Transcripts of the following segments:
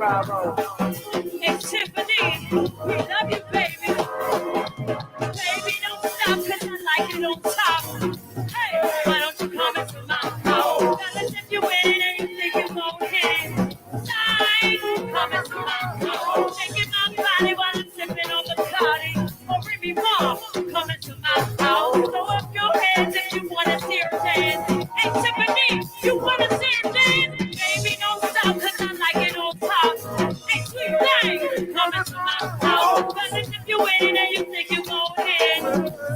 Hey, Tiffany, we love you, baby. Baby, don't stop, cause I like it on top. Hey, why don't you come into my house? Fellas, if you win and you think you gon' hit it, side, come into my house. Shaking my body while I'm sipping on Bacardi. Or bring me more, come into my house. Throw up your hands if you wanna see her dance. Hey, Tiffany, you wanna see her dance? Baby, don't stop, cause I like it on top. Hey, sweet thing, come into my house. Fellas, if you win and you think you gon' hit it,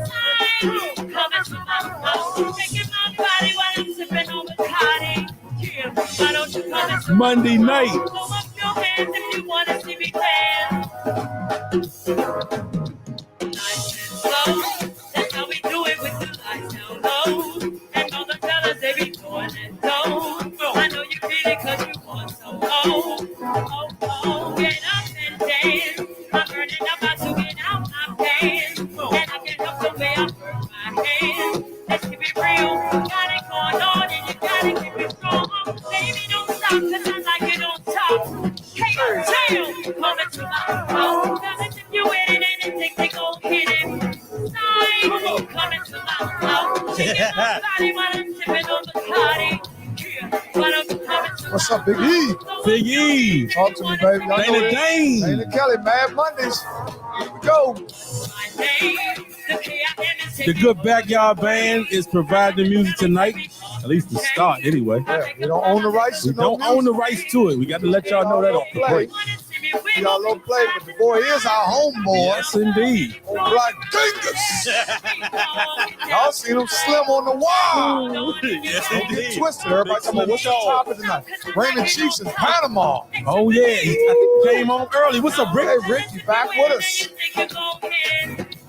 side, come into my house. Shaking my body while I'm sipping on Bacardi. Yeah, why don't you come into my Monday night. Throw up your hands if you wanna see me dance. Nice and slow, that's how we do it with the lights down low. And all the fellas, they be doing it though. I know you feel it cause you want so low. Oh, get up and dance. I'm burning up about to get out my pants. And I can help the way I burn my hands. Let's keep it real, got it going on and you gotta keep it strong. Baby, don't stop cause I like it on top. Hey, chill, come into my house. Fellas, if you win it and you think they gon' hit it, side, come into my house. Shaking my body while I'm sipping on Bacardi. Yeah, why don't you come into What's my up, Big E? Big E. Talk to me, baby. Y'all know Dana it. Dane. Dana Kelly, Mad Mondays. Here we go. my name? The K-I-M-S. The Good Backyard Band is providing the music tonight. At least to start, anyway. Yeah, we don't own the rights to We no don't own the rights to it. We got to let y'all know that off the break. Y'all don't play, but the boy is our homeboy. Yes, indeed. Old Black Dingus. Y'all seen him slim on the wall. Yes, Don't get indeed. twisted. Everybody talking about what's the topic tonight? Raymond Chiefs in Panama. Oh, yeah. I think he came on early. What's up, Rick? Hey, Rick, you back with us?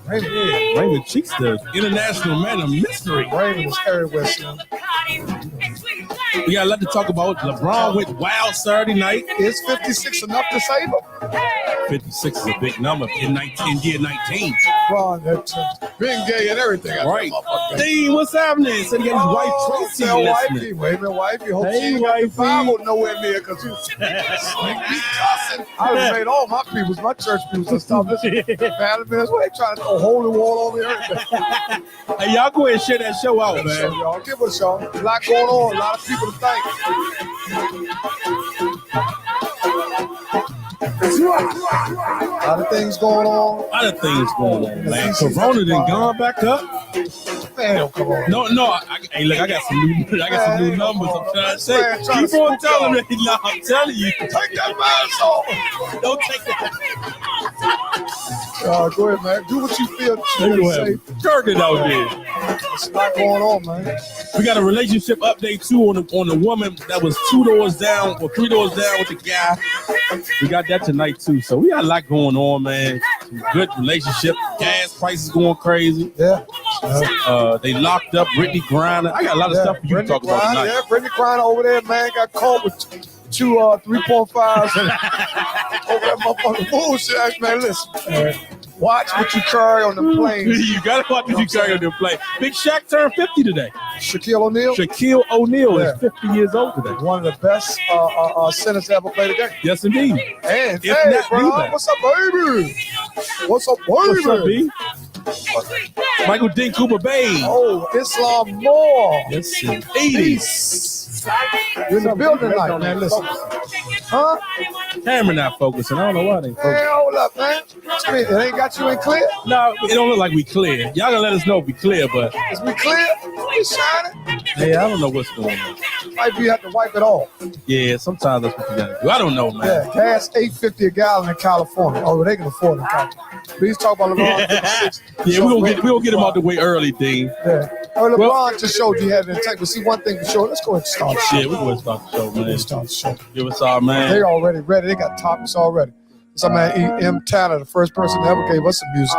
Raymond, Raymond Cheeks, the international man of mystery. Raymond is everywhere soon. We got a lot to talk about. LeBron went wild Saturday night. Is 56 enough to save him? 56 is a big number in year 19. Ron, that's being gay and everything. Right. Dean, what's happening? Said he got his wife Tracy tell wifey. listening. Wait a minute, wifey. Hope Hey, she ain't got the Bible nowhere near because you be cussing. I done made all my peoples, my church peoples, and stop listening. Family members, what they trying to throw holy water over here? Hey, y'all go ahead and share that show out, So, man. y'all, give us, y'all. A lot going on, a lot of people to thank. A lot of things going on. A lot of things going on, man. Corona done gone back up. Man, come on. No. Hey, look, I got some new numbers. I'm trying to say. Man, trying Keep to on smoke telling me. y'all. No, I'm telling you. Take that mask off. Don't take that. Go ahead, man. Do what you feel. They gonna have Kirkin out there. There's a lot going on, man. We got a relationship update too on the woman that was 2 doors down or 3 doors down with the guy. We got that tonight too. So we got a lot going on, man. Some good relationship. Gas prices going crazy. Yeah. They locked up Brittany Griner. I got a lot of stuff for you to talk about tonight. Yeah, Brittany Griner over there, man, got caught with two 3.5s over that motherfucking bullshit. Man, listen, watch what you carry on the planes. You gotta watch what you carry on the plane. Big Shaq turned 50 today. Shaquille O'Neal. Shaquille O'Neal is 50 years old today. One of the best centers to ever play the game. Yes, indeed. And If hey, not, bro, do that. what's up, baby? What's up, baby? What's up, B? Michael Dean Cooper Bay. Oh, Islam Moore. Yes, indeed. Peace. You're in the building tonight, man. Listen. Huh? Camera not focusing. I don't know why they ain't Hey, focusing. hold up, man. What you mean? It ain't got you in clear? No, it don't look like we clear. Y'all gonna let us know if we clear, but Is we clear? We shining? yeah, I don't know what's going on. Might be have to wipe it off. Yeah, sometimes that's what you gotta do. I don't know, man. Yeah, gas $8.50 a gallon in California. Oh, they can afford it in California. Please talk about LeBron 56. Yeah, we're gonna get him out the way early, Dean. Yeah. Oh, LeBron just showed you had an intent. But see, one thing for sure. Let's go ahead and start. Yeah, we're gonna start the show, man. Let's start the show. Give us our man. They already ready. They got topics already. Some man E.M. Tanner, the first person that ever gave us some music.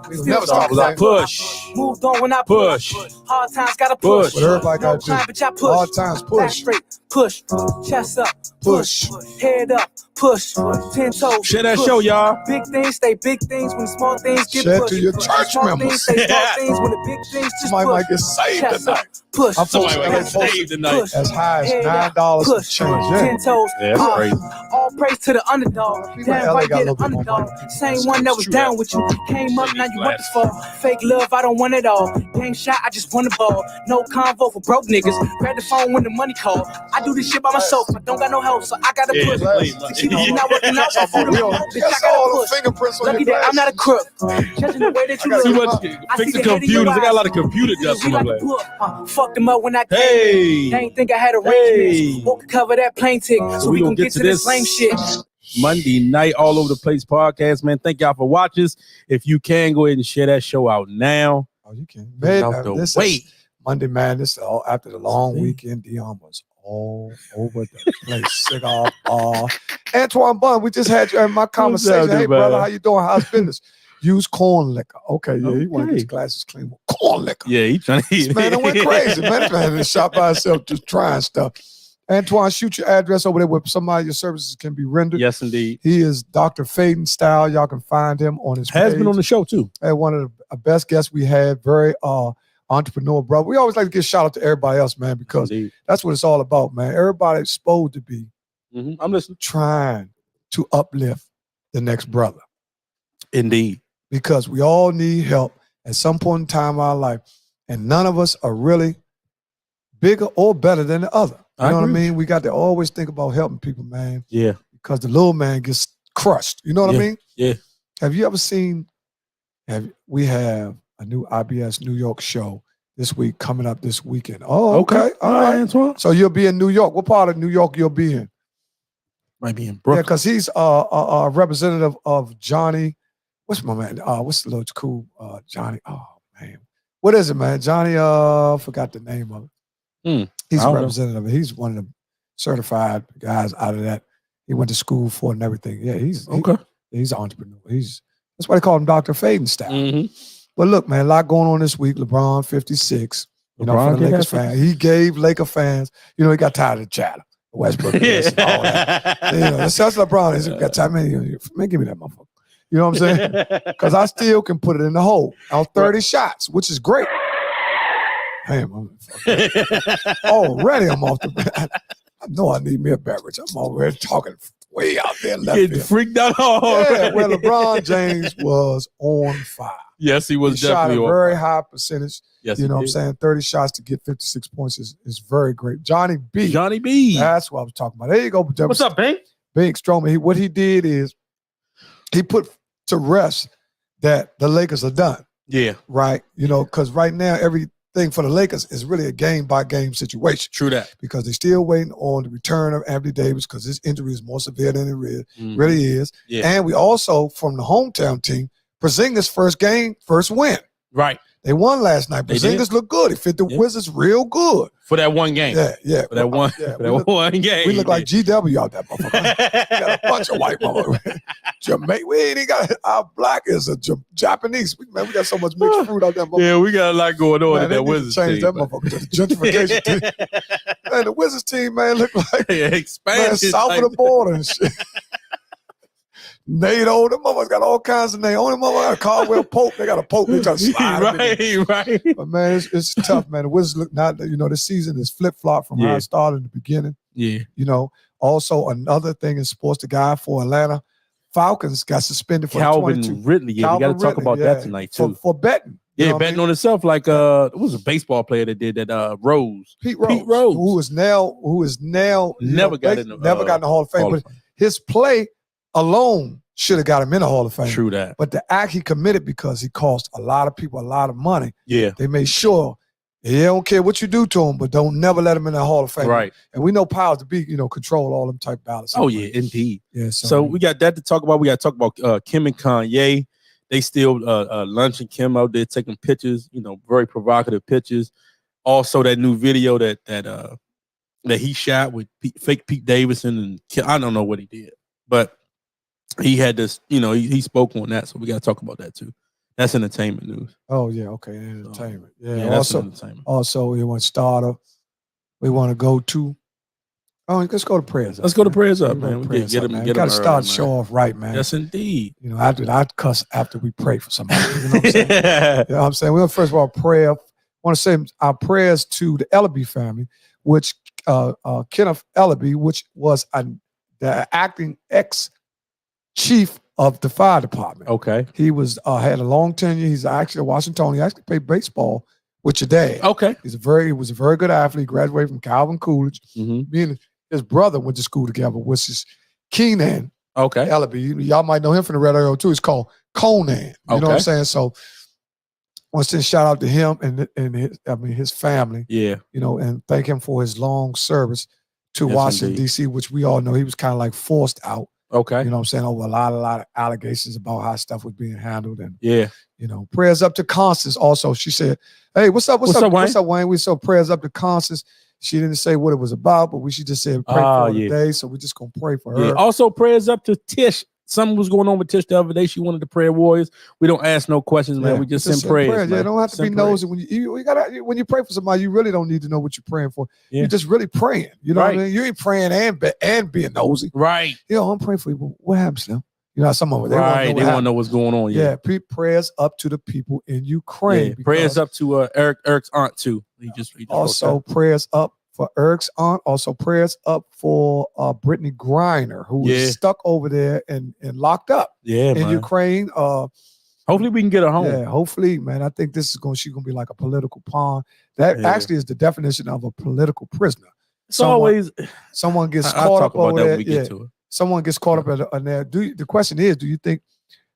We will never stop playing. Push. Moved on when I Push. Hard times gotta push. What everybody got to Bitch, I do. push. Hard times, Back push. straight, push. Chest up, Push. Head up, push. 10 toes. Share that push. show, y'all. Big things stay big things when small things get Share pushed. to your church Small members. things stay small things when the big things just Somebody push. might get saved Chest tonight. up, push. My folks Somebody LA might get posted saved tonight. Push. as high as Head out, $9 and push. change. 10 toes. Yeah, that's crazy. All praise to the underdog. People in Damn LA right, got a get little an bit more underdog. money. Same one that was True down that. with you. Came up, Take now these you want the glasses. fall. Fake love, I don't want it all. Game shot, I just want the ball. No convo for broke niggas. Grab the phone when the money call. I do this shit by myself. I don't got no help, so I gotta Yeah, push. please. To keep you not working out, I feel the ball. Bitch, I That's all gotta the push. fingerprints on Lucky your that I'm not a glasses. crook. Judging the way that you I Too look. much. I Fix see the the hate in your computers. They got a lot eyes. of computer dust in Read my like a glass. book. Fucked them up when I came Hey. in. They ain't think I had arrangements. Or could cover that plane ticket. So we gonna get to this lame shit. Monday night, all over the place podcast, man. Thank y'all for watching. If you can, go ahead and share that show out now. Oh, you can. Get Man, out the this way. is Monday, man. This is all after the long weekend. Deon was all over the place. Cigar bar. Antoine Bunn, we just had you in my conversation. happening, Hey, man? brother, how you doing? How's business? Use corn liquor. Okay, yeah, he want to get his Okay. glasses clean with corn liquor. Yeah, he trying to This man done went crazy. Man, this man in the shop by himself just trying stuff. Antoine, shoot your address over there where somebody your services can be rendered. Yes, indeed. He is Dr. Faden Style. Y'all can find him on his Has page. been on the show too. And one of the best guests we had, very entrepreneur brother. We always like to give shout out to everybody else, man, because Indeed. that's what it's all about, man. Everybody's supposed to be I'm listening. trying to uplift the next brother Indeed. because we all need help at some point in time in our life, and none of us are really bigger or better than the other. You know what I mean? We got to always think about helping people, man, Yeah. because the little man gets crushed. You know what I mean? Yeah. Have you ever seen, we have a new IBS New York show this week coming up this weekend. Oh, okay. All right. Antoine. So you'll be in New York. What part of New York you'll be in? Might be in Yeah, Brooklyn. because he's a representative of Johnny. What's my man? What's the little cool Johnny? Oh, man. What is it, man? Johnny, forgot the name of it. He's I a don't know. representative. He's one of the certified guys out of that. He went to school for it and everything. Yeah, he's an entrepreneur. That's why they call him Dr. Faden Style. But look, man, a lot going on this week. LeBron 56. You know, for the Lakers fans. He gave Laker fans, he got tired of the chatter. Westbrook this and all that. That's LeBron. He's got time. Man, give me that motherfucker. You know what I'm saying? Because I still can put it in the hole on 30 shots, which is great. Damn, already I'm off the bat. I know I need me a beverage. I'm already talking way out there left Getting field. freaked out. Yeah, well, LeBron James was on fire. Yes, he was He shot definitely a very high percentage. Yes, you know he what I'm did. saying? 30 shots to get 56 points is very great. Johnny B. Johnny B. That's what I was talking about. There you go. What's up, Bing? Big Stroman. What he did is he put to rest that the Lakers are done. Yeah. Right? Because right now everything for the Lakers is really a game-by-game situation. True that. Because they're still waiting on the return of Anthony Davis because his injury is more severe than it really is. Yeah. And we also, from the hometown team, Porzingis' first win. Right. They won last night. They did. Porzingis looked good. He fit the Wizards real good. For that one game. Yeah. For that one, Yeah, for that one game. We look like GW out there, motherfucker. We got a bunch of white motherfuckers. Jamaican. We ain't got our black is a Japanese. We got so much mixed fruit out there, motherfucker. Yeah, we got a lot going on in They that need to Wizards change team. that motherfucker to the gentrification team. Man, the Wizards team, man, look like expansion south of the border and shit. NATO, them motherfuckers got all kinds of names. Only motherfucker got a Caldwell Pope. They got a Pope. They try to slide him in. Right. But man, it's tough, man. The Wizards look not. This season is flip flop from how it started in the beginning. Yeah. Also another thing in sports, the guy for Atlanta Falcons got suspended for Calvin 22. Ridley. Yeah, we got to talk about that tonight too. For betting. You know what I betting mean? on himself. Like it was a baseball player that did that. Rose. Pete Rose, who is now Never got in True that. But the act he committed because he cost a lot of people a lot of money. Yeah. They made sure they don't care what you do to him, but don't never let him in the Hall of Fame. Right. And we know powers to be, control all them type ballots. Oh yeah, indeed. Yeah. So we got that to talk about. We got to talk about Kim and Kanye. They still lunching Kim out there taking pictures, very provocative pictures. Also, that new video that he shot with fake Pete Davidson and Kim, I don't know what he did, but he had this, he spoke on that. So we got to talk about that too. That's entertainment news. Oh yeah, okay, entertainment. Yeah. That's entertainment. Also, we want to go to Oh, let's go to prayers up. Let's go to man. prayers up, Let's go to man. We prayers get up, them. man. Get Got to them start early, the show man. off right, man. Yes, indeed. You know, I'd cuss after we pray for somebody. You know what I'm saying? You know what I'm saying? We'll first of all pray. I want to say our prayers to the Ellaby family, which Kenneth Ellaby, which was the acting ex-chief of the fire department. Okay. He was had a long tenure. He's actually a Washingtonian. He actually played baseball with your dad. Okay. He was a very good athlete. Graduated from Calvin Coolidge. Me and his brother went to school together, which is Keenan. Okay. Ellaby. Y'all might know him from the Red Arrow too. It's called Conan. You know what I'm saying? So I want to send a shout out to him and his family. Yeah. You know, and thank him for his long service to Yes, Washington, indeed. D.C., which we all know he was kind of like forced out. Okay. You know what I'm saying? Over a lot of allegations about how stuff was being handled. And yeah. You know, prayers up to Constance also. She said, hey, what's up, Wayne? What's up, Wayne? We saw prayers up to Constance. She didn't say what it was about, but she just said pray for her today. So we're just going to pray for her. Yeah. Also, prayers up to Tish. Something was going on with Tish the other day. She wanted the prayer warriors. We don't ask no questions, man. We just send prayers. Yeah, don't have to be nosy. When you pray for somebody, you really don't need to know what you're praying for. Yeah. You're just really praying. You know what I mean? You ain't praying and being nosy. Right. You know, I'm praying for you. But what happens now? You know, some of them, they want to know what's going on. Yeah. Prayers up to the people in Ukraine. Yeah. Prayers up to Eric's aunt too. He just also prayers up for Eric's aunt. Also prayers up for Brittany Griner, who is stuck over there and locked up in Ukraine. Hopefully we can get her home. Yeah, hopefully, man. I think she's gonna be like a political pawn. That actually is the definition of a political prisoner. Someone gets caught up over there. Someone gets caught up in there. The question is, do you think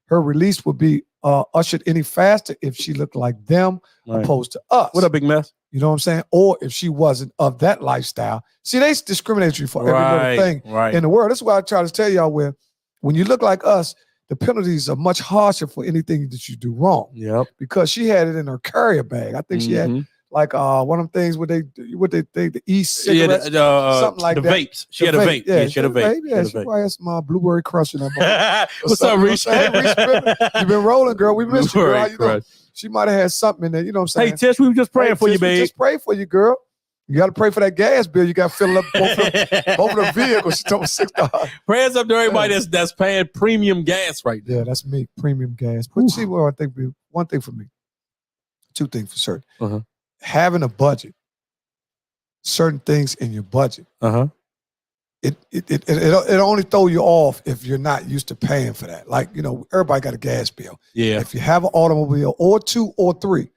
her release would be ushered any faster if she looked like them opposed to us? What a big mess. You know what I'm saying? Or if she wasn't of that lifestyle. See, they discriminate you for every little thing in the world. That's why I try to tell y'all when you look like us, the penalties are much harsher for anything that you do wrong. Yep. Because she had it in her carrier bag. I think she had like one of them things where the e-cigarettes, something like the that. Vapes. She had a vape. Yeah, she had a vape. Yeah, she probably had some blueberry crush in her mouth. What's up, Reese? Hey, Reese, you been rolling, girl. We missed you, girl. How you doing? She might have had something in there. You know what I'm saying? Hey, Tish, we were just praying for you, babe. Just pray for you, girl. You got to pray for that gas bill. You got to fill up both of the vehicles. She told me $6. Prayers up to everybody that's paying premium gas right now. Yeah, that's me. Premium gas. But see, well, I think one thing for me, two things for certain. Having a budget, certain things in your budget, it only throw you off if you're not used to paying for that. Like, you know, everybody got a gas bill. Yeah. If you have an automobile or two or three,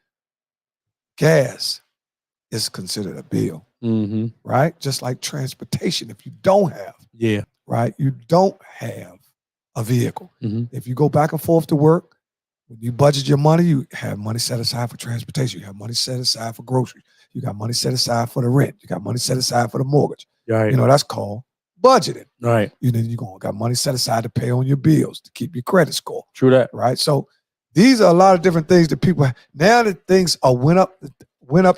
gas is considered a bill, right? Just like transportation. If you don't have, right, you don't have a vehicle. If you go back and forth to work, when you budget your money, you have money set aside for transportation. You have money set aside for groceries. You got money set aside for the rent. You got money set aside for the mortgage. Right. You know, that's called budgeting. Right. You know, got money set aside to pay on your bills, to keep your credit score. True that. Right. So these are a lot of different things that people, now that things went up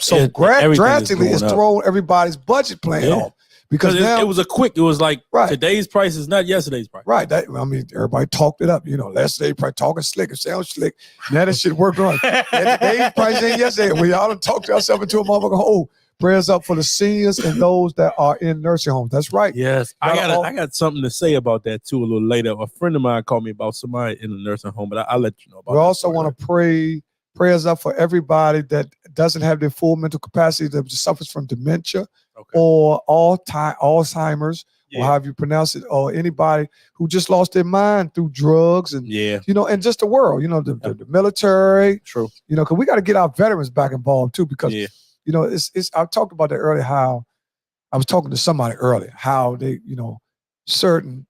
so drastically, it's thrown everybody's budget plan off. Because now, it was it was like today's price is not yesterday's price. Right. Everybody talked it up. You know, yesterday probably talking slick and sound slick. Now that shit worked on. Today's price ain't yesterday. We all done talked ourselves into a motherfucker hole. Prayers up for the seniors and those that are in nursing homes. That's right. Yes. I got something to say about that too a little later. A friend of mine called me about somebody in a nursing home, but I'll let you know about that. We also want to prayers up for everybody that doesn't have their full mental capacity, that suffers from dementia or Alzheimer's, or however you pronounce it, or anybody who just lost their mind through drugs and you know, and just the world, you know, the military. True. You know, because we got to get our veterans back involved too, because you know, I talked about that earlier, how I was talking to somebody earlier, how they, you know, certain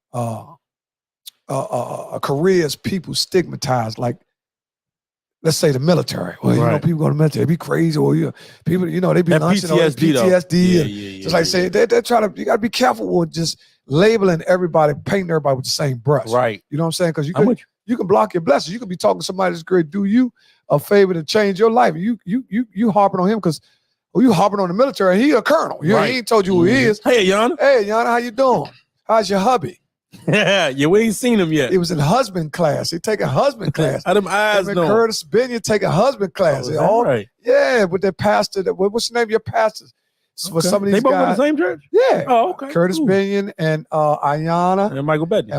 careers people stigmatized, like, let's say the military. Well, you know, people go to the military, they be crazy, or people, you know, they be lunching on PTSD. Just like say they're trying to, you got to be careful with just labeling everybody, painting everybody with the same brush. Right. You know what I'm saying? Because you can block your blessings. You could be talking to somebody that's great, do you a favor to change your life. You harping on him because you harping on the military. He a colonel. He ain't told you who he is. Hey, Yana. Hey, Yana, how you doing? How's your hubby? Yeah, we ain't seen him yet. It was in husband class. He take a husband class. How them eyes know? Curtis Binion take a husband class. Right. Yeah, with their pastor. What's the name of your pastor? So for some of these they both guys, went to the same church. Yeah. Oh, okay. Curtis Binion and Ayanna and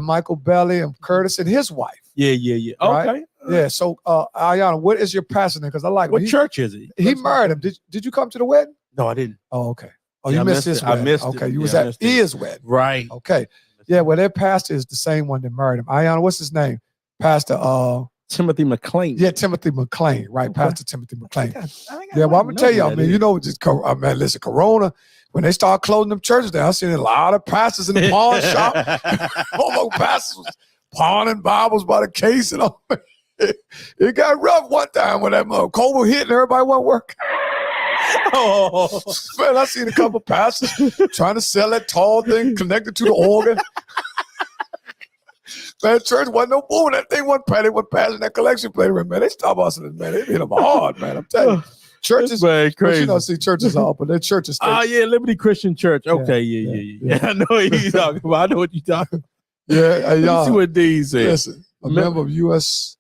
Michael Belly and Curtis and his wife. Yeah. Right? Okay. Yeah. So Ayanna, what is your pastor name? Because I like what church is it? He married him. Did you come to the wedding? No, I didn't. Oh, okay. Oh, Yeah, you missed his wedding. I missed okay, it. you was at his wedding. Right. Okay. Yeah, well, their pastor is the same one that married him. Ayanna, what's his name? Pastor Timothy McClain. Yeah, Timothy McClain, right? Okay. Pastor Timothy McClain. Yeah, well, I'm gonna tell y'all, man. You know, man, listen, Corona. When they start closing them churches down, I seen a lot of pastors in the pawn shop. Almost pastors was pawning Bibles by the case and all. It got rough one time when that COVID hit and everybody went work. Oh, man, I seen a couple pastors trying to sell that tall thing connected to the organ. Man, church wasn't no moving. That thing wasn't passing that collection plate. Man, they stop us, man. They hit them hard, man. I'm telling you. Churches, crazy. But you don't see churches all, but they're churches. Oh, yeah, Liberty Christian Church. Okay, yeah. I know what you're talking about. I know what you're talking about. Yeah, y'all. See what these said. Listen, a member of U.S.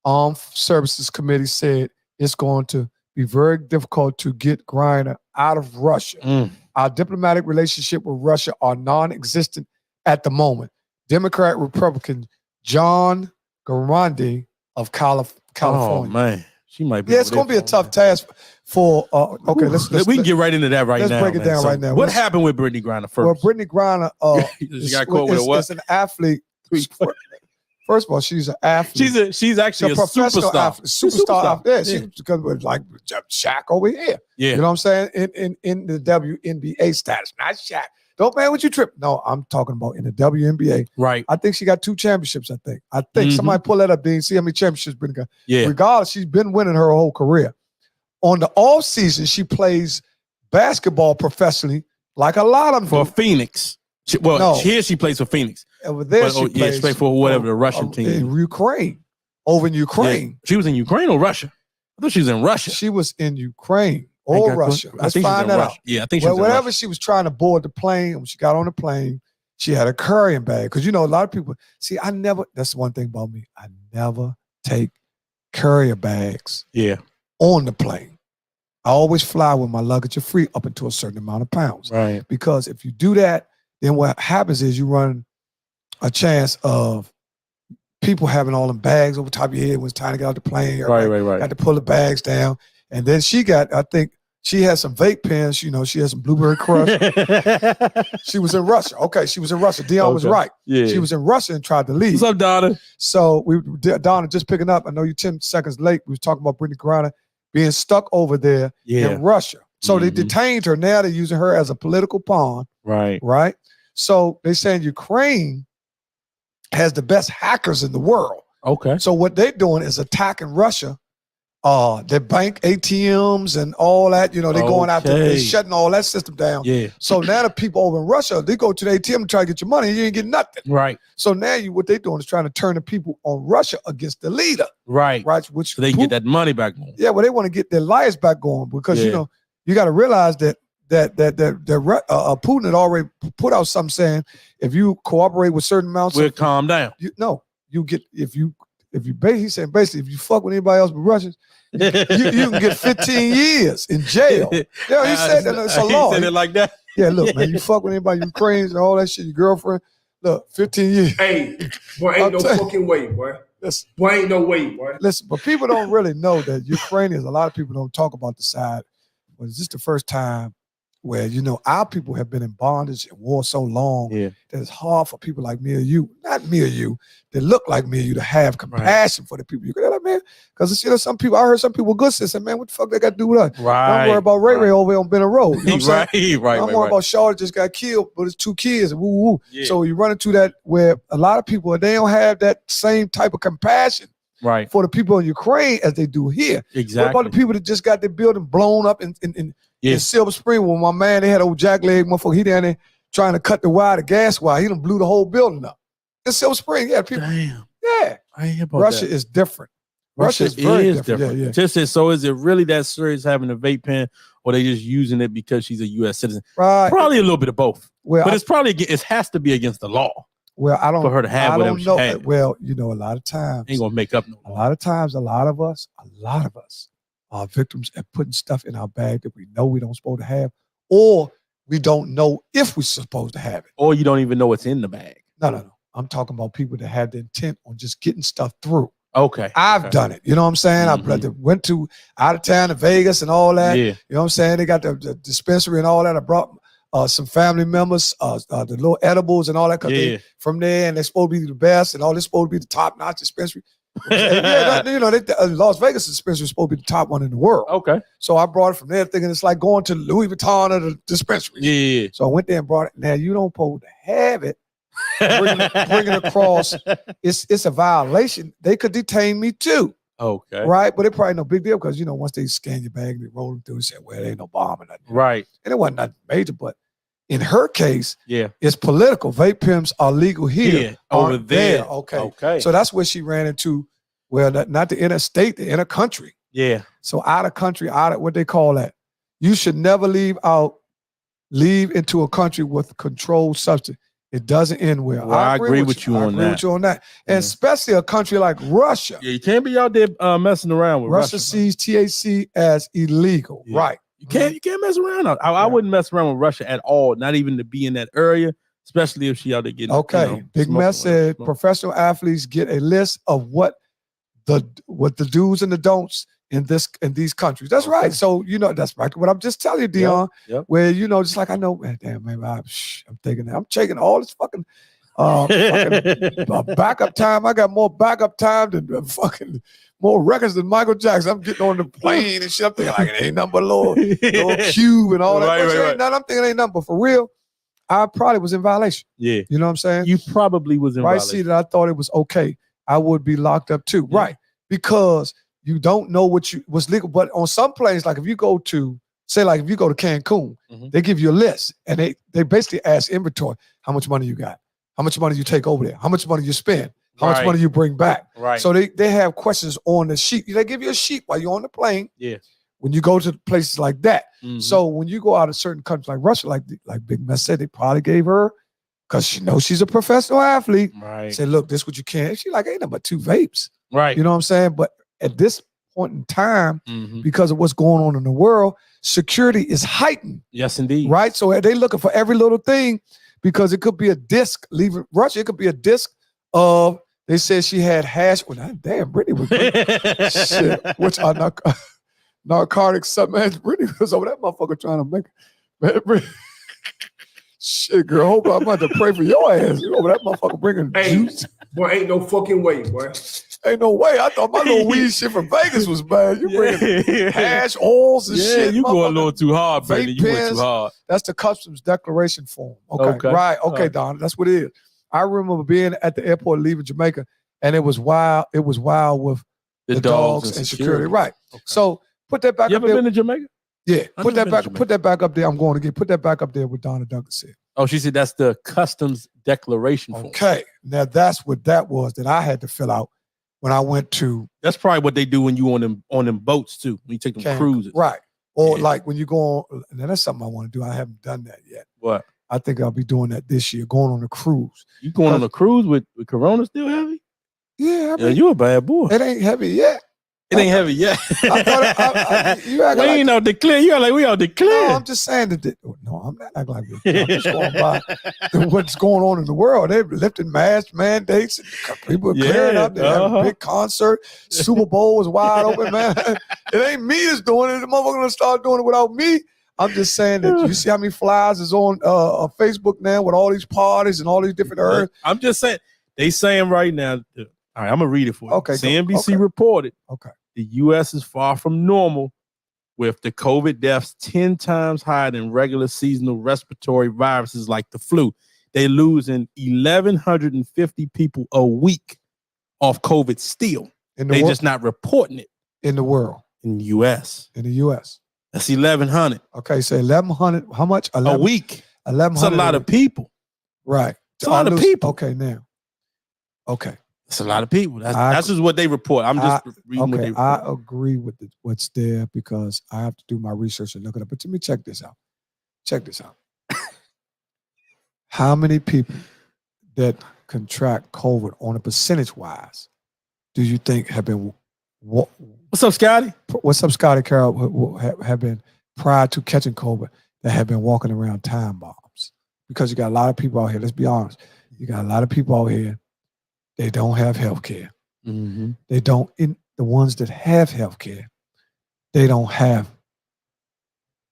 Armed Services Committee said it's going to be very difficult to get Griner out of Russia. Our diplomatic relationship with Russia are non-existent at the moment. Democrat Republican John Garandi of California. Oh, man. She might be. Yeah, it's going to be a tough task for. Okay, we can get right into that right now. Let's break it down right now. What happened with Brittany Griner first? Well, Brittany Griner she got caught with a what? Is an athlete. First of all, she's an athlete. She's actually a professional superstar. Athlete, superstar. Yeah, she's like Shaq over here. Yeah, you know what I'm saying? In the WNBA status, not Shaq. Don't man, what you trip? No, I'm talking about in the WNBA. Right. I think she got 2 championships. I think somebody pull that up. Dean, see how many championships Brittany got. Yeah. Regardless, she's been winning her whole career. On the off season, she basketball professionally, like a lot of them for Phoenix. Here she plays for Phoenix. Over there, she plays for whatever the Russian team in Ukraine. Over in Ukraine. Yeah. She was in Ukraine or Russia? I thought she was in Russia. She was in Ukraine or Russia. Let's find that out. Yeah, I think she was in whenever Russia. she was trying to board the plane, when she got on the plane, she had a carrying bag. Because a lot of people see. That's one thing about me. I never take carrier bags. Yeah. On the plane. I always fly with my luggage free up until a certain amount of pounds. Right. Because if you do that, then what happens is you run a chance of people having all them bags over top of your head when it's time to get out the plane. Right. Got to pull the bags down. And then I think she had some vape pens. She had some Blueberry Crush. She was in Russia. Okay, she was in Russia. Dion was right. Yeah. She was in Russia and tried to leave. What's up, Donna? So Donna, just picking up. I know you're 10 seconds late. We was talking about Brittany Griner being stuck over there in Russia. So they detained her. Now they're using her as a political pawn. Right. So they're saying Ukraine has the best hackers in the world. Okay. So what they're doing is attacking Russia. Their bank ATMs and all that, they're going out there, they're shutting all that system down. Yeah. So now the people over in Russia, they go to the ATM and try to get your money and you ain't getting nothing. Right. So now what they're doing is trying to turn the people on Russia against the leader. Right. Which so they can get that money back on. Yeah, well, they want to get their lives back going because, you got to realize that Putin had already put out something saying if you cooperate with certain amounts, we'll calm down. You get if you he said basically if you fuck with anybody else but Russians, you can get 15 years in jail. Yeah, he said that it's a law. He said it like that. Yeah, look, man, you fuck with anybody, Ukrainians and all that shit, your girlfriend. Look, 15 years. Hey, boy, ain't no fucking way, boy. Listen, boy, ain't no way, boy. Listen, but people don't really know that Ukrainians. A lot of people don't talk about the side. But is this the first time where, our people have been in bondage and war so long that it's hard for people like me or you, not me or you, that look like me or you to have compassion for the people. You get that, man? Because, some people, I heard some people good say, man, what the fuck they got to do with us? Right. Don't worry about Ray Ray over there on Benner Road. You know what I'm saying? Right. Don't worry about Shaw that just got killed, but it's 2 kids. Woo, woo. Yeah. So you run into that where a lot of people, they don't have that same type of compassion for the people in Ukraine as they do here. Exactly. What about the people that just got their building blown up in Silver Spring? Well, my man, they had old jackleg motherfucker. He down there trying to cut the wire, the gas wire. He done blew the whole building up. In Silver Spring, people. Damn. Yeah. I hear about Russia that. is different. Russia is very different. Yeah. Just so is it really that serious having a vape pen, or they just using it because she's a U.S. citizen? Right. Probably a little bit of both. Well, but it has to be against the law. Well, I don't. For her to have whatever she had. Well, a lot of times ain't gonna make up no more. A lot of times, a lot of us are victims at putting stuff in our bag that we know we don't supposed to have or we don't know if we're supposed to have it. Or you don't even know what's in the bag. No. I'm talking about people that have the intent on just getting stuff through. Okay. I've done it. You know what I'm saying? I went to out of town to Vegas and all that. Yeah. You know what I'm saying? They got the dispensary and all that. I brought some family members, the little edibles and all that, because they from there, and they're supposed to be the best, and all this supposed to be the top-notch dispensary. Las Vegas dispensary is supposed to be the top one in the world. Okay. So I brought it from there, thinking it's like going to Louis Vuitton or the dispensary. Yeah. So I went there and brought it. Now you don't supposed to have it. Bring it across. It's a violation. They could detain me too. Okay. Right, but it probably no big deal because once they scan your bag and they roll them through and say, well, there ain't no bomb or nothing. Right. And it wasn't nothing major, but in her case, yeah, it's political. Vape pens are legal here. Over there. Okay. So that's where she ran into, well, not the inner state, the inner country. Yeah. So out of country, out of what they call that. You should never leave into a country with controlled substance. It doesn't end well. Well, I agree with you on that. I agree with you on that. And especially a country like Russia. Yeah, you can't be out there messing around with Russia. Russia sees THC as illegal. Yeah. Right. You can't mess around. I wouldn't mess around with Russia at all, not even to be in that area, especially if she out there getting Big Mess said professional athletes get a list of what the do's and the don'ts in these countries. That's right. So that's right. What I'm just telling you, Deon. Yep. Where just like I know, man, damn, man, I'm thinking I'm taking all this fucking backup time. I got more backup time than fucking more records than Michael Jackson. I'm getting on the plane and shit. I'm thinking like it ain't nothing but little cube and all that. Right. I'm thinking it ain't nothing, but for real, I probably was in violation. Yeah. You know what I'm saying? You probably was in violation. See that I thought it was okay. I would be locked up too. Yeah. Right. Because you don't know what's legal. But on some planes, like if you go to, say like if you go to Cancun, they give you a list and they basically ask inventory, how much money you got, how much money you take over there, how much money you spend, how much money you bring back. Right. So they have questions on the sheet. They give you a sheet while you're on the plane. Yeah. When you go to places like that. So when you go out of certain countries like Russia, like Big Mess said, they probably gave her, because she knows she's a professional athlete. Right. Say, look, this is what you can. She like, ain't nothing but 2 vapes. Right. You know what I'm saying? But at this point in time, because of what's going on in the world, security is heightened. Yes, indeed. Right? So they looking for every little thing, because it could be a disc leaving Russia. It could be a disc of, they said she had hash. Well, damn, Brittany was shit, which are narcotics. Man, Brittany was over that motherfucker trying to make it. Man, shit, girl, hope I'm about to pray for your ass. You know that motherfucker bringing juice. Boy, ain't no fucking way, boy. Ain't no way. I thought my little weed shit from Vegas was bad. You bringing hash, oils, and shit. You going a little too hard, baby. You went too hard. That's the customs declaration form. Okay. Right. Okay, Don. That's what it is. I remember being at the airport leaving Jamaica, and it was wild. It was wild with the dogs and security. Right. Okay. So put that back. You ever been to Jamaica? Yeah. Put that back up there. I'm going to get. Put that back up there. What Donna Duncan said. Oh, she said that's the customs declaration form. Okay. Now that's what that was that I had to fill out when I went to. That's probably what they do when you on them boats too. When you take them cruises. Right. Or like when you go on. Now that's something I want to do. I haven't done that yet. What? I think I'll be doing that this year, going on a cruise. You going on a cruise with Corona still heavy? Yeah. I mean, you a bad boy. It ain't heavy yet. It ain't heavy yet. I thought you act we like, ain't on the clear. You act like we on the clear. No, I'm just saying that. No, I'm not acting like I'm just going by what's going on in the world. They're lifting mask mandates. People are clearing up. They're having a big concert. Super Bowl is wide open, man. It ain't me that's doing it. The motherfucker gonna start doing it without me. I'm just saying that you see how many flyers is on Facebook now with all these parties and all these different herbs. I'm just saying, they saying right now, all right, I'm going to read it for you. Okay. CNBC reported the U.S. is far from normal with the COVID deaths 10 times higher than regular seasonal respiratory viruses like the flu. They losing 1,150 people a week off COVID still. They just not reporting it. In the world. In the U.S. In the U.S. That's 1,100. Okay, so 1,100. How much? A week. 1,100. That's a lot of people. Right. It's a lot of people. Okay, now. Okay. That's a lot of people. That's just what they report. I'm just reading what they report. I agree with what's there because I have to do my research and look it up. But let me check this out. How many people that contract COVID on a percentage-wise do you think have been... What's up, Scotty? What's up, Scotty Carroll? Have been prior to catching COVID that have been walking around time bombs. Because you got a lot of people out here, let's be honest. You got a lot of people out here, they don't have health care. Mm-hmm. They don't, the ones that have health care, they don't have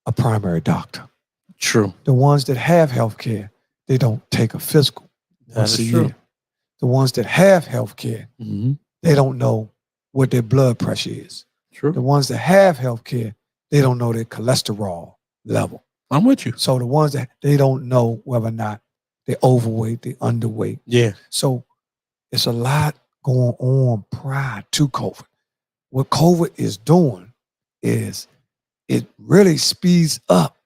a primary doctor. True. The ones that have health care, they don't take a physical once a year. The ones that have health care, mm-hmm. they don't know what their blood pressure is. True. The ones that have health care, they don't know their cholesterol level. I'm with you. So the ones that they don't know whether or not they're overweight, they're underweight. Yeah. So it's a lot going on prior to COVID. What COVID is doing is it really speeds up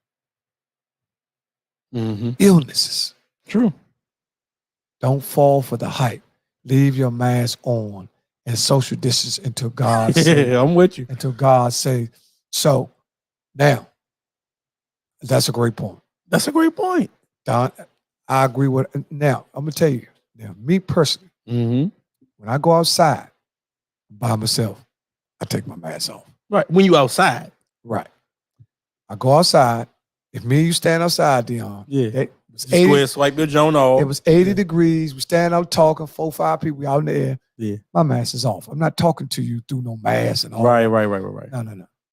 mm-hmm. illnesses. True. Don't fall for the hype. Leave your mask on and social distance until God say. I'm with you. Until God say. So now, that's a great point. That's a great point. Don, I agree with. Now, I'm gonna tell you. Now, me personally, mm-hmm. when I go outside by myself, I take my mask off. Right. When you outside. Right. I go outside. If me and you stand outside, Deon. Yeah. Square swipe your Joan off. It was 80 degrees. We stand out talking, 4, 5 people. We out in the air. Yeah. My mask is off. I'm not talking to you through no mask and all. Right.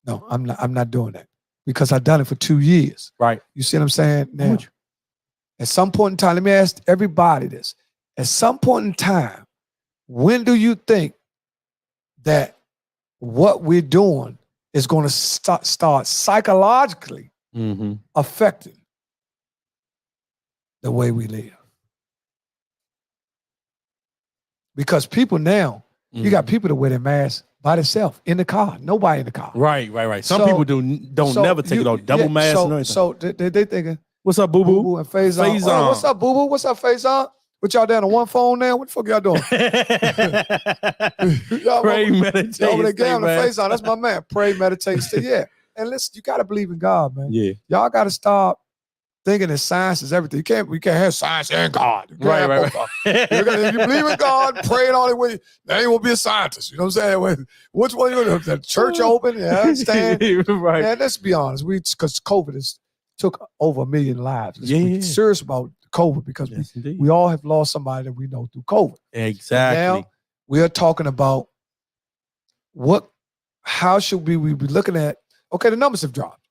No, I'm not doing that. Because I've done it for 2 years. Right. You see what I'm saying? Now, at some point in time, let me ask everybody this. At some point in time, when do you think that what we're doing is going to start psychologically mm-hmm. affecting the way we live? Because people now, mm-hmm. you got people that wear their masks by themselves in the car. Nobody in the car. Right. Some people don't never take it off. Double mask and everything. So they thinking, what's up, boo-boo? Boo-boo and Faison. Oh, what's up, boo-boo? What's up, Faison? What y'all down on one phone now? What the fuck y'all doing? Pray, meditate, over there stay on the back. Faison. That's my man. Pray, meditate, stay. Yeah. And listen, you got to believe in God, man. Yeah. Y'all got to stop thinking that science is everything. We can't have science and God. Right. If you believe in God, pray and all that way, then you won't be a scientist. You know what I'm saying? Which one you going to the church open? Yeah, I understand. Right. Man, let's be honest. Because COVID took over 1 million lives. Let's be Yeah. serious about COVID because we all have lost somebody that we know through COVID. Exactly. Now we are talking about how should we be looking at, okay, the numbers have dropped.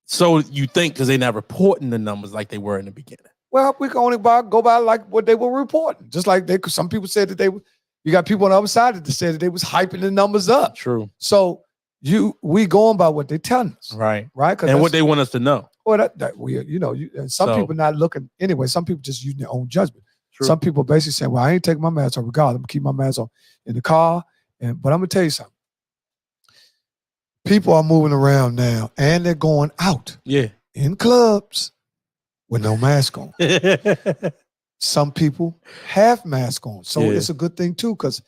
So you think because they're not reporting the numbers like they were in the beginning? Well, we can only go by like what they were reporting. Just like some people said that you got people on the other side that said that they was hyping the numbers up. True. So we going by what they're telling us. Right. And what they want us to know. Well, and some people not looking anyway. Some people just using their own judgment. True. Some people basically saying, well, I ain't taking my mask off regardless. I'm gonna keep my mask on in the car. But I'm gonna tell you something. People are moving around now and they're going out. Yeah. In clubs with no mask on. Some people have masks on. So it's a good thing too, because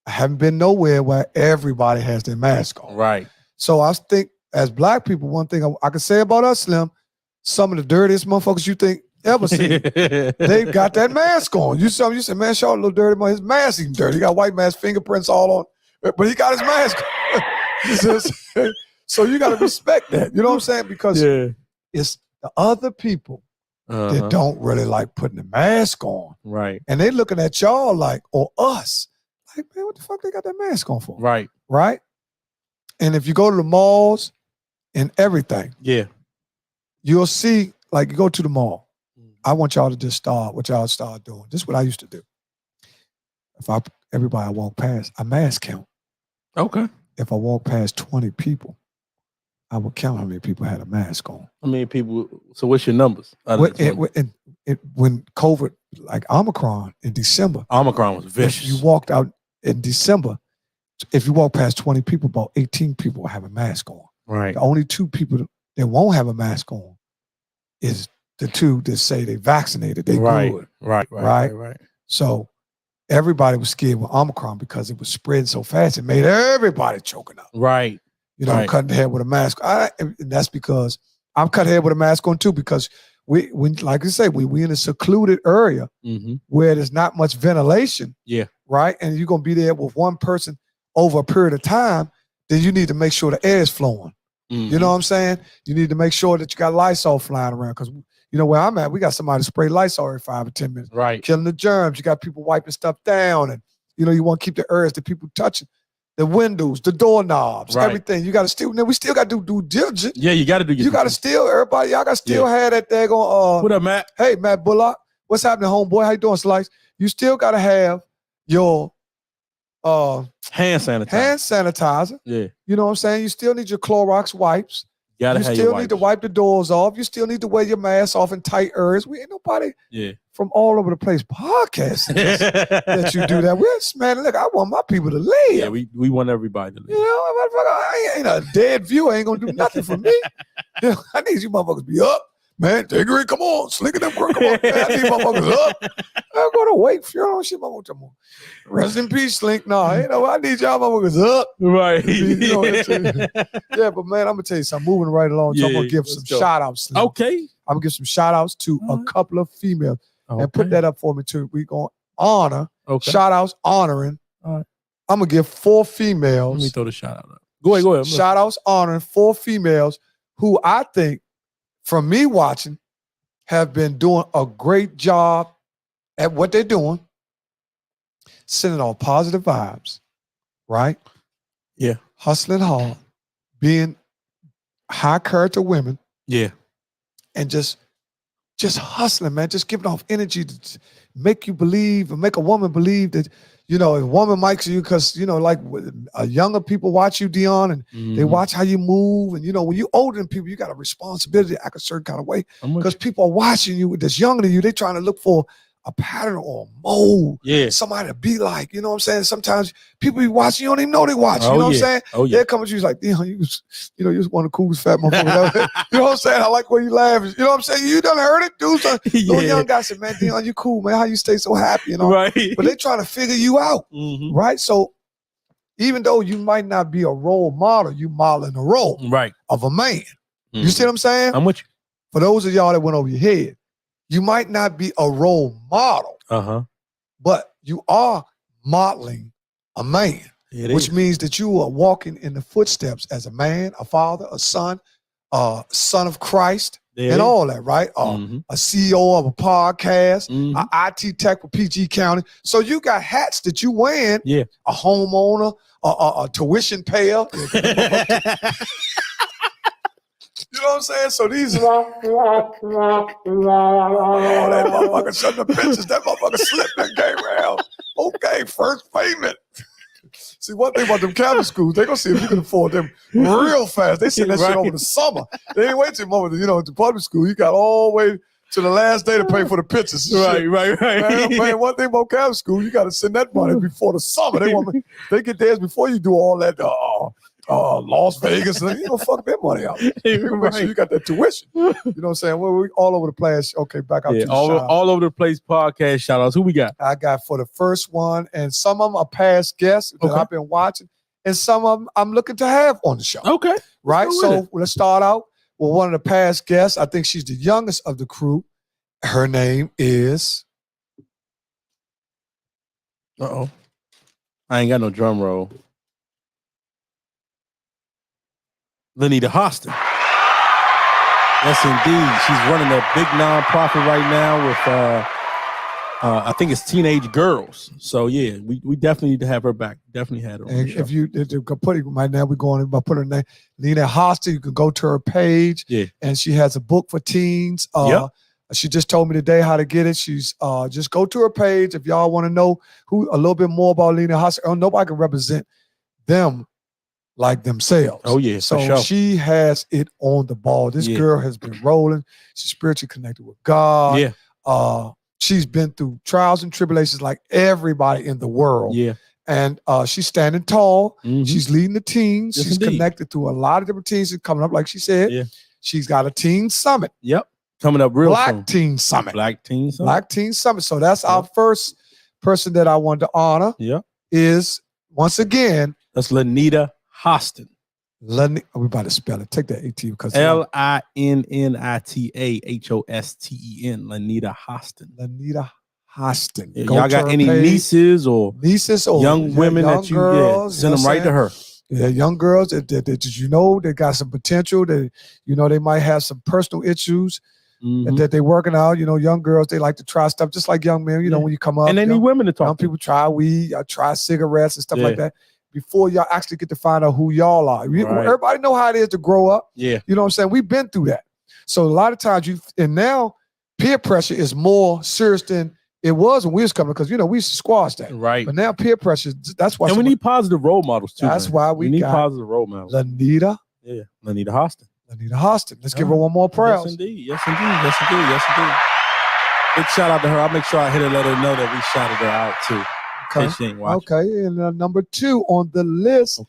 I haven't been nowhere where everybody has their mask on. Right. So I think as black people, one thing I can say about us, Slim, some of the dirtiest motherfuckers you think ever seen, they got that mask on. You say, man, Shaw a little dirty, his mask even dirty. He got white mask fingerprints all on, but he got his mask on. So you got to respect that. You know what I'm saying? Because it's the other people that don't really like putting the mask on. Right. And they looking at y'all like, or us, like, man, what the fuck they got that mask on for? Right. Right? And if you go to the malls and everything, you'll see, like, you go to the mall. I want y'all to just start what y'all start doing. This is what I used to do. Everybody I walk past, I mask count. Okay. If I walk past 20 people, I would count how many people had a mask on. How many people? So what's your numbers? When COVID, like Omicron in December. Omicron was vicious. If you walked out in December, if you walk past 20 people, about 18 people will have a mask on. Right. The only 2 people that won't have a mask on is the 2 that say they vaccinated. They good. Right. So everybody was scared with Omicron because it was spreading so fast. It made everybody choking up. Right. Cutting hair with a mask. And that's because I'm cutting hair with a mask on too, because we like I say, we in a secluded area where there's not much ventilation. Yeah. Right. And you're going to be there with one person over a period of time, then you need to make sure the air is flowing. You know what I'm saying? You need to make sure that you got Lysol flying around because you know where I'm at, we got somebody to spray Lysol every 5 or 10 minutes. Right. Killing the germs. You got people wiping stuff down. And, you want to keep the areas that people touching. The windows, the doorknobs, everything. You got to still, we still got to do due diligence. Yeah, you got to do your You got to still, everybody, y'all got to still have that daggone. What up, Matt? Hey, Matt Bullock. What's happening, homeboy? How you doing, Slice? You still got to have your hand sanitizer. Hand sanitizer. Yeah. You know what I'm saying? You still need your Clorox wipes. You still need to wipe the doors off. You still need to wear your mask off in tight areas. We ain't nobody from all over the place podcasting that you do that. Man, look, I want my people to live. Yeah, we want everybody to live. I ain't a dead viewer. Ain't gonna do nothing for me. I need you motherfuckers to be up. Man, Tiggery, come on. Slinking them, come on. Man, I need motherfuckers up. I'm going to wait for you. Shit, motherfuckers. Rest in peace, Slink. No, I need y'all motherfuckers up. Right. Yeah, but man, I'm going to tell you something. Moving right along. So I'm going to give some shout outs. Slink. Okay. I'm going to give some shout outs to a couple of females. And put that up for me too. We're going to honor, shout outs, honoring. I'm going to give 4 females. Let me throw the shout out up. Go ahead. Shout outs, honoring 4 females who I think, from me watching, have been doing a great job at what they're doing, sending all positive vibes, right? Yeah. Hustling hard, being high character women. Yeah. And just hustling, man. Just giving off energy to make you believe or make a woman believe that, a woman likes you because, like younger people watch you, Deon, and they watch how you move. And, when you older than people, you got a responsibility to act a certain kind of way because people are watching you that's younger than you. They're trying to look for a pattern or a mold. Yeah. Somebody to be like, you know what I'm saying? Sometimes people be watching, you don't even know they watch. You know what I'm saying? Oh, yeah. They'll come at you like, Deon, you was one of the coolest fat motherfuckers. You know what I'm saying? I like when you laugh. You know what I'm saying? You done heard it, dude. So those young guys said, man, Deon, you cool, man. How you stay so happy, Right. But they trying to figure you out, right? So even though you might not be a role model, you modeling a role of a man. You see what I'm saying? I'm with you. For those of y'all that went over your head, you might not be a role model, but you are modeling a man, which means that you are walking in the footsteps as a man, a father, a son of Christ, and all that, right? A CEO of a podcast, an IT tech for PG County. So you got hats that you wearing, a homeowner, a tuition payer. You know what I'm saying? So these that motherfucker shut the bitches. That motherfucker slipped that game round. Okay, first payment. See, one thing about them county schools, they gonna see if you can afford them real fast. They send that shit over the summer. They ain't wait till moment. At the public school, you got all the way to the last day to pay for the pictures. Right. Man, one thing about county school, you got to send that money before the summer. They get theirs before you do all that. Las Vegas, fuck that money out. Make sure you got that tuition. You know what I'm saying? Well, we all over the place. Okay, back out to the all over the place podcast shout outs. Who we got? I got for the first one, and some of them are past guests that I've been watching, and some of them I'm looking to have on the show. Okay. Right? So let's start out with one of the past guests. I think she's the youngest of the crew. Her name is... I ain't got no drum roll. Lenny the Hosta. Yes, indeed. She's running a big nonprofit right now with, I think it's teenage girls. So yeah, we definitely need to have her back. Definitely had her. On the show. If you put it right now, we're going to put her name, Lenny Hosta. You can go to her page. Yeah, and she has a book for teens. She just told me today how to get it. She's just go to her page if y'all want to know a little bit more about Lenny Hosta. Nobody can represent them like themselves. Oh, yeah, so for sure. She has it on the ball. This girl has been rolling. She's spiritually connected with God. Yeah. She's been through trials and tribulations like everybody in the world. Yeah. And she's standing tall. She's leading the teens. Yes, she's indeed. connected to a lot of different teens coming up, like she said. Yeah. She's got a teen summit. Yep. Coming up real soon. Black Teen Summit. Black Teen Summit. Black Teen Summit. So that's our first person that I wanted to honor. Yeah. Is, once again, that's Lenita Hosta. We about to spell it. Take that AT because Linnita Hosten. Lenita Hosta. Lenita Hosta. Y'all got any nieces or young women that you girls, send them right to her. Yeah, young girls that they got some potential. That they might have some personal issues that they're working out. Young girls, they like to try stuff just like young men. When you come up, and they need women to talk. Young people try weed, try cigarettes and stuff like that before y'all actually get to find out who y'all are. Everybody know how it is to grow up. Yeah, you know what I'm saying. We've been through that. So a lot of times and now peer pressure is more serious than it was when we was coming, because we used to squash that. Right. But now peer pressure, that's why. And we need positive role models too. That's why we need got positive role models. Lenny the Hosta. Lenny the Hosta. Let's give her one more praise. Yes, indeed. Yes, indeed. Yes, indeed. Yes, indeed. Big shout out to her. I'll make sure I hit her, let her know that we shouted her out too. Okay. She ain't watching. Okay. And number 2 on the list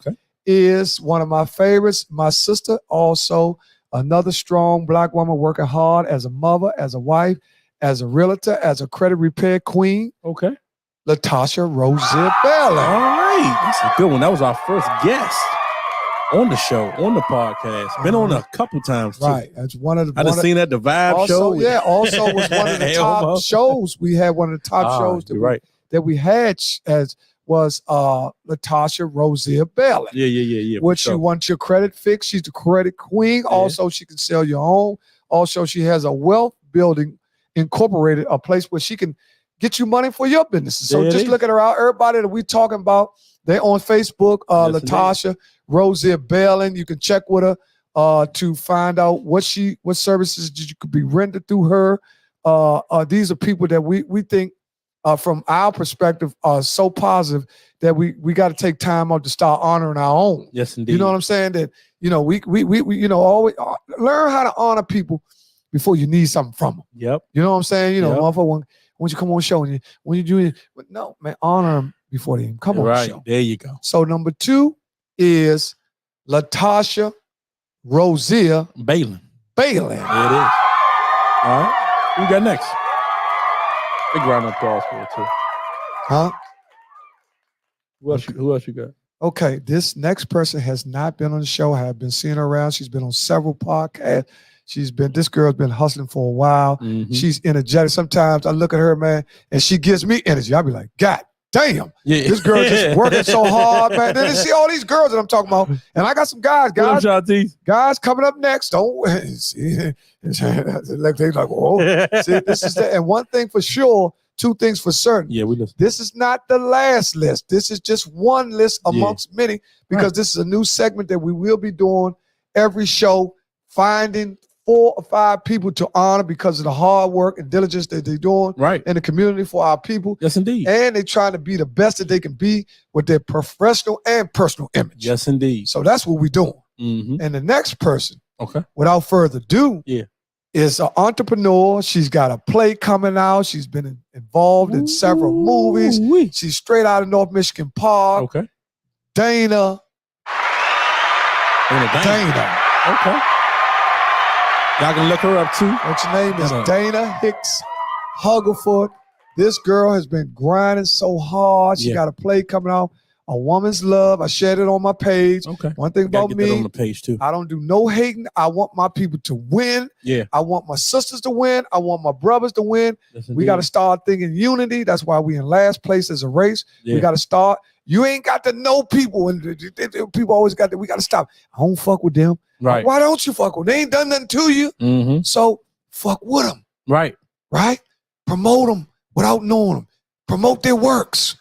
is one of my favorites. My sister, also another strong Black woman working hard as a mother, as a wife, as a realtor, as a credit repair queen. Okay. Latasha Roosevelt. All right. That's a good one. That was our first guest on the show, on the podcast. Been on a couple times too. Right. That's one of the. I done seen at the Vibe show. Yeah. Also was one of the top shows. We had one of the top shows that we had was Latasha Roosevelt. Yeah. Which you want your credit fixed. She's the credit queen. Yeah. Also, she can sell your home. Also, she has a wealth building incorporated, a place where she can get you money for your businesses. So just look at her out. Everybody that we talking about, they're on Facebook, Latasha Roosevelt, and you can check with her to find out what services you could be rendered through her. These are people that we think from our perspective are so positive that we got to take time out to start honoring our own. Yes, indeed. You know what I'm saying? That we always learn how to honor people before you need something from them. Yep. You know what I'm saying? Motherfucker, when you come on the show, when you do it, no, man, honor them before they even come on the show. There you go. So number 2 is Latasha Roosevelt Daly. There it is. All right. Who we got next? Big round of applause for it too. Huh? Who else you got? Okay, this next person has not been on the show. I have been seeing her around. She's been on several podcasts. This girl's been hustling for a while. She's energetic. Sometimes I look at her, man, and she gives me energy. I'll be like, God damn, this girl just working so hard, man. Then you see all these girls that I'm talking about, and I got some guys coming up next. Don't see, like they like, whoa. See, this is that. And one thing for sure, 2 things for certain. Yeah, we listen. This is not the last list. This is just one list amongst many, because this is a new segment that we will be doing every show, finding 4 or 5 people to honor because of the hard work and diligence that they're doing in the community for our people. Yes, indeed. And they're trying to be the best that they can be with their professional and personal image. Yes, indeed. So that's what we're doing. And the next person, without further ado, is an entrepreneur. She's got a play coming out. She's been involved in several movies. She's straight out of North Michigan Park. Okay. Dana. Okay. Y'all can look her up too. What's your name? Is Dana Hicks Huggerfoot. This girl has been grinding so hard. She got a play coming out, A Woman's Love. I shared it on my page. Okay. One thing about me, on the page too. I don't do no hating. I want my people to win. Yeah. I want my sisters to win. I want my brothers to win. Yes, we got to start thinking unity. That's why we in last place as a race. Yeah. We got to start. You ain't got to know people, and people always got that. We got to stop. I don't fuck with them. Right. Why don't you fuck with them? They ain't done nothing to you. So fuck with them. Right. Promote them without knowing them. Promote their works.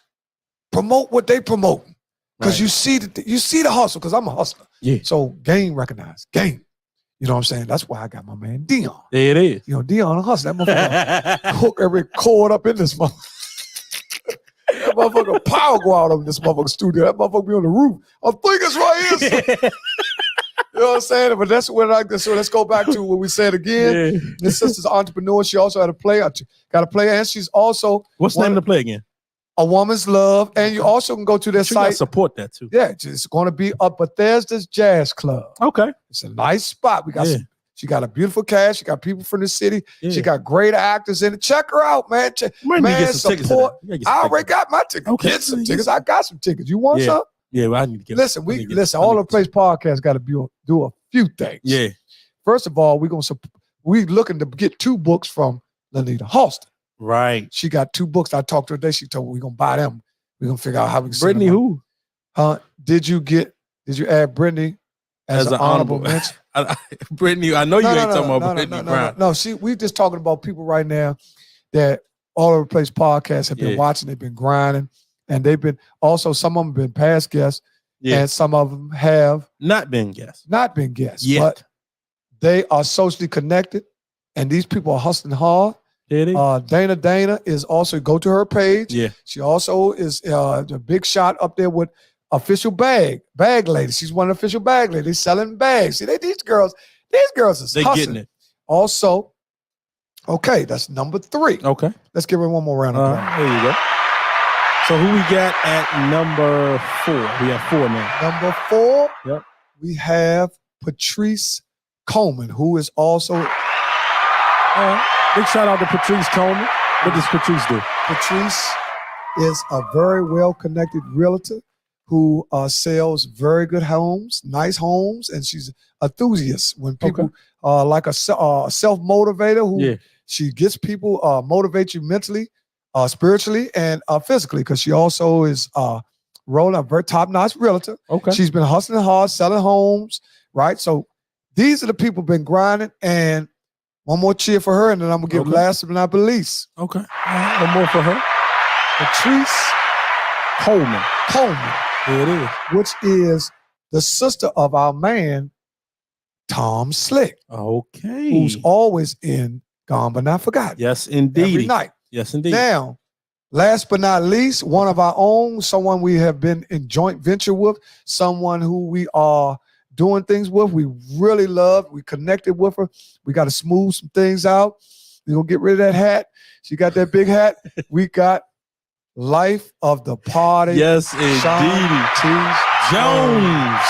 Promote what they promote. Because you see the hustle, because I'm a hustler. Yeah. So game recognized. Game. You know what I'm saying? That's why I got my man Deon. There it is. Deon a hustler. That motherfucker hook every cord up in this motherfucker. That motherfucker power go out of this motherfucker studio. That motherfucker be on the roof. I think it's right here. You know what I'm saying? But that's what so let's go back to what we said again. Yeah. This sister's an entrepreneur. She also got a play, and she's also what's the name of the play again? A Woman's Love. And you also can go to their site. Support that too. Yeah, it's going to be up Bethesda's Jazz Club. Okay. It's a nice spot. We got she got a beautiful cast. She got people from the city. Yeah. She got great actors in it. Check her out, man. Man, support. I already got my tickets. Okay. Get some tickets. I got some tickets. You want some? Yeah, well, I need to get. Listen. All the Place podcast got to do a few things. Yeah. First of all, we looking to get 2 books from Lenny the Hosta. Right. She got 2 books. I talked to her today. She told me we're gonna buy them. We're gonna figure out how we can. Brittany who? Did you get Did you add Brittany as an honorable mention? Brittany, I know you ain't talking about Brittany Brown. No, we just talking about people right now that All Over the Place podcast have been watching. They've been grinding, and they've been also some of them been past guests, and some of them have not been guests yet. But they are socially connected, and these people are hustling hard. Dana is also, go to her page. Yeah, she also is the big shot up there with official bag lady. She's one of the official bag ladies selling bags. See, these girls is they hustling. Getting it. Also, okay, that's number 3. Okay, let's give her one more round of applause. There you go. So who we got at number 4? We have 4 now. Number 4. Yep. We have Patrice Coleman, who is also. Big shout out to Patrice Coleman. What does Patrice do? Patrice is a very well-connected realtor who sells very good homes, nice homes, and she's an enthusiast. When people like a self-motivator who she gets people, motivate you mentally, spiritually, and physically, because she also is rolling a very top-notch realtor. Okay. She's been hustling hard, selling homes, right? So these are the people been grinding, and one more cheer for her, and then I'm going to give last but not least. Okay. One more for her. Patrice Coleman. There it is. Which is the sister of our man, Tom Slick. Okay. Who's always in Gone But Not Forgotten. Yes, indeed. Every night. Yes, indeed. Now, last but not least, one of our own, someone we have been in joint venture with, someone who we are doing things with, we really love, we connected with her. We got to smooth some things out. We're going to get rid of that hat. She got that big hat. We got life of the party. Yes, indeed. Jones.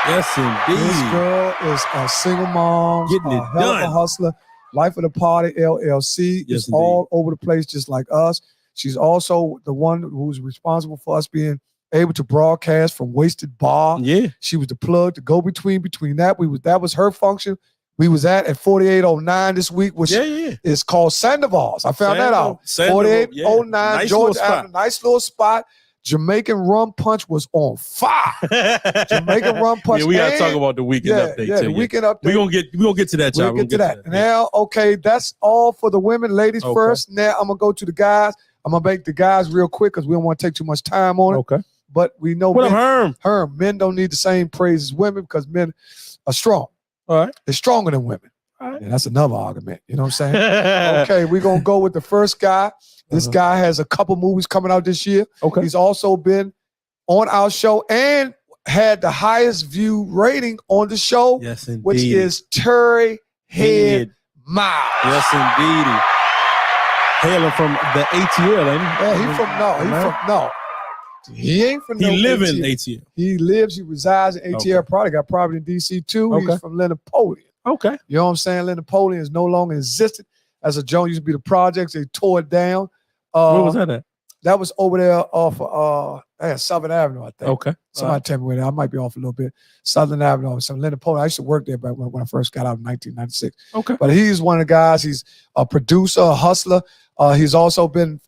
Yes, indeed. This girl is a single mom, getting it hell of a hustler. Life of the Party LLC is all over the place, just like us. She's also the one who's responsible for us being able to broadcast from Wasted Bar. Yeah, she was the plug to go between that. That was her function. We was at 4809 this week, which is called Sandoval's. I found that out. 4809 nice Georgia Avenue, nice little spot. Jamaican Rum Punch was on fire. Jamaican Rum Punch. Yeah, we gotta talk about the weekend update. Yeah, the weekend update. We're gonna get to that, y'all. We'll get to that. Now, okay, that's all for the women. Ladies first. Now I'm gonna go to the guys. I'm gonna make the guys real quick because we don't want to take too much time on it. Okay. But we know men don't need the same praise as women because men are strong. All right. They're stronger than women. All right. And that's another argument. You know what I'm saying? Okay, we're going to go with the first guy. This guy has a couple movies coming out this year. Okay. He's also been on our show and had the highest view rating on the show, which is Terry Head Miles. Yes, indeed. Hailing from the ATL, ain't he? Yeah, he ain't from He live in ATL. He resides in ATL. Probably got property in DC too. He's from Lenny Napoleon. Okay. You know what I'm saying? Lenny Napoleon is no longer existed as a joint. Used to be the projects. They tore it down. Where was that at? That was over there off Southern Avenue, I think. Okay. Somebody tell me where that. I might be off a little bit. Southern Avenue. Some Lenny Napoleon. I used to work there back when I first got out in 1996. Okay. But he's one of the guys. He's a producer, a hustler. He's also been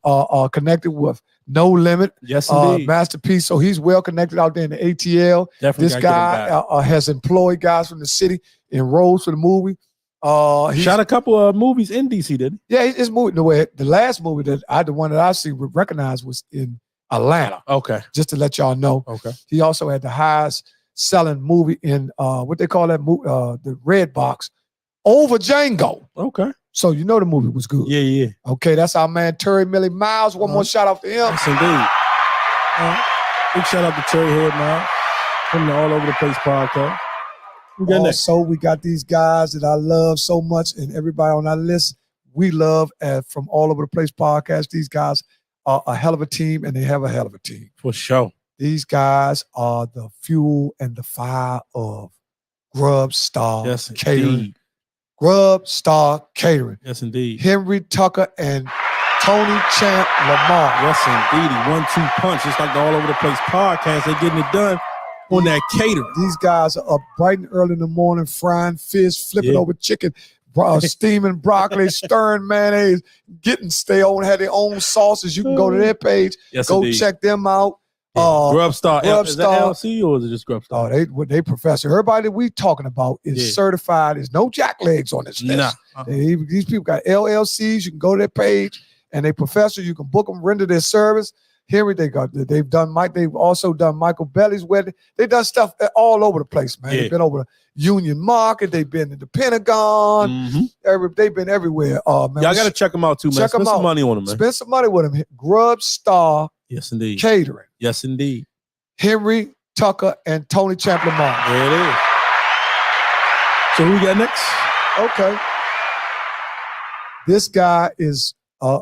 connected with No Limit. Yes, indeed. Masterpiece. So he's well connected out there in the ATL. Definitely. This guy has employed guys from the city in roles for the movie. Shot a couple of movies in DC, didn't he? Yeah, his movie. The last movie the one that I see recognized was in Atlanta. Okay. Just to let y'all know. Okay. He also had the highest selling movie in what they call that movie, the Red Box, over Django. Okay. So you know the movie was good. Yeah. Okay, that's our man Terry Millie Miles. One more shout out to him. Yes, indeed. Big shout out to Terry Head Miles from the All Over the Place podcast. Also, we got these guys that I love so much, and everybody on our list we love from All Over the Place podcast. These guys are a hell of a team, and they have a hell of a team. For sure. These guys are the fuel and the fire of Grub Star Catering. Indeed. Grub Star Catering. Yes, indeed. Henry Tucker and Tony Champ Lamar. Yes, indeed. 1-2 punch. Just like the All Over the Place podcast. They're getting it done on that catering. These guys are up bright and early in the morning, frying fish, flipping over chicken, steaming broccoli, stirring mayonnaise, getting stale and have their own sauces. You can go to their page. Yes, go indeed. Check them out. Grub Star. Grub Is that Star. LC or is it just Grub Star? They professor. Everybody that we talking about is certified. There's no jacklegs on this list. Nah. These people got LLCs. You can go to their page and they professor. You can book them, render their service. Henry, they've also done Michael Belly's wedding. They've done stuff all over the place, man. They've been over the Union Market. They've been in the Pentagon. Mm-hmm. They've been everywhere. Man, y'all got to check them out too, man. Spend some money on them, man. Spend some money with them. Grub Star. Yes, indeed. Catering. Yes, indeed. Henry Tucker and Tony Champlin Martin. There it is. So who we got next? Okay. This guy is a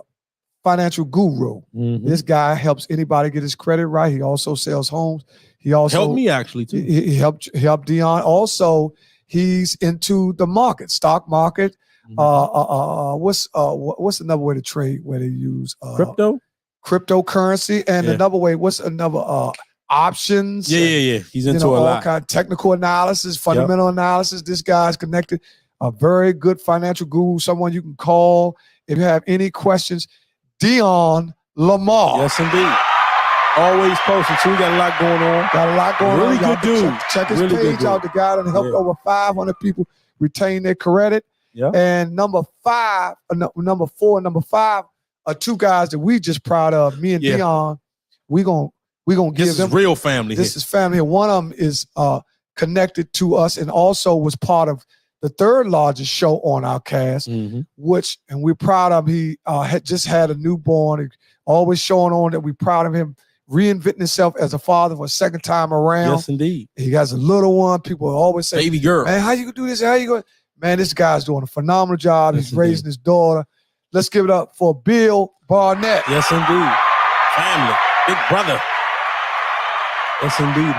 financial guru. Mm-hmm. This guy helps anybody get his credit right. He also sells homes. He also helped me actually too. He helped Deon. Also, he's into the market, stock market. Mm-hmm. What's another way to trade where they use cryptocurrency, and another way? What's another options? Yeah. He's into a lot. Kind of technical analysis, fundamental analysis. This guy's connected. A very good financial guru, someone you can call if you have any questions. Deon Lamar. Yes, indeed. Always posting. So we got a lot going on. Really good dude. Check his page out. The guy that helped over 500 people retain their credit. Yeah. And number 4 and number 5 are two guys that we just proud of. Me and Deon. We gonna give them real family. This is family. One of them is connected to us and also was part of the third largest show on our cast, and we're proud of him. He had just had a newborn, always showing on that we're proud of him reinventing himself as a father for a second time around. Yes, indeed. He has a little one. People always say, baby girl. Man, how you gonna do this? How you going? Man, this guy's doing a phenomenal job. He's raising his daughter. Let's give it up for Bill Barnett. Yes, indeed. Family. Big brother. Yes, indeed.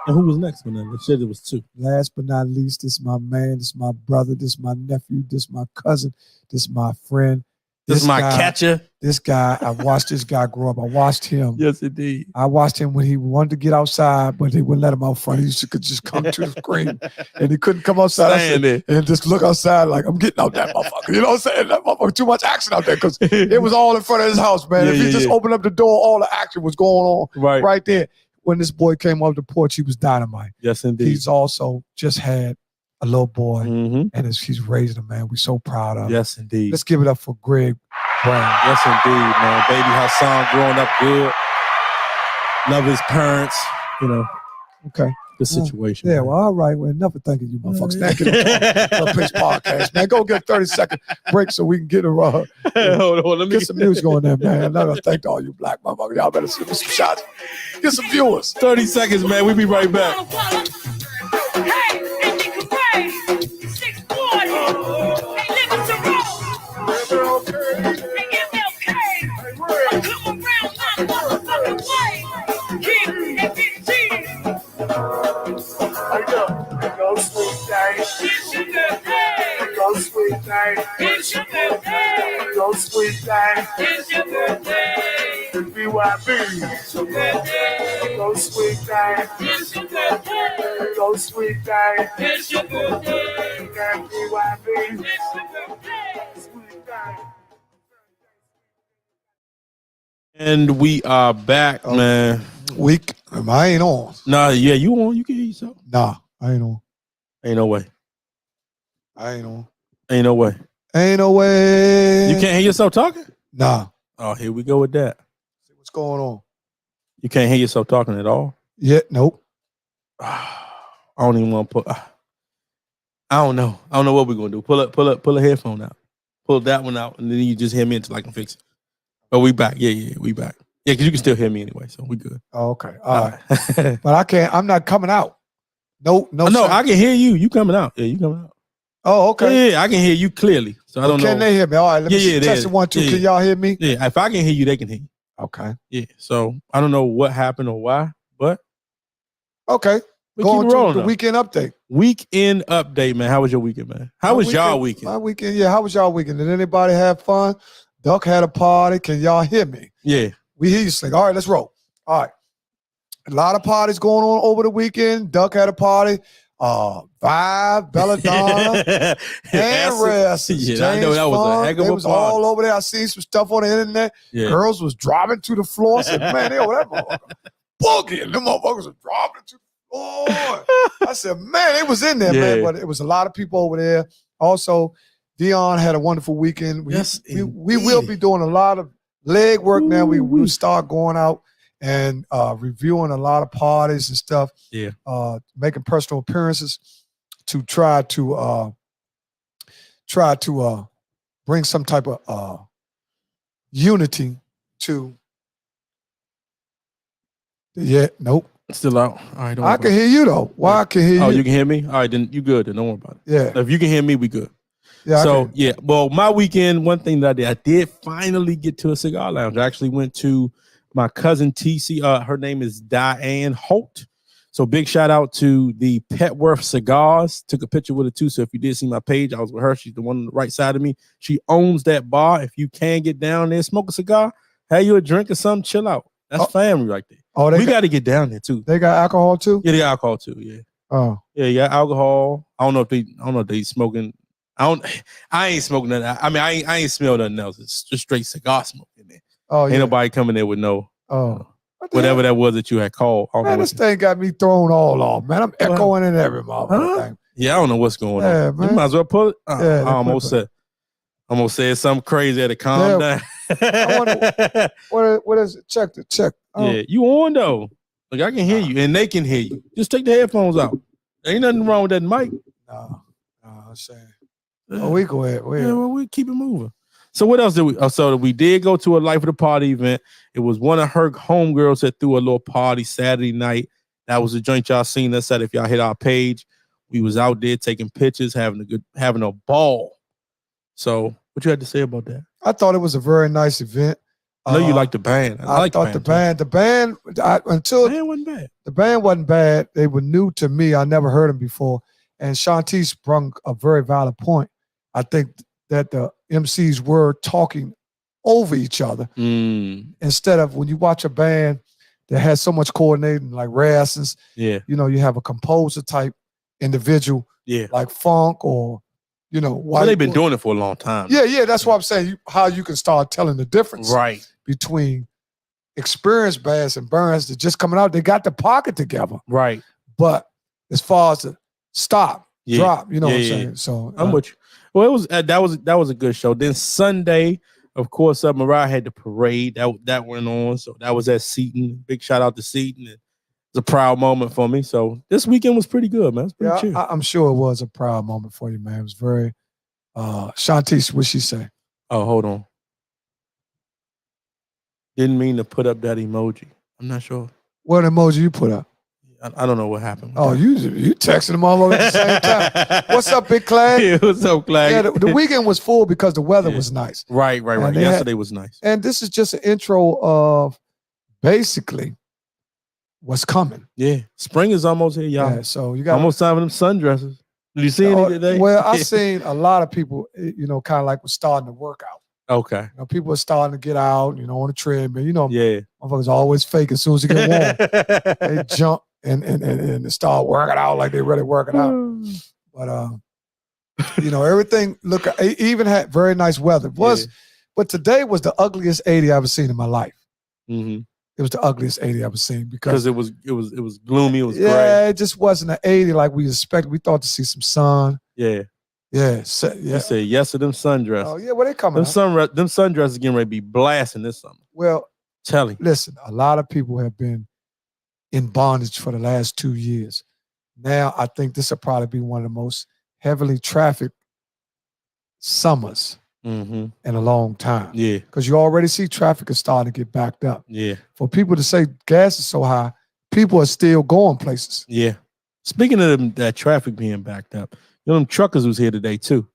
And who was next, man? They said it was 2. Last but not least, this is my man, this is my brother, this is my nephew, this is my cousin, this is my friend. This is my catcher. This guy, I watched this guy grow up. I watched him. Yes, indeed. I watched him when he wanted to get outside, but they wouldn't let him out front. He could just come to the screen, and he couldn't come outside and just look outside like, I'm getting out that motherfucker. You know what I'm saying? That motherfucker, too much action out there because it was all in front of his house, man. If he just opened up the door, all the action was going on right there. When this boy came off the porch, he was dynamite. Yes, indeed. He's also just had a little boy, and he's raising him, man. We're so proud of him. Yes, indeed. Let's give it up for Greg Brown. Yes, indeed, man. Baby Hassan growing up good. Love his parents, you know. Okay. The situation. Yeah, well, all right. Well, enough of thanking you, motherfuckers. Thank you for the podcast, man. Go get a 30-second break so we can get hold on, let me get some music on there, man. I thank all you black motherfuckers. Y'all better give me some shots. Get some viewers. 30 seconds, man. We'll be right back. Hey, and you can pray. 640. Hey, living to roll. Hey, MLK. Oh, come around my motherfucking way. King and Big G. Go sweet day. It's your birthday. Go sweet day. It's your birthday. Go sweet day. It's your birthday. BYB. It's your birthday. Go sweet day. It's your birthday. Go sweet day. It's your birthday. BYB. It's your birthday. Sweet day. And we are back, man. I ain't on. Nah, yeah, you on. You can hear yourself. Nah, I ain't on. Ain't no way. I ain't on. Ain't no way. Ain't no way. You can't hear yourself talking? Nah. Oh, here we go with that. What's going on? You can't hear yourself talking at all? Yeah, nope. I don't even want to put. I don't know. I don't know what we're gonna do. Pull a headphone out. Pull that one out, and then you just hear me until I can fix it. But we back. Yeah, we back. Yeah, because you can still hear me anyway, so we good. Oh, okay. All right. But I can't. I'm not coming out. No. No, I can hear you. You coming out? Yeah, you coming out? Oh, okay. Yeah, I can hear you clearly. So I don't know. Can they hear me? All right. Let me test it 1, 2. Can y'all hear me? Yeah. If I can hear you, they can hear you. Okay. Yeah. So I don't know what happened or why, but okay. Going to the weekend update. Weekend update, man. How was your weekend, man? How was y'all weekend? My weekend, yeah. How was y'all weekend? Did anybody have fun? Duck had a party. Can y'all hear me? Yeah. We hear you, Slink. All right, let's roll. All right. A lot of parties going on over the weekend. Duck had a party. Vibe, Belladonna, and Rest. Yeah, I know that was a heck of a They was party. all over there. I seen some stuff on the internet. Yeah. Girls was dropping to the floor. I said, man, they over that motherfucker boogieing. Them motherfuckers were dropping to the floor. I said, man, they was in there, man. But it was a lot of people over there. Also, Deon had a wonderful weekend. We will be doing a lot of leg work now. We'll start going out and reviewing a lot of parties and stuff. Yeah. Making personal appearances to try to bring some type of unity to. Yeah, nope. Still out. All right, don't worry I can hear you though. Why I can hear you? Oh, you can hear me? All right, then you good. Then don't worry about it. Yeah. If you can hear me, we good. Yeah. So yeah, well, my weekend, one thing that I did finally get to a cigar lounge. I actually went to my cousin TC. Her name is Diane Holt. So big shout out to the Petworth Cigars. Took a picture with her too. So if you did see my page, I was with her. She's the one on the right side of me. She owns that bar. If you can get down there, smoke a cigar, have you a drink or something, chill out. That's family right there. Oh, we got to get down there too. They got alcohol too? Yeah, they got alcohol too. Yeah. Oh. Yeah, you got alcohol. I don't know if they smoking. I ain't smoking nothing. I mean, I ain't smell nothing else. It's just straight cigar smoke in there. Oh, ain't nobody coming there with no whatever hell? that was that you had called. Man, this thing got me thrown all off, man. I'm echoing in every motherfucker thing. Yeah, I don't know what's going on. Man. You might as well put it. I almost said something crazy at to calm down. I wonder, what is it? Check. Yeah, you on though. Like I can hear you and they can hear you. Just take the headphones out. There ain't nothing wrong with that mic. No, I'm saying. Oh, we go ahead. We keep it moving. So what else did we? So we did go to a Life of the Party event. It was one of her homegirls that threw a little party Saturday night. That was a joint y'all seen us at. If y'all hit our page, we was out there taking pictures, having a ball. So what you had to say about that? I thought it was a very nice event. I know you like the band. I thought the band wasn't bad. The band wasn't bad. They were new to me. I never heard them before. And Shantice brung a very valid point. I think that the MCs were talking over each other instead of when you watch a band that has so much coordinating, like Rassens. Yeah, you have a composer type individual, like Funk or Well, they've been doing it for a long time. Yeah. That's what I'm saying. How you can start telling the difference, right, between experienced bands and bands that just coming out. They got the pocket together, right. But as far as the drop, what I'm saying. So I'm with you. Well, it was that was a good show. Then Sunday, of course, Mariah had the parade that went on. So that was at Seton. Big shout out to Seton. It's a proud moment for me. So this weekend was pretty good, man. It's pretty chill. I'm sure it was a proud moment for you, man. It was very Shantice, what'd she say? Oh, hold on. Didn't mean to put up that emoji. I'm not sure. What emoji you put up? I don't know what happened. Oh, you texting them all over at the same time. What's up, Big Clag? Yeah, what's up, Clag? Yeah, the weekend was full because the weather was nice. Right. Yesterday was nice. And this is just an intro of basically what's coming. Yeah. Spring is almost here, y'all. Yeah, so you got almost time for them sundresses. Did you see any today? Well, I seen a lot of people, kind of like was starting to work out. Okay. People are starting to get out, on the treadmill. Yeah. Motherfuckers always fake as soon as they get warm. They jump and start working out like they really working out. But everything even had very nice weather. But today was the ugliest 80 I've ever seen in my life. Mm-hmm. It was the ugliest 80 I've ever seen because it was gloomy. It was gray. Yeah, it just wasn't an 80 like we expected. We thought to see some sun. Yeah. Yeah. You say yes to them sundresses. Oh yeah, where they coming? Them sundresses getting ready to be blasting this summer. Well, telling. Listen, a lot of people have been in bondage for the last 2 years. Now I think this will probably be one of the most heavily trafficked summers in a long time. Yeah. Because you already see traffic is starting to get backed up. Yeah. For people to say gas is so high, people are still going places. Yeah. Speaking of that traffic being backed up, them truckers was here today too.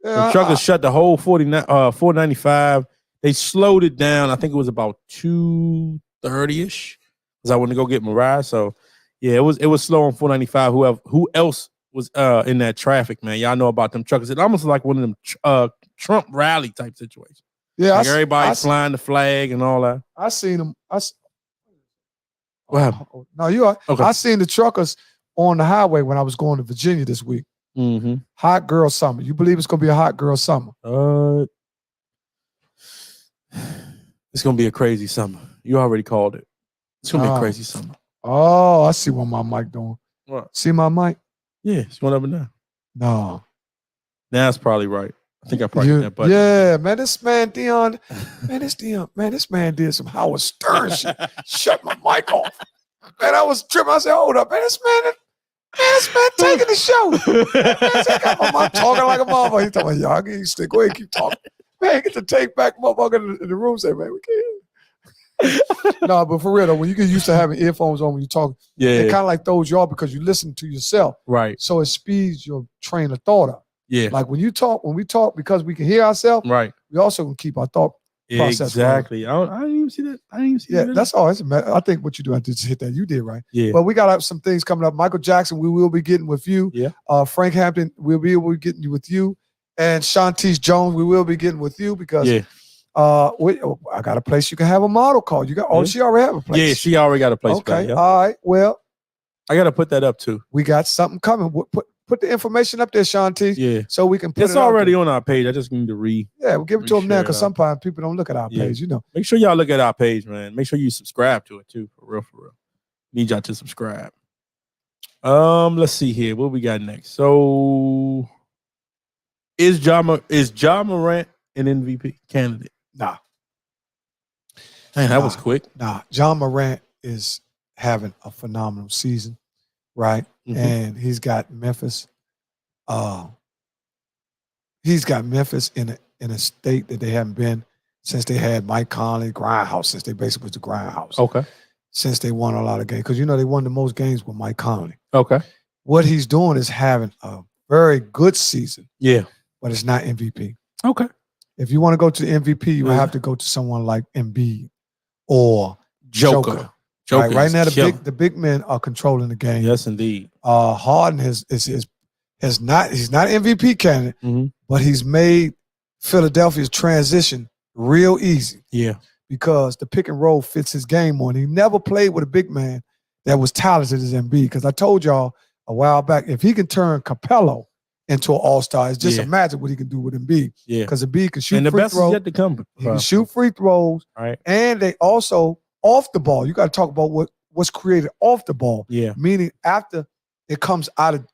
Yeah, the truckers shut the whole 495. They slowed it down. I think it was about 2:30ish. Because I went to go get Mariah. So yeah, it was slow on 495. Who else was in that traffic, man? Y'all know about them truckers. It almost like one of them Trump rally type situations. Yeah, like everybody flying the flag and all that. I seen them. What happened? No, you are. Okay. I seen the truckers on the highway when I was going to Virginia this week. Mm-hmm. Hot girl summer. You believe it's going to be a hot girl summer? It's going to be a crazy summer. You already called it. It's going to be a crazy summer. Oh, I see what my mic doing. What? See my mic? Yeah, it's going up and down. No. Now it's probably right. I think I probably hit that button. Yeah, man, this man Deon, this man did some Howard Stern shit. Shut my mic off. Man, I was tripping. I said, hold up, man, this man taking the show. I'm talking like a motherfucker. He talking, y'all, you stick. Go ahead, keep talking. Man, get the tape back, motherfucker, in the room. Say, man, we can't. No, but for real though, when you get used to having earphones on when you talk, it kind of like throws you off because you listen to yourself. Right. So it speeds your train of thought up. Yeah. Like when we talk because we can hear ourselves, right. We also can keep our thought process. Exactly. I didn't even see that. Yeah, that's all. I think what you do, I just hit that. You did right. Yeah. But we got some things coming up. Michael Jackson, we will be getting with you. Yeah. Frank Hampton, we'll be able to get with you. And Shantice Jones, we will be getting with you because I got a place you can have a model call. You got she already have a place. Yeah, she already got a place. Okay. All right. Well, I gotta put that up too. We got something coming. Put the information up there, Shanti. Yeah. So we can put it's already on our page. I just need to read. Yeah, we'll give it to them now because sometimes people don't look at our page, you know. Make sure y'all look at our page, man. Make sure you subscribe to it too. For real. Need y'all to subscribe. Let's see here. What we got next? So is Ja Morant an MVP candidate? Nah. Man, that was quick. Nah. Ja Morant is having a phenomenal season, right? Mm-hmm. And he's got Memphis. He's got Memphis in a state that they haven't been since they had Mike Conley, Grindhouse, since they basically was the Grindhouse. Okay. Since they won a lot of games. Because, you know, they won the most games with Mike Conley. Okay. What he's doing is having a very good season. Yeah. But it's not MVP. Okay. If you want to go to the MVP, you have to go to someone like Embiid or Joker. Right now, the big men are controlling the game. Yes, indeed. Harden he's not MVP candidate, but he's made Philadelphia's transition real easy. Yeah, because the pick and roll fits his game more. And he never played with a big man that was talented as Embiid. Because I told y'all a while back, if he can turn Capello into an all-star, it's just imagine what he can do with Embiid. Yeah, because Embiid can shoot and the free best throws. is yet to come. He can shoot free throws. Right, and they also. Off the ball, you got to talk about what's created off the ball. Yeah. Meaning after it comes out of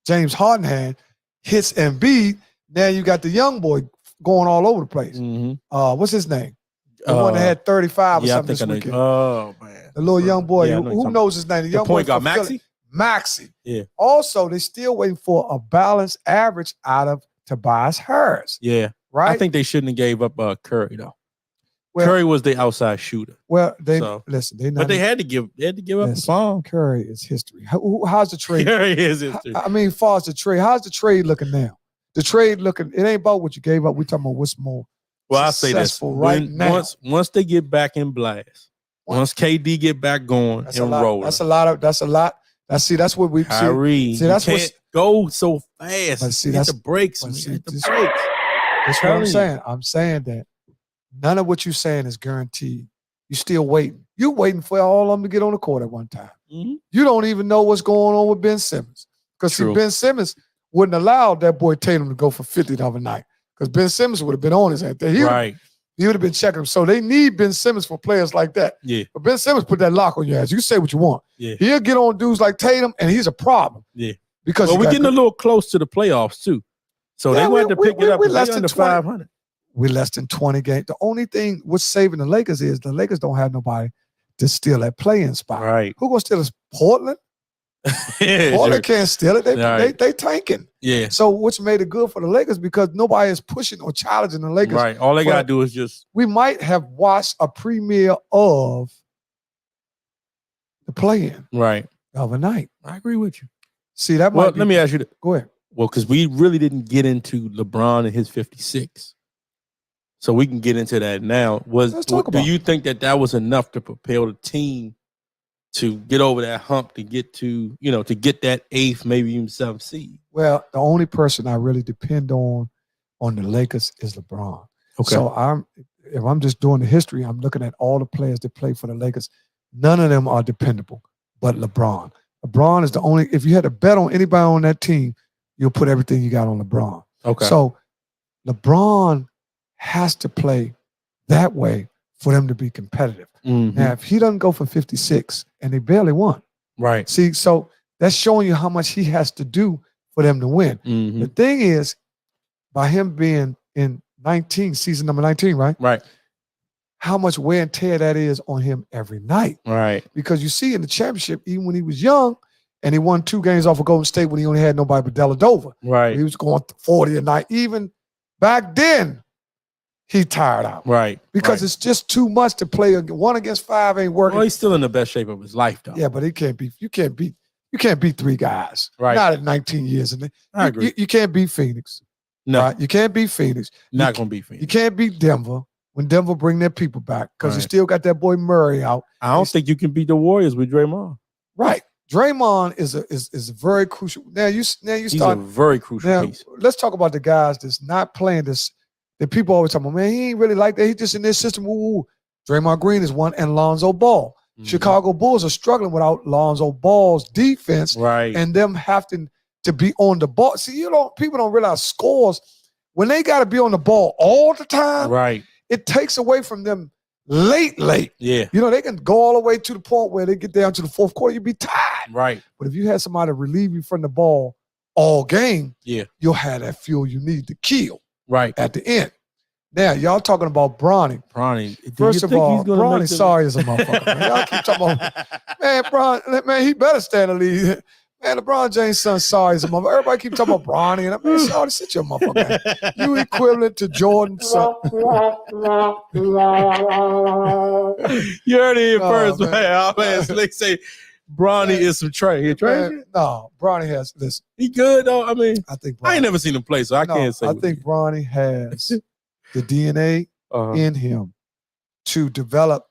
James Harden hand, hits Embiid, now you got the young boy going all over the place. Mm-hmm. What's his name? The one that had 35 or something this weekend. Oh, man. The little young boy. Who knows his name? The young point boy guard, Maxey? Maxey. Yeah. Also, they're still waiting for a balanced average out of Tobias Harris. Yeah. Right? I think they shouldn't have gave up Curry, though. Well, Curry was the outside shooter. Well, they had to give up the bomb. Curry is history. How's the trade? Curry is history. I mean, far as the trade, how's the trade looking now? The trade looking, it ain't about what you gave up. We're talking about what's more. Well, I say this now. Once they get back in blast, once KD get back going and rolling. That's a lot. That's what we see. See, that's what go so fast. But see, that's the brakes. That's what I'm saying. I'm saying that. None of what you're saying is guaranteed. You're still waiting. You're waiting for all of them to get on the court at one time. Mm-hmm. You don't even know what's going on with Ben Simmons. Because Ben Simmons wouldn't allow that boy Tatum to go for 50 the other night. Because Ben Simmons would have been on his head there. He would have been checking him. So they need Ben Simmons for players like that. Yeah. But Ben Simmons put that lock on your ass. You say what you want. Yeah. He'll get on dudes like Tatum, and he's a problem. Yeah. Because we're getting a little close to the playoffs, too. So they want to pick it up. We're less than 500. We're less than 20 games. The only thing what's saving the Lakers is the Lakers don't have nobody to steal that play-in spot. Right. Who gonna steal us? Portland? Portland can't steal it. They tanking. Yeah. So what's made it good for the Lakers because nobody is pushing or challenging the Lakers. Right. All they gotta do is just. We might have watched a premiere of the play-in. Right. Overnight. I agree with you. See that? Well, let me ask you. Go ahead. Well, because we really didn't get into LeBron and his 56. So we can get into that now. Do you think that was enough to propel the team to get over that hump to get to that 8th, maybe even 7th seed? Well, the only person I really depend on the Lakers is LeBron. Okay. So if I'm just doing the history, I'm looking at all the players that play for the Lakers. None of them are dependable, but LeBron. LeBron is the only. If you had to bet on anybody on that team, you'll put everything you got on LeBron. Okay. So LeBron has to play that way for them to be competitive. Mm-hmm. Now, if he doesn't go for 56 and they barely won, right. See, so that's showing you how much he has to do for them to win. Mm-hmm. The thing is, by him being in 19, season number 19, right? Right. How much wear and tear that is on him every night. Right. Because you see in the championship, even when he was young, and he won 2 games off of Golden State when he only had nobody but Dellavedova. Right. He was going 40 a night. Even back then, he tired out. Right. Because it's just too much to play. 1 against 5 ain't working. Well, he's still in the best shape of his life, though. Yeah, but you can't beat 3 guys. Right. Not at 19 years. And I agree. You can't beat Phoenix. No. Right? You can't beat Phoenix. Not going to beat Phoenix. You can't beat Denver when Denver bring their people back because you Right. still got that boy Murray out. I don't think you can beat the Warriors with Draymond. Right. Draymond is a very crucial. Now you He's start a very crucial now. piece. Let's talk about the guys that's not playing this. That people always talk about, man, he ain't really like that. He just in this system. Woo. Draymond Green is one, and Lonzo Ball. Mhm. Chicago Bulls are struggling without Lonzo Ball's defense, Right. and them having to be on the ball. See, people don't realize scores when they got to be on the ball all the time. Right. It takes away from them late. Yeah. They can go all the way to the point where they get down to the fourth quarter, you'd be tired. Right. But if you had somebody relieve you from the ball all game, Yeah. you'll have that fuel you need to kill Right. at the end. Now, y'all talking about Bronny. Bronny. do First you of think all, he's gonna Bronny make the- sorry as a motherfucker. Man. Y'all keep talking about, man, Bron, man, he better stand in the lead. Man, LeBron James' son sorry as a motherfucker. Everybody keep talking about Bronny. And man, sorry, sit your motherfucker. Man. You equivalent to Jordan's son. You heard it here No, first, man. man. Oh, man. Slick say Bronny is some trash. He trash? Man, no, Bronny has, listen, He good, though. I mean, I think I ain't Bronny, never seen him play, so I can't say. I what think he- Bronny has the DNA Uh-huh. in him to develop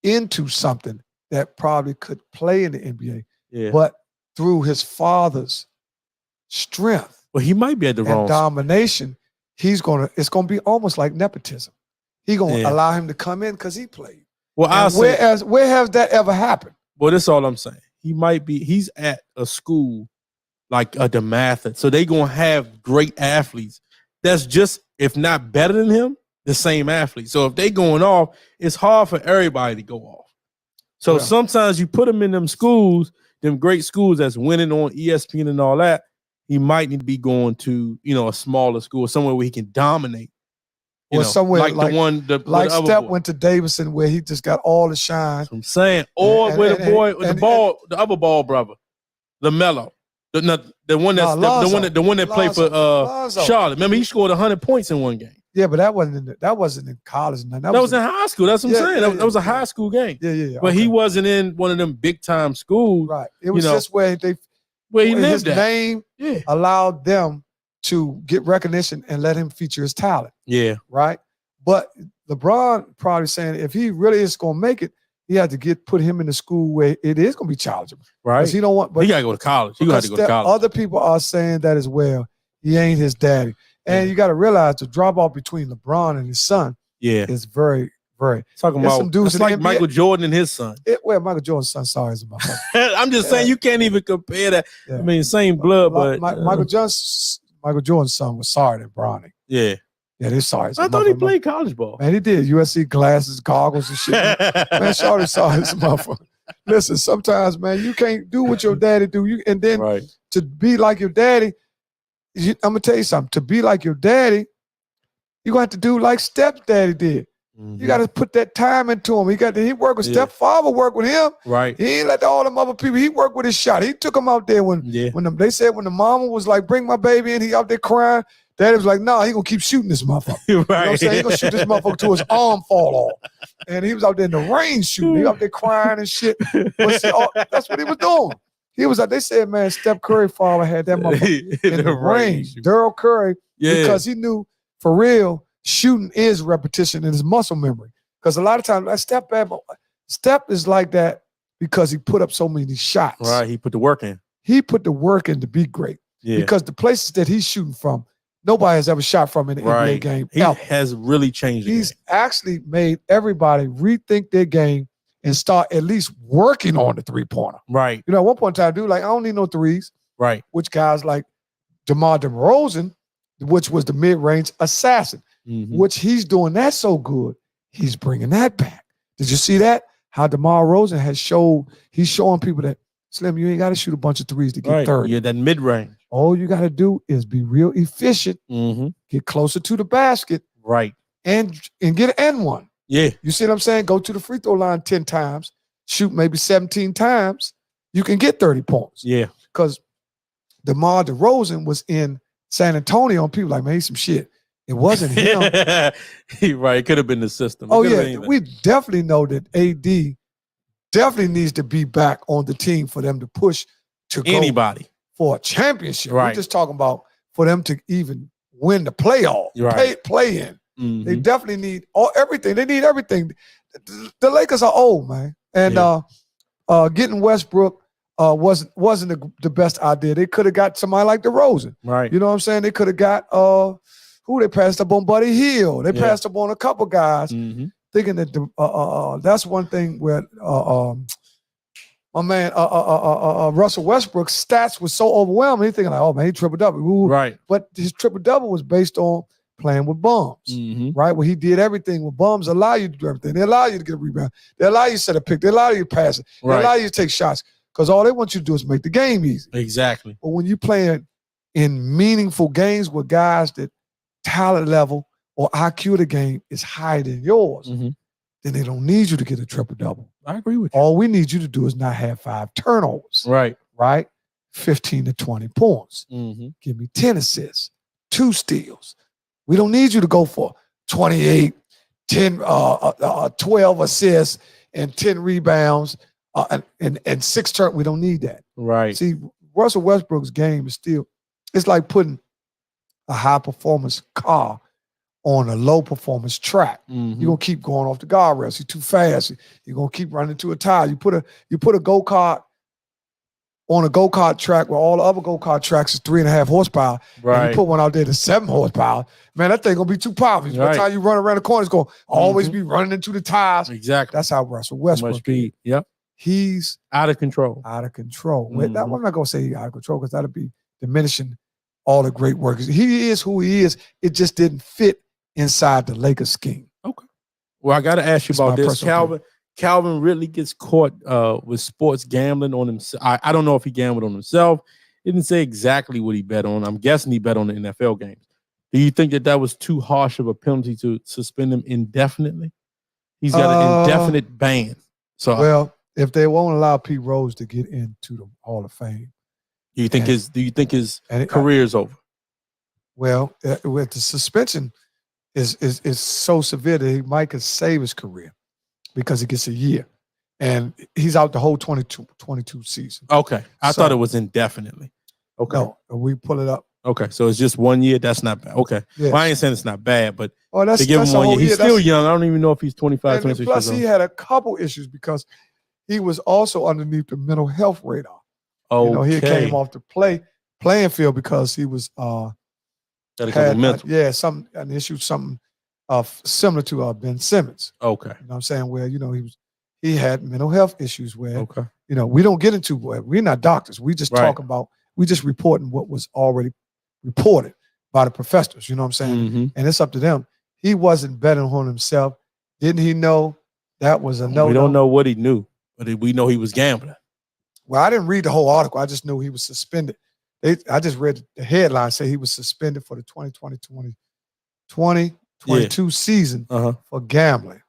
into something that probably could play in the NBA, Yeah. but through his father's strength Well, he might be at the and wrong. domination, it's gonna be almost like nepotism. He gonna Yeah. allow him to come in because he played. Well, I'll And say. where has that ever happened? Well, that's all I'm saying. He's at a school like a DeMatha. So they gonna have great athletes. That's just, if not better than him, the same athlete. So if they going off, it's hard for everybody to go off. So Yeah. sometimes you put him in them schools, them great schools that's winning on ESPN and all that. He might need to be going to, a smaller school, somewhere where he can dominate. Or somewhere like the one, the other Steph boy. went to Davidson where he just got all the shine. I'm saying, or And- where and- the boy, and- the other ball brother, LaMelo, the one that's Lonzo. the one that played for Lonzo. Charlotte. Remember, he scored 100 points in one game. Yeah, but that wasn't in college. That was in high school. That's what I'm Yeah, saying. yeah, That was a yeah. high school game. Yeah. But he okay. wasn't in one of them big time schools Right. It was know, just where where he his lived at. name Yeah, allowed them to get recognition and let him feature his talent. yeah, Right. But LeBron probably saying if he really is going to make it, he had to put him in the school where it is going to be challenging. right. Because he don't want. But He gotta go to college. He gonna have to go to college. Other people are saying that as well. He ain't his daddy, and you got to realize the drop off between LeBron and his son Yeah, is very, very. talking There's about some dudes it's in the like NBA Michael Jordan and his son. Well, Michael Jordan's son, sorry, is my father. I'm just saying you can't even compare that. Yeah. I mean, same blood, but Michael Jordan's son was sorry than Bronny. yeah. Yeah, they're sorry. I thought he played college ball. Man, he did. USC glasses, goggles, and shit. Man, sorry, this motherfucker. Listen, sometimes, man, you can't do what your daddy do. And then Right. to be like your daddy, I'm gonna tell you something. To be like your daddy, you're gonna have to do like stepdaddy did. You got to put that time into him. He worked with Yeah. stepfather, worked with him. Right. He ain't let all them other people. He worked with his shot. He took him out there when Yeah. they said when the mama was like, "Bring my baby in," he out there crying. Daddy was like, "Nah, he gonna keep shooting this motherfucker." Right. You know what I'm saying? He gonna shoot this motherfucker till his arm fall off. And he was out there in the rain shooting. He out there crying and shit. But see, that's what he was doing. He was like, they said, man, Steph Curry father had that motherfucker in the rain. Daryl Curry, Yeah. because he knew for real, shooting is repetition in his muscle memory. Because a lot of times, like Steph is like that because he put up so many shots. Right. He put the work in. He put the work in to be great. Yeah. Because the places that he's shooting from, nobody has ever shot from in the NBA Right. game. He ever. has really changed the He's game. actually made everybody rethink their game and start at least working on the three-pointer. Right. You know, at one point in time, dude, like, I don't need no threes. Right. Which guys like DeMar DeRozan, which was the mid-range assassin, which he's doing that so good, he's bringing that back. Did you see that? How DeMar DeRozan he's showing people that, Slim, you ain't got to shoot a bunch of threes to get 30. Yeah, that mid-range. All you got to do is be real efficient, get closer to the basket, right, and get an N1. Yeah. You see what I'm saying? Go to the free throw line 10 times, shoot maybe 17 times, you can get 30 points. Yeah. Because DeMar DeRozan was in San Antonio, and people like, man, he's some shit. It wasn't him. Right. It could have been the system. We definitely know that AD definitely needs to be back on the team for them to push to anybody go for a championship. Right. We're just talking about for them to even win the playoff, play in. They definitely need everything. They need everything. The Lakers are old, man. And getting Westbrook wasn't the best idea. They could have got somebody like DeRozan. Right. You know what I'm saying? They could have got who they passed up on Buddy Hield. They passed up on a couple guys, thinking that that's one thing where my man Russell Westbrook's stats was so overwhelming. He's thinking like, oh man, he triple-double. Right. But his triple-double was based on playing with bums, right? Where he did everything with bums, allow you to do everything. They allow you to get a rebound. They allow you to set a pick. They allow you to pass it. They allow you to take shots because all they want you to do is make the game easy. Exactly. But when you play in meaningful games with guys that talent level or IQ of the game is higher than yours, then they don't need you to get a triple-double. I agree with you. All we need you to do is not have 5 turnovers. Right. 15 to 20 points. Give me 10 assists, 2 steals. We don't need you to go for 28, 10, 12 assists and 10 rebounds and 6 turns. We don't need that. Right. See, Russell Westbrook's game is still, it's like putting a high-performance car on a low-performance track. You're going to keep going off the guardrails. He's too fast. You're going to keep running to a tire. You put a go-kart on a go-kart track where all the other go-kart tracks is 3.5 horsepower. Right. And you put one out there that's 7 horsepower. Man, that thing going to be too powerful. By the time you run around the corner, it's going to always be running into the tires. Exactly. That's how Russell Westbrook is. Yep. He's out of control. Out of control. I'm not going to say he's out of control because that'll be diminishing all the great work. He is who he is. It just didn't fit inside the Lakers scheme. Okay. Well, I got to ask you about this. Calvin Ridley gets caught with sports gambling on himself. I don't know if he gambled on himself. He didn't say exactly what he bet on. I'm guessing he bet on the NFL games. Do you think that was too harsh of a penalty to suspend him indefinitely? He's got an indefinite ban. So, well, if they won't allow Pete Rose to get into the Hall of Fame, do you think his career is over? Well, with the suspension is so severe that he might could save his career because he gets a year. And he's out the whole 22 season. Okay. I thought it was indefinitely. Okay. No, we pull it up. Okay. So it's just 1 year. That's not bad. Okay. Yeah. Well, I ain't saying it's not bad, but to give him 1 year. He's still young. I don't even know if he's 25, 26 plus years old. He had a couple issues because he was also underneath the mental health radar. Okay. He came off the playing field because he was mental. an issue, something similar to Ben Simmons. Okay. You know what I'm saying? Where, he had mental health issues where, we don't get into, we're not doctors. We just talk about, we just reporting what was already reported by the professors, you know what I'm saying? And it's up to them. He wasn't betting on himself. Didn't he know that was a no? We don't know what he knew, but we know he was gambling. Well, I didn't read the whole article. I just knew he was suspended. I just read the headline say he was suspended for the 2022 season for gambling.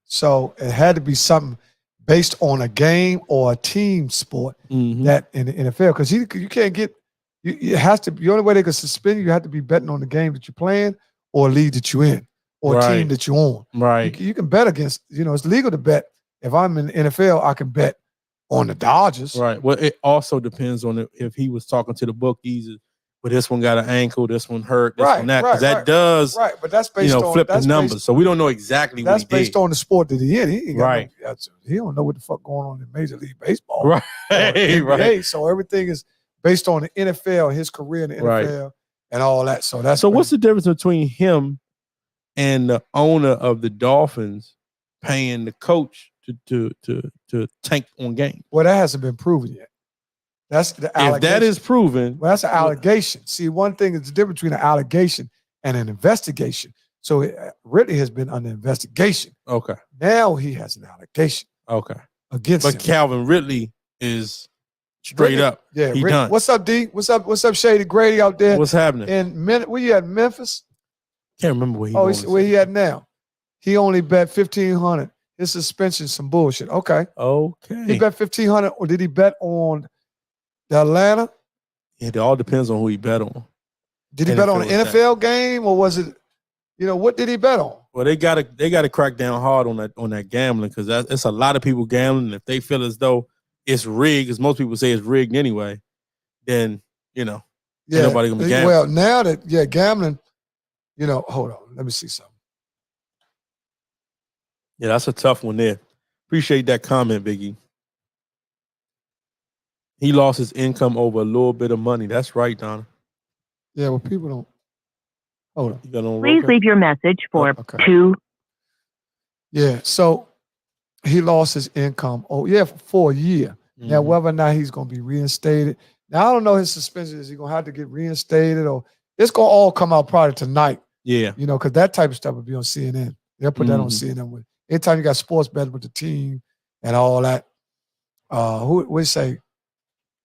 So it had to be something based on a game or a team sport that in the NFL, because you can't get it has to be the only way they can suspend you have to be betting on the game that you're playing or a league that you're in or a team that you're on. Right. You can bet against, it's legal to bet. If I'm in the NFL, I can bet on the Dodgers. Right. Well, it also depends on if he was talking to the bookies, but this one got an ankle, this one hurt, this one that, because that does, but that's based on flip the numbers. So we don't know exactly what he did. That's based on the sport that he in. He don't know what the fuck going on in Major League Baseball. Right. NBA. So everything is based on the NFL, his career in the NFL, and all that. So what's the difference between him and the owner of the Dolphins paying the coach to tank on games. Well, that hasn't been proven yet. That's the allegation. If that is proven, well, that's an allegation. See, one thing is the difference between an allegation and an investigation. So Ridley has been under investigation. Okay. Now he has an allegation. Okay. Against him. But Calvin Ridley is straight Ridley, up. Yeah, he Ridley. done. What's up, D? What's up, Shady Grady out there? What's happening? Where you at, Memphis? Can't remember where he was. Where he at now? He only bet $1,500. His suspension some bullshit. Okay. He bet $1,500, or did he bet on the Atlanta? It all depends on who he bet on. Did he bet on an NFL game, or was it? What did he bet on? Well, they gotta crack down hard on that gambling, because it's a lot of people gambling. If they feel as though it's rigged, as most people say it's rigged anyway, then ain't nobody gonna be gambling. Well, now that gambling, hold on, let me see something. Yeah, that's a tough one there. Appreciate that comment, Biggie. He lost his income over a little bit of money. That's right, Donna. Yeah, well, people don't. Hold on. Please leave your message for 2. Yeah, so he lost his income. For a year. Mm-hmm. Now, whether or not he's going to be reinstated. Now, I don't know his suspension. Is he going to have to get reinstated, or it's going to all come out probably tonight? Yeah. Because that type of stuff would be on CNN. They'll put that on CNN. Anytime you got sports bet with the team and all that, who would say?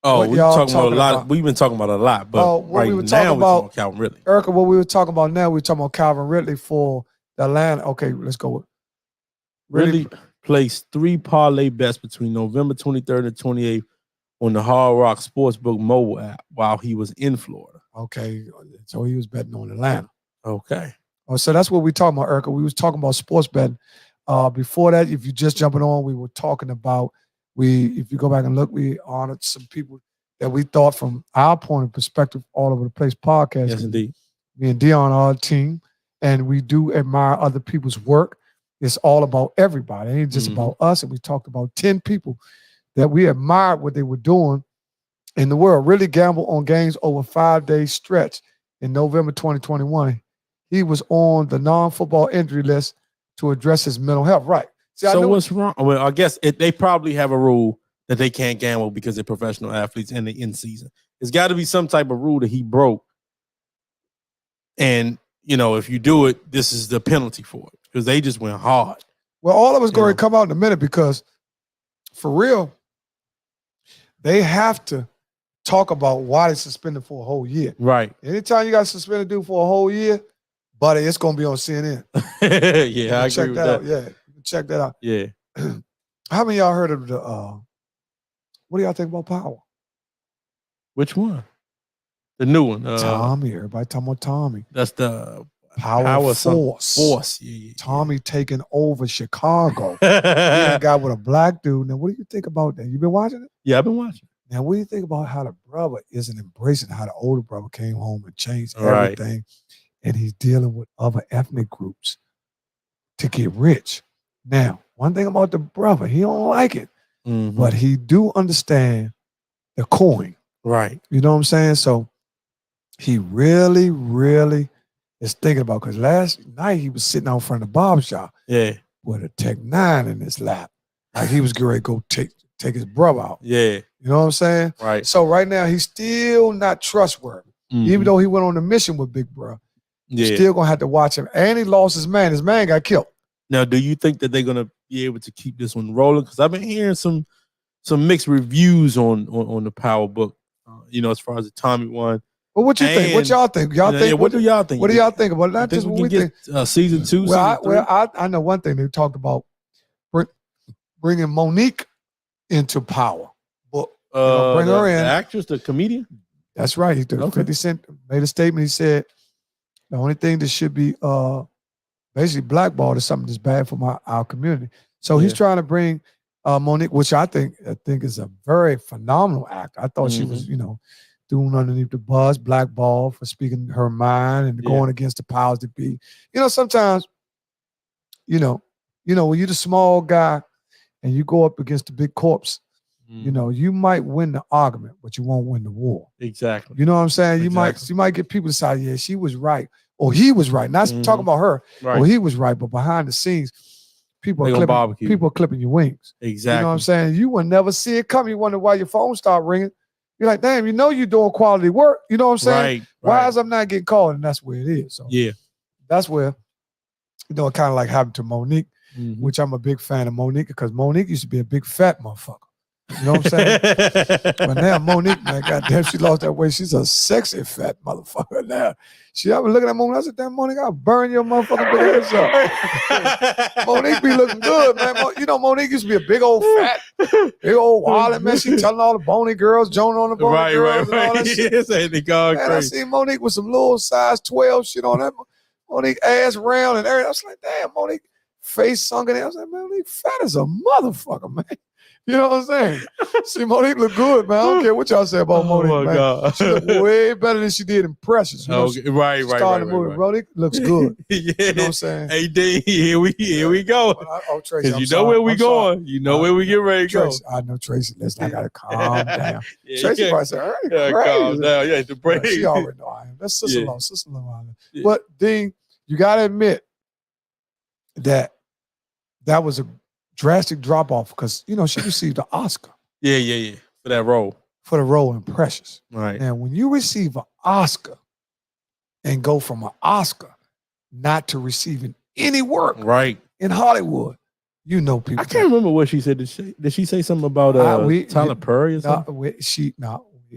Oh, we've been talking about a lot. We've been talking about a lot, but right now we're talking about Calvin Ridley. Erica, what we were talking about now, we're talking about Calvin Ridley for the Atlanta. Okay, let's go with Ridley placed 3 parlay bets between November 23rd and 28th on the Hard Rock Sportsbook mobile app while he was in Florida. Okay, so he was betting on Atlanta. Okay. Oh, so that's what we talking about, Erica. We was talking about sports betting. Before that, if you're just jumping on, we were talking about if you go back and look, we honored some people that we thought from our point of perspective, all over the place podcast. Yes, indeed. Me and Deon are a team, and we do admire other people's work. It's all about everybody. It ain't just about us. And we talked about 10 people that we admired what they were doing in the world. Really gamble on games over a 5-day stretch in November 2021. He was on the non-football injury list to address his mental health. Right. See, so what's wrong? Well, I guess they probably have a rule that they can't gamble because they're professional athletes and they're in season. There's got to be some type of rule that he broke. And, if you do it, this is the penalty for it, because they just went hard. Well, all of us going to come out in a minute, because for real, they have to talk about why they suspended for a whole year. Right. Anytime you got suspended dude for a whole year, buddy, it's going to be on CNN. Yeah, I agree with that. Yeah, check that out. Yeah. How many of y'all heard of the what do y'all think about Power? Which one? The new one. Tommy. Everybody talking about Tommy. That's the Power Force. Force. Yeah. Tommy taking over Chicago. A guy with a black dude. Now, what do you think about that? You been watching it? Yeah, I've been watching. Now, what do you think about how the brother isn't embracing how the older brother came home and changed everything, and he's dealing with other ethnic groups to get rich? Now, one thing about the brother, he don't like it, but he do understand the coin. Right. You know what I'm saying? So he really, really is thinking about, because last night he was sitting out front of the barbershop with a Tech 9 in his lap. Like he was getting ready to go take his brother out. Yeah. You know what I'm saying? Right. So right now he's still not trustworthy. Even though he went on a mission with Big Bro. You're still going to have to watch him. And he lost his man. His man got killed. Now, do you think that they're going to be able to keep this one rolling? Because I've been hearing some mixed reviews on the Power book, as far as the Tommy one. Well, what you think? What y'all think? Y'all think? What do y'all think? What do y'all think about not just what we think? Season 2, season 3? I know one thing they talked about, bringing Monique into Power. But bring her in. The actress, the comedian? That's right. 50 Cent made a statement. He said the only thing that should be basically blackballed is something that's bad for our community. So he's trying to bring Monique, which I think is a very phenomenal act. I thought she was, doing underneath the bus, blackball for speaking her mind and going against the powers that be. Sometimes, when you're the small guy and you go up against the big corpse, you might win the argument, but you won't win the war. Exactly. You know what I'm saying? You might get people to say, yeah, she was right, or he was right. Not talking about her, or he was right, but behind the scenes, people They are gonna clipping, barbecue. people are clipping your wings. Exactly. You know what I'm saying? You will never see it come. You wonder why your phone start ringing. You're like, damn, you know you're doing quality work. You know what I'm saying? Right. Why is I'm not getting called? And that's where it is. So Yeah. that's where, you know, it kind of like happened to Monique, Mm-hmm. which I'm a big fan of Monique because Monique used to be a big fat motherfucker. You know what I'm saying? But now Monique, man, goddamn, she lost that weight. She's a sexy fat motherfucker now. I was looking at Monique. I said, damn, Monique, I'll burn your motherfucking big ass up. Monique be looking good, man. You know, Monique used to be a big old fat, big old wallet, man. She telling all the bony girls, joning on the bony girls and all that shit. Man, I seen Monique with some little size 12 shit on that. Monique ass round and everything. I was like, damn, Monique face sunken in. I was like, man, Monique fat as a motherfucker, man. You know what I'm saying? See, Monique look good, man. I don't care what y'all say about Monique, man. God. She look way better than she did in Precious. You know, right. Starting the movie. Monique looks good. Yeah. You know what I'm saying? Hey, D, here we go. Oh, Tracy, Because you know where we going. You know where we get ready to go. I know Tracy. Listen, I gotta calm down. Yeah, Tracy probably said, calm down. Yeah, the break. She already know I am. That's sister-in-law. Yeah. But Dean, you gotta admit that was a drastic drop off because you know she received an Oscar. Yeah. For that role. For the role in Precious. Right. Now, when you receive an Oscar and go from an Oscar not to receiving any work in Hollywood, you know people. I can't remember what she said. Did she say something about Tyler Perry or something?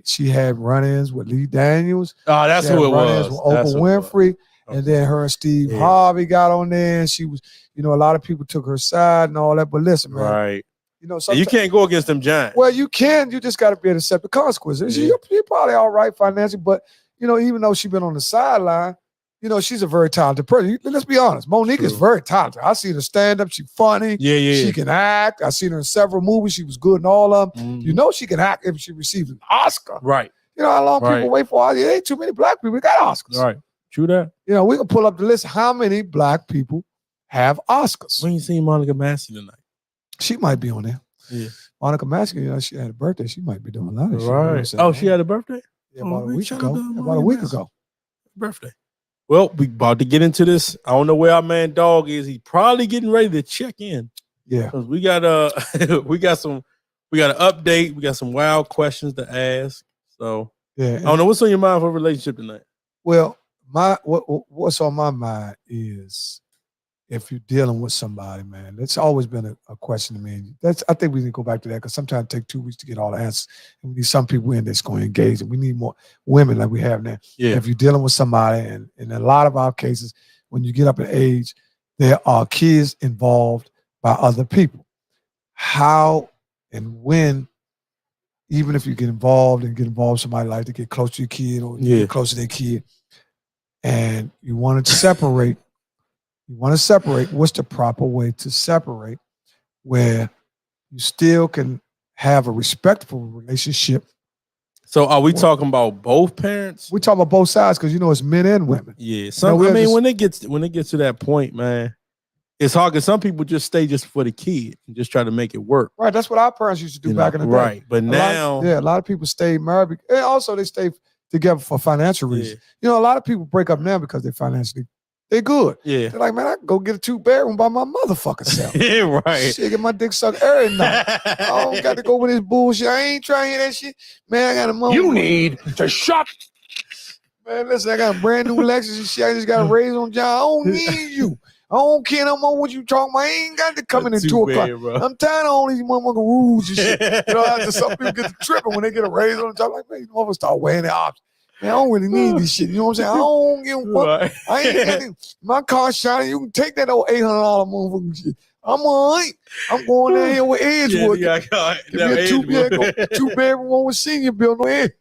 She had run-ins with Lee Daniels. Oh, that's who it was. With Oprah Winfrey. And then her and Steve Harvey got on there, and she was, you know, a lot of people took her side and all that. But listen, man, right? You know, you can't go against them giants. Well, you can. You just got to be able to accept the consequences. Yeah. You're probably all right financially, but you know, even though she's been on the sideline, you know, she's a very talented person. Let's be honest. Monique is very talented. I seen her stand up. She's funny. Yeah. She can act. I seen her in several movies. She was good in all of them. Mm-hmm. You know, she can act if she received an Oscar. Right. You know how long people wait for? There ain't too many black people that got Oscars. Right. True that. You know, we can pull up the list. How many black people have Oscars? When you see Monica Massey tonight? She might be on there. Yeah. Monica Massey, you know, she had a birthday. She might be doing a lot of shit. Right. Oh, she had a birthday? Yeah, about a week ago. Birthday. Well, we about to get into this. I don't know where our man Dog is. He's probably getting ready to check in. Yeah. Because we got we got an update. We got some wild questions to ask. So yeah. I don't know what's on your mind for a relationship tonight. Well, what's on my mind is if you're dealing with somebody, man. That's always been a question to me. I think we need to go back to that because sometimes it takes 2 weeks to get all the answers. And we need some people in that's going to engage, and we need more women like we have now. Yeah. If you're dealing with somebody, and in a lot of our cases, when you get up in age, there are kids involved by other people. How and when, even if you get involved somebody like to get close to your kid or get close to their kid, and you want to separate, what's the proper way to separate where you still can have a respectful relationship? So are we talking about both parents? We're talking about both sides because, you know, it's men and women. Yeah. When it gets to that point, man, it's hard because some people just stay just for the kid and just try to make it work. Right. That's what our parents used to do back in the day. Right. But now. A lot of people stay married. And also they stay together for financial reasons. You know, a lot of people break up now because they're good. Yeah. They're like, man, I can go get a 2-bedroom by my motherfucking self. Yeah, right. Shit, get my dick sucked every night. I don't got to go with this bullshit. I ain't trying to hear that shit. Man, I got a mother. You need to shut. Man, listen, I got a brand new Lexus and shit. I just got a raise on John. I don't need you. I don't care no more what you talking about. I ain't got to come in at 2 o'clock. Bro. I'm tired of all these motherfucking rules and shit. You know, after some people get to tripping when they get a raise on the job. Like, man, you motherfuckers start weighing their options. Man, I don't really need this shit. You know what I'm saying? I don't give a fuck. Right. I ain't got this. My car shiny. You can take that old $800 motherfucking shit. I'm all right. I'm going down here with Edgewood. Yeah, give me a 2-bedroom one with senior bill, no end.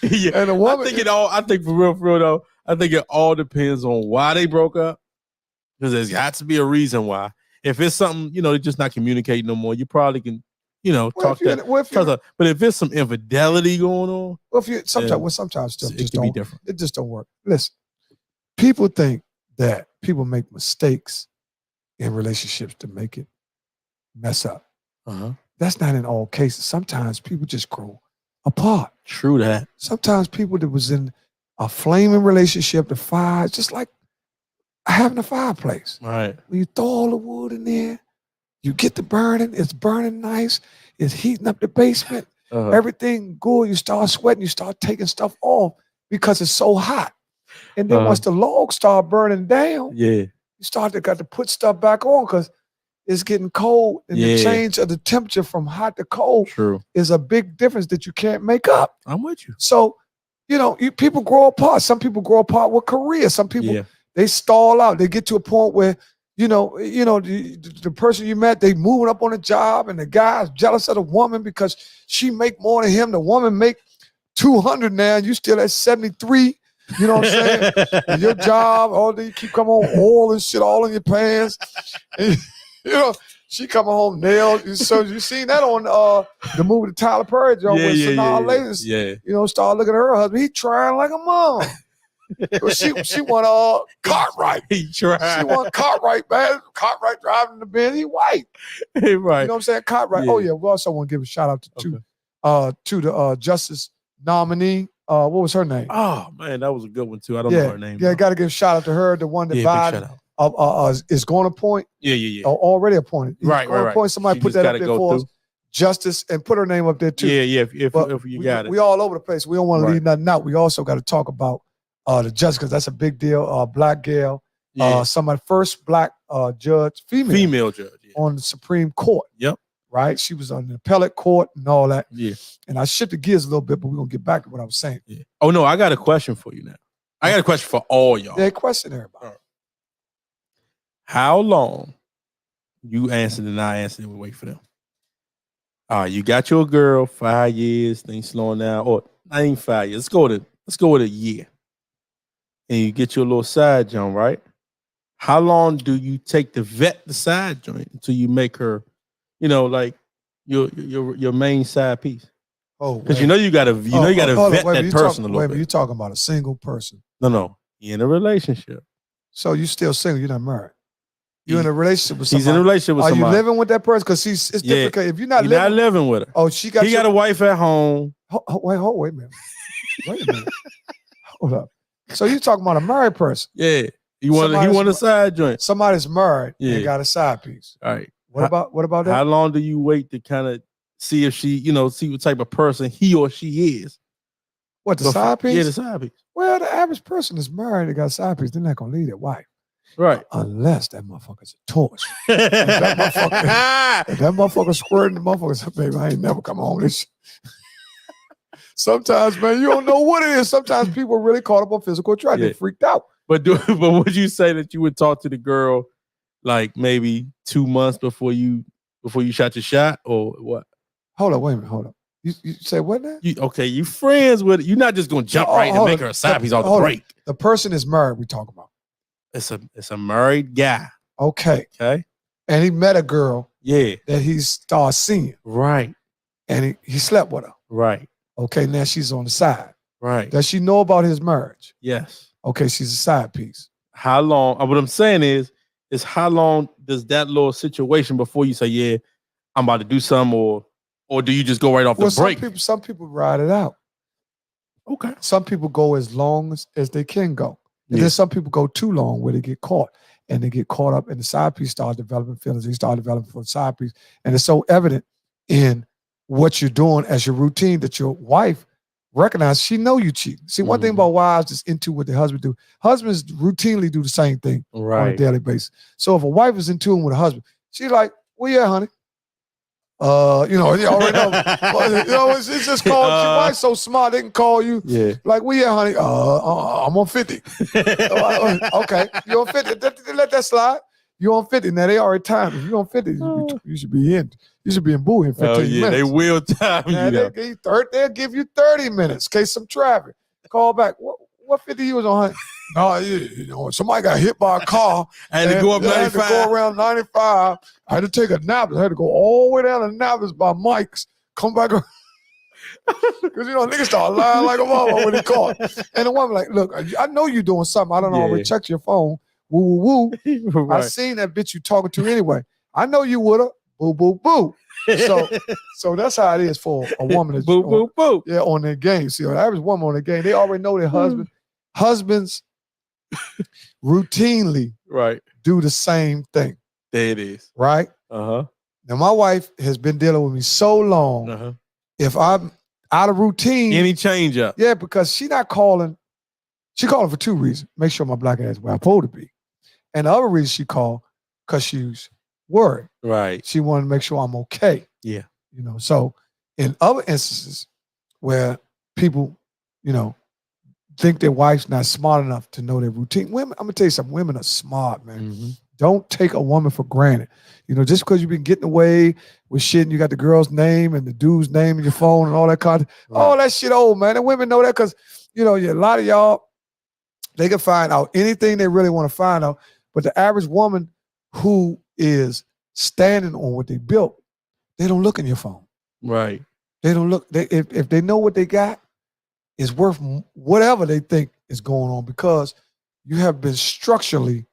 Yeah. And a woman, I think for real though, I think it all depends on why they broke up. Because there's got to be a reason why. If it's something, you know, they're just not communicating no more, you probably can, you know, talk that. But if there's some infidelity going on, sometimes stuff it just can don't. Be different. It just don't work. Listen, people think that people make mistakes in relationships to make it mess up. That's not in all cases. Sometimes people just grow apart. True that. Sometimes people that was in a flaming relationship, the fire, just like having a fireplace. Right. When you throw all the wood in there, you get the burning. It's burning nice. It's heating up the basement. Everything good. You start sweating. You start taking stuff off because it's so hot. And then once the logs start burning down, you got to put stuff back on because it's getting cold. And the change of the temperature from hot to cold is a big difference that you can't make up. I'm with you. So, people grow apart. Some people grow apart with career. Some people, they stall out. They get to a point where, the person you met, they moving up on a job and the guy's jealous of the woman because she make more than him. The woman make 200 now and you still at 73. You know what I'm saying? And your job, all day you keep coming home, oil and shit all in your pants. And, she coming home nailed. So you seen that on the movie, the Tyler Perry joint with Sanaa Lathan. Start looking at her husband. He trying like a mom. she want Cartwright. She want Cartwright, man. Cartwright driving the Benz. He white. Right. You know what I'm saying? Cartwright. Yeah. Oh yeah. We also want to give a shout out to the Justice nominee. What was her name? Oh man, that was a good one too. I don't know her name. Yeah, got to give a shout out to her. The one that Biden is going to appoint. Yeah. Already appointed. Right. Appoint somebody. Put that up there for us. Justice, and put her name up there too. Yeah. If you got it. We all over the place. We don't want to leave nothing out. We also got to talk about the judge because that's a big deal. Black gal, somebody first black judge, female judge on the Supreme Court. Yep. Right, she was on the appellate court and all that. Yeah. And I shifted gears a little bit, but we're gonna get back to what I was saying. Yeah. Oh no, I got a question for you now. I got a question for all y'all. Yeah, question everybody. How long? You answered and I answered. We wait for them. All right, you got your girl 5 years. Things slowing down, or not even 5 years. Let's go with a year. And you get your little side joint, right? How long do you take to vet the side joint until you make her, like your main side piece? Oh, because you gotta vet that person a little bit. You talking about a single person? No, you're in a relationship. So you still single? You're not married. You're in a relationship with somebody. He's in a relationship with somebody. Are you living with that person? Because it's difficult. If you're not living with her. Oh, he got a wife at home. Wait a minute. Wait a minute. Hold up. So you talking about a married person? Yeah. He want a side joint. Somebody's married and got a side piece. All right. What about that? How long do you wait to kind of see if she, see what type of person he or she is? What, the side piece? Yeah, the side piece. Well, the average person is married and got a side piece. They're not gonna leave their wife. Right. Unless that motherfucker's a torch. That motherfucker squirting the motherfucker. Baby, I ain't never come home this. Sometimes, man, you don't know what it is. Sometimes people are really caught up on physical attraction. They freaked out. But would you say that you would talk to the girl like maybe 2 months before you shot your shot, or what? Hold up, wait a minute, hold up. You say what now? You friends with it. You're not just gonna jump and make her a side piece off the break. The person is married, we talking about. It's a married guy. Okay. And he met a girl that he started seeing. Right. And he slept with her. Right. Okay, now she's on the side. Right. Does she know about his marriage? Yes. Okay, she's a side piece. How long? What I'm saying is how long does that little situation before you say, yeah, I'm about to do something, or do you just go right off the break? Some people ride it out. Okay. Some people go as long as they can go. And then some people go too long where they get caught. And they get caught up and the side piece starts developing feelings. They start developing for the side piece. And it's so evident in what you're doing as your routine that your wife recognizes she know you cheating. See, one thing about wives is into what the husband do. Husbands routinely do the same thing on a daily basis. So if a wife is in tune with a husband, she's like, well, yeah, honey. You already know. It's just called. Your wife's so smart, they can call you. Yeah. Like, well, yeah, honey. I'm on 50. Okay, you on 50? Let that slide. You on 50 now? They already timed. If you on 50, you should be in. You should be in Bowie in 15 minutes. They will time you. They'll give you 30 minutes in case some traffic. Call back. What 50 you was on, honey? No, somebody got hit by a car. I had to go up 95. I had to go around 95. I had to take a nap. I had to go all the way down to Napas by Mike's. Come back. Because, niggas start lying like a mama when he called. And the woman like, look, I know you're doing something. I don't already checked your phone. Woo, woo, woo. Right. I seen that bitch you talking to anyway. I know you with her. Boo, boo, boo. So that's how it is for a woman that's boo, boo, boo. Yeah, on their game. See, the average woman on their game, they already know their husband. Husbands routinely right, do the same thing. there it is. Right? Uh-huh. Now, my wife has been dealing with me so long. Uh-huh. If I'm out of routine. Any change up. Yeah, because she not calling. She calling for two reasons. Make sure my black ass is where I'm supposed to be. And the other reason she called, because she's worried. Right. She wanted to make sure I'm okay. Yeah. You know, so in other instances where people, you know, think their wife's not smart enough to know their routine. Women, I'm gonna tell you something, women are smart, man. Mm-hmm. Don't take a woman for granted. You know, just because you've been getting away with shit and you got the girl's name and the dude's name in your phone and all that kind of, all that shit old, man. And women know that because, you know, a lot of y'all, they can find out anything they really want to find out. But the average woman who is standing on what they built, they don't look in your phone. Right. They don't look. If they know what they got, it's worth whatever they think is going on because you have been structurally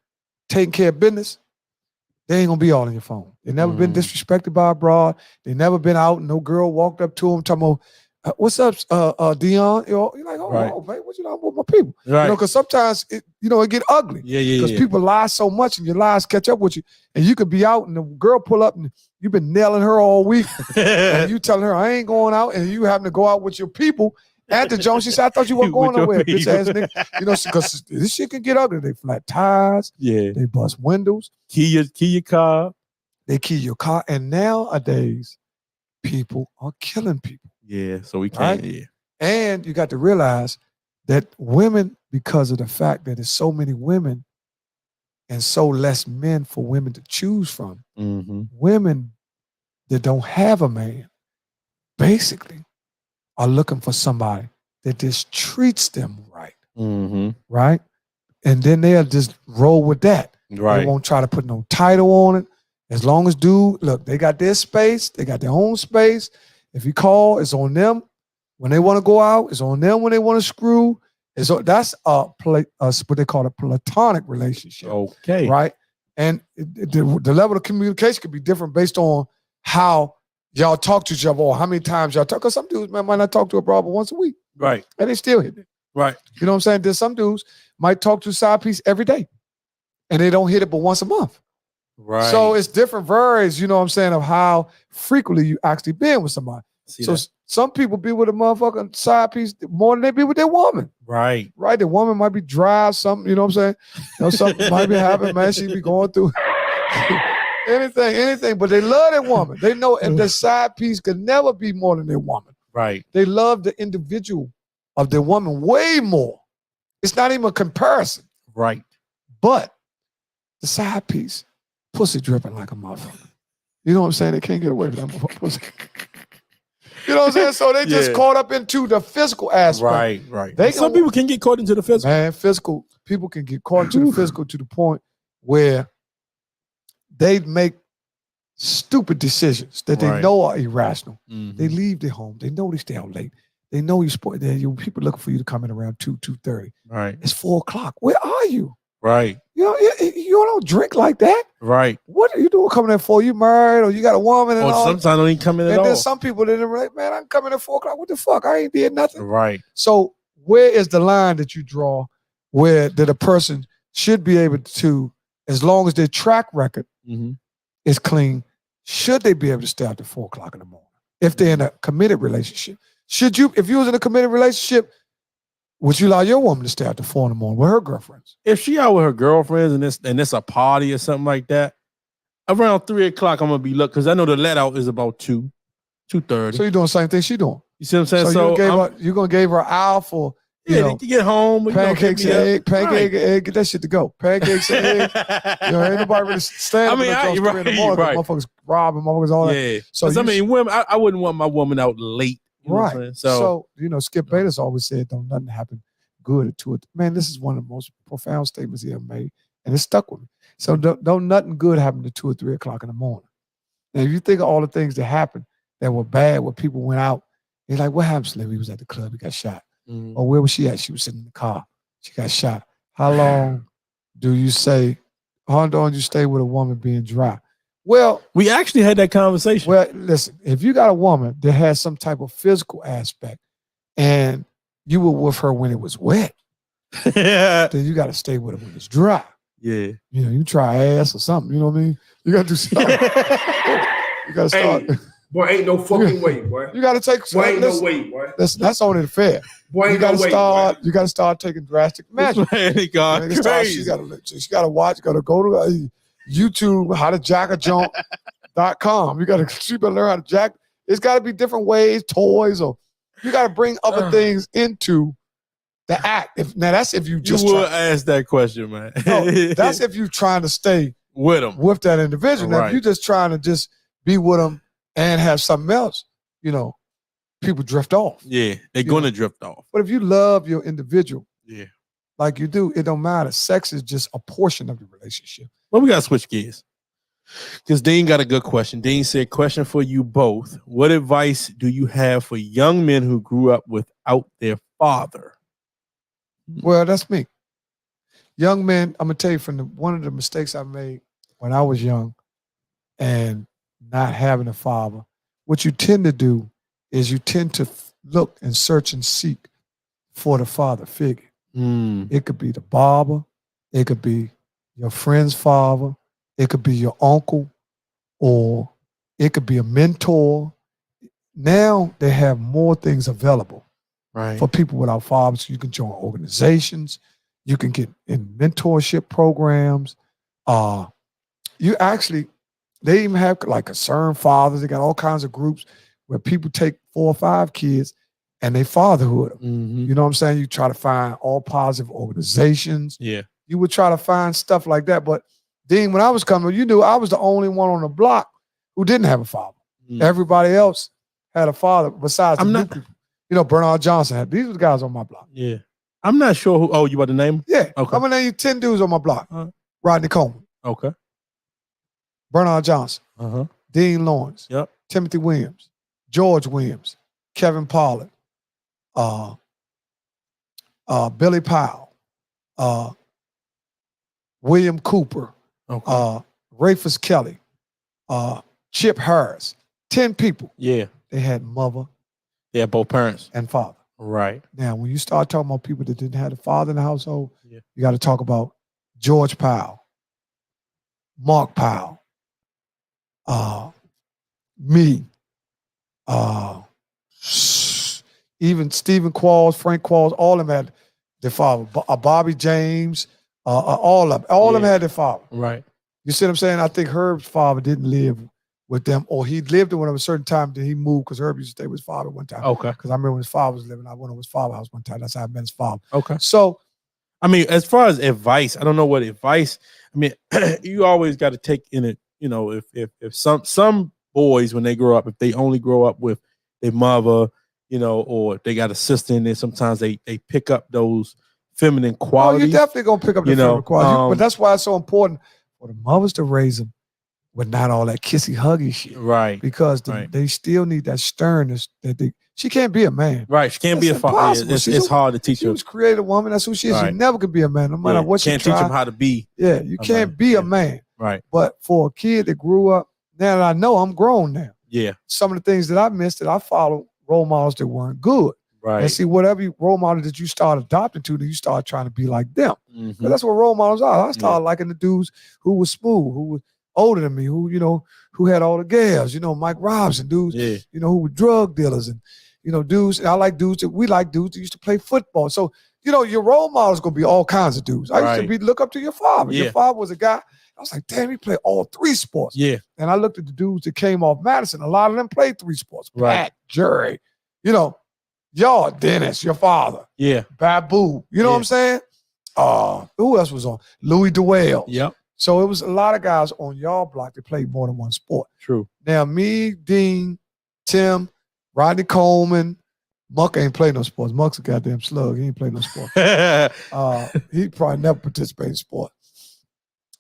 taking care of business. They ain't gonna be all in your phone. They never been disrespected by a broad. They never been out and no girl walked up to them talking about, what's up, Deon? You're like, oh, right. man, what you know with my people? Right. You know, because sometimes it get ugly. Yeah. Because people lie so much and your lies catch up with you. And you could be out and the girl pull up and you've been nailing her all week. And you telling her, I ain't going out, and you having to go out with your people. At the Jones, she said, I thought you weren't going nowhere, bitch ass nigga. You know, because this shit can get ugly. They flat tires. Yeah. They bust windows. Key your car. They key your car. And nowadays, people are killing people. Yeah, so we can't. Right? Yeah. And you got to realize that women, because of the fact that there's so many women and so less men for women to choose from, women that don't have a man, basically, are looking for somebody that just treats them right. Right? And then they'll just roll with that. Right. They won't try to put no title on it. As long as look, they got their space, they got their own space. If you call, it's on them. When they want to go out, it's on them when they want to screw. That's what they call a platonic relationship. Okay. Right? And the level of communication could be different based on how y'all talk to each other or how many times y'all talk. Because some dudes might not talk to a brother but once a week. Right. And they still hit it. Right. You know what I'm saying? There's some dudes might talk to a side piece every day. And they don't hit it but once a month. Right. So it's different varies, you know what I'm saying, of how frequently you actually been with somebody. Some people be with a motherfucking side piece more than they be with their woman. Right. Right. The woman might be dry, something, you know what I'm saying? You know, something might be happening, man. She be going through anything, but they love their woman. They know if the side piece could never be more than their woman. Right. They love the individual of their woman way more. It's not even a comparison. Right. But the side piece, pussy dripping like a motherfucker. You know what I'm saying? They can't get away with that motherfucker pussy. You know what I'm saying? So they just caught up into the physical aspect. Right. Some people can get caught into the physical. Man, people can get caught into the physical to the point where they make stupid decisions that they know are irrational. They leave their home. They know they stay out late. They know people looking for you to come in around 2:30. Right. It's 4:00. Where are you? Right. You know, you don't drink like that. Right. What are you doing coming in for? You married or you got a woman and all? Sometimes I don't even come in at all. And then some people that are like, man, I'm coming at 4:00. What the fuck? I ain't did nothing. Right. So where is the line that you draw where that a person should be able to, as long as their track record is clean, should they be able to stay out to 4:00 in the morning? If they're in a committed relationship. If you was in a committed relationship, would you allow your woman to stay out to 4 in the morning with her girlfriends? If she out with her girlfriends and it's a party or something like that, around 3:00 I'm gonna be looking because I know the let out is about 2:30. So you're doing the same thing she doing. You see what I'm saying? So you're gonna give her an hour for to get home. Pancakes and egg, get that shit to go. Pancakes and egg. Ain't nobody really standing until 3 in the morning. Motherfuckers robbing, motherfuckers, all that. Yeah. So women, I wouldn't want my woman out late. Right. So Skip Bayless always said, don't nothing happen good at 2. Man, this is one of the most profound statements he ever made. And it stuck with me. So don't nothing good happen to 2 or 3 o'clock in the morning. Now, if you think of all the things that happened that were bad where people went out, you're like, what happened, Slim? He was at the club, he got shot. Or where was she at? She was sitting in the car. She got shot. How long do you stay with a woman being dry? Well, we actually had that conversation. Well, listen, if you got a woman that has some type of physical aspect and you were with her when it was wet, then you got to stay with her when it's dry. Yeah. You know, you try ass or something. You know what I mean? You got to do something. You got to start. Hey, boy, ain't no fucking way, boy. You got to take. Boy, ain't no way, boy. That's only fair. Boy, You ain't got no to way, start. boy. You got to start taking drastic measures. He got crazy. She got to watch. Got to go to YouTube. How to jack a jump.com. You got to. She better learn how to jack. It's got to be different ways, toys, or you got to bring other things into the act. Now that's if you just. You would ask that question, man. No, that's if you're trying to stay with them, with that individual. Now, right. if you're just trying to just be with them and have something else, you know, people drift off. Yeah, they're gonna drift off. But if you love your individual, yeah, like you do, it don't matter. Sex is just a portion of the relationship. Well, we gotta switch gears. Because Dean got a good question. Dean said, question for you both. What advice do you have for young men who grew up without their father? Well, that's me. Young men, I'm going to tell you from one of the mistakes I made when I was young and not having a father, what you tend to do is you tend to look and search and seek for the father figure. It could be the barber. It could be your friend's father. It could be your uncle, or it could be a mentor. Now they have more things available for people without fathers. You can join organizations. You can get in mentorship programs. They even have like concerned fathers. They got all kinds of groups where people take 4 or 5 kids and they fatherhood them. You know what I'm saying? You try to find all positive organizations. Yeah. You would try to find stuff like that. But Dean, when I was coming, you knew I was the only one on the block who didn't have a father. Everybody else had a father besides the new people. You know, Bernard Johnson. These were the guys on my block. Yeah. I'm not sure who. Oh, you about to name? Yeah. Okay. I'm going to name you 10 dudes on my block. Rodney Coleman. Okay. Bernard Johnson. Dean Lawrence. Yep. Timothy Williams. George Williams. Kevin Pollard. Billy Powell. William Cooper. Rafus Kelly. Chip Harris. 10 people. Yeah. They had mother. They had both parents. And father. Right. Now, when you start talking about people that didn't have a father in the household, you got to talk about George Powell, Mark Powell, me, even Stephen Qualls, Frank Qualls, all of them had their father. Bobby James, all of them had their father. Right. You see what I'm saying? I think Herb's father didn't live with them, or he lived with them a certain time, then he moved because Herb used to stay with his father one time. Okay. Because I remember when his father was living, I went over his father's house one time. That's how I met his father. Okay. So, I mean, as far as advice, I don't know what advice. I mean, you always got to take in it. You know, if some boys when they grow up, if they only grow up with their mother, you know, or they got a sister in there, sometimes they pick up those feminine qualities. Oh, you're definitely gonna pick up the feminine qualities. But that's why it's so important for the mothers to raise them with not all that kissy huggy shit. Right. Because they still need that sternness that she can't be a man. Right. She can't be a father. It's hard to teach her. She was created a woman. That's who she is. Right. She never could be a man. No matter what she can't teach tried. him how to be. Yeah, you can't be a man. Right. But for a kid that grew up, now that I know I'm grown now. Yeah. Some of the things that I missed that I followed role models that weren't good. Right. And see, whatever role model that you start adopting to, then you start trying to be like them. But that's what role models are. I started liking the dudes who was smooth, who was older than me, who, you know, who had all the gas, you know, Mike Robinson, dudes, you know, who were drug dealers and, you know, dudes. And I like dudes that used to play football. So, you know, your role model is going to be all kinds of dudes. I used to look up to your father. Yeah. Your father was a guy. I was like, damn, he played all 3 sports. Yeah. And I looked at the dudes that came off Madison. A lot of them played 3 sports. Right. Pat, Jerry, you know, y'all, Dennis, your father. Yeah. Babu. You know what I'm saying? Who else was on? Louis DeWales. Yep. So it was a lot of guys on y'all block that played more than one sport. True. Now, me, Dean, Tim, Rodney Coleman, Muck ain't played no sports. Muck's a goddamn slug. He ain't played no sport. He probably never participated in sport.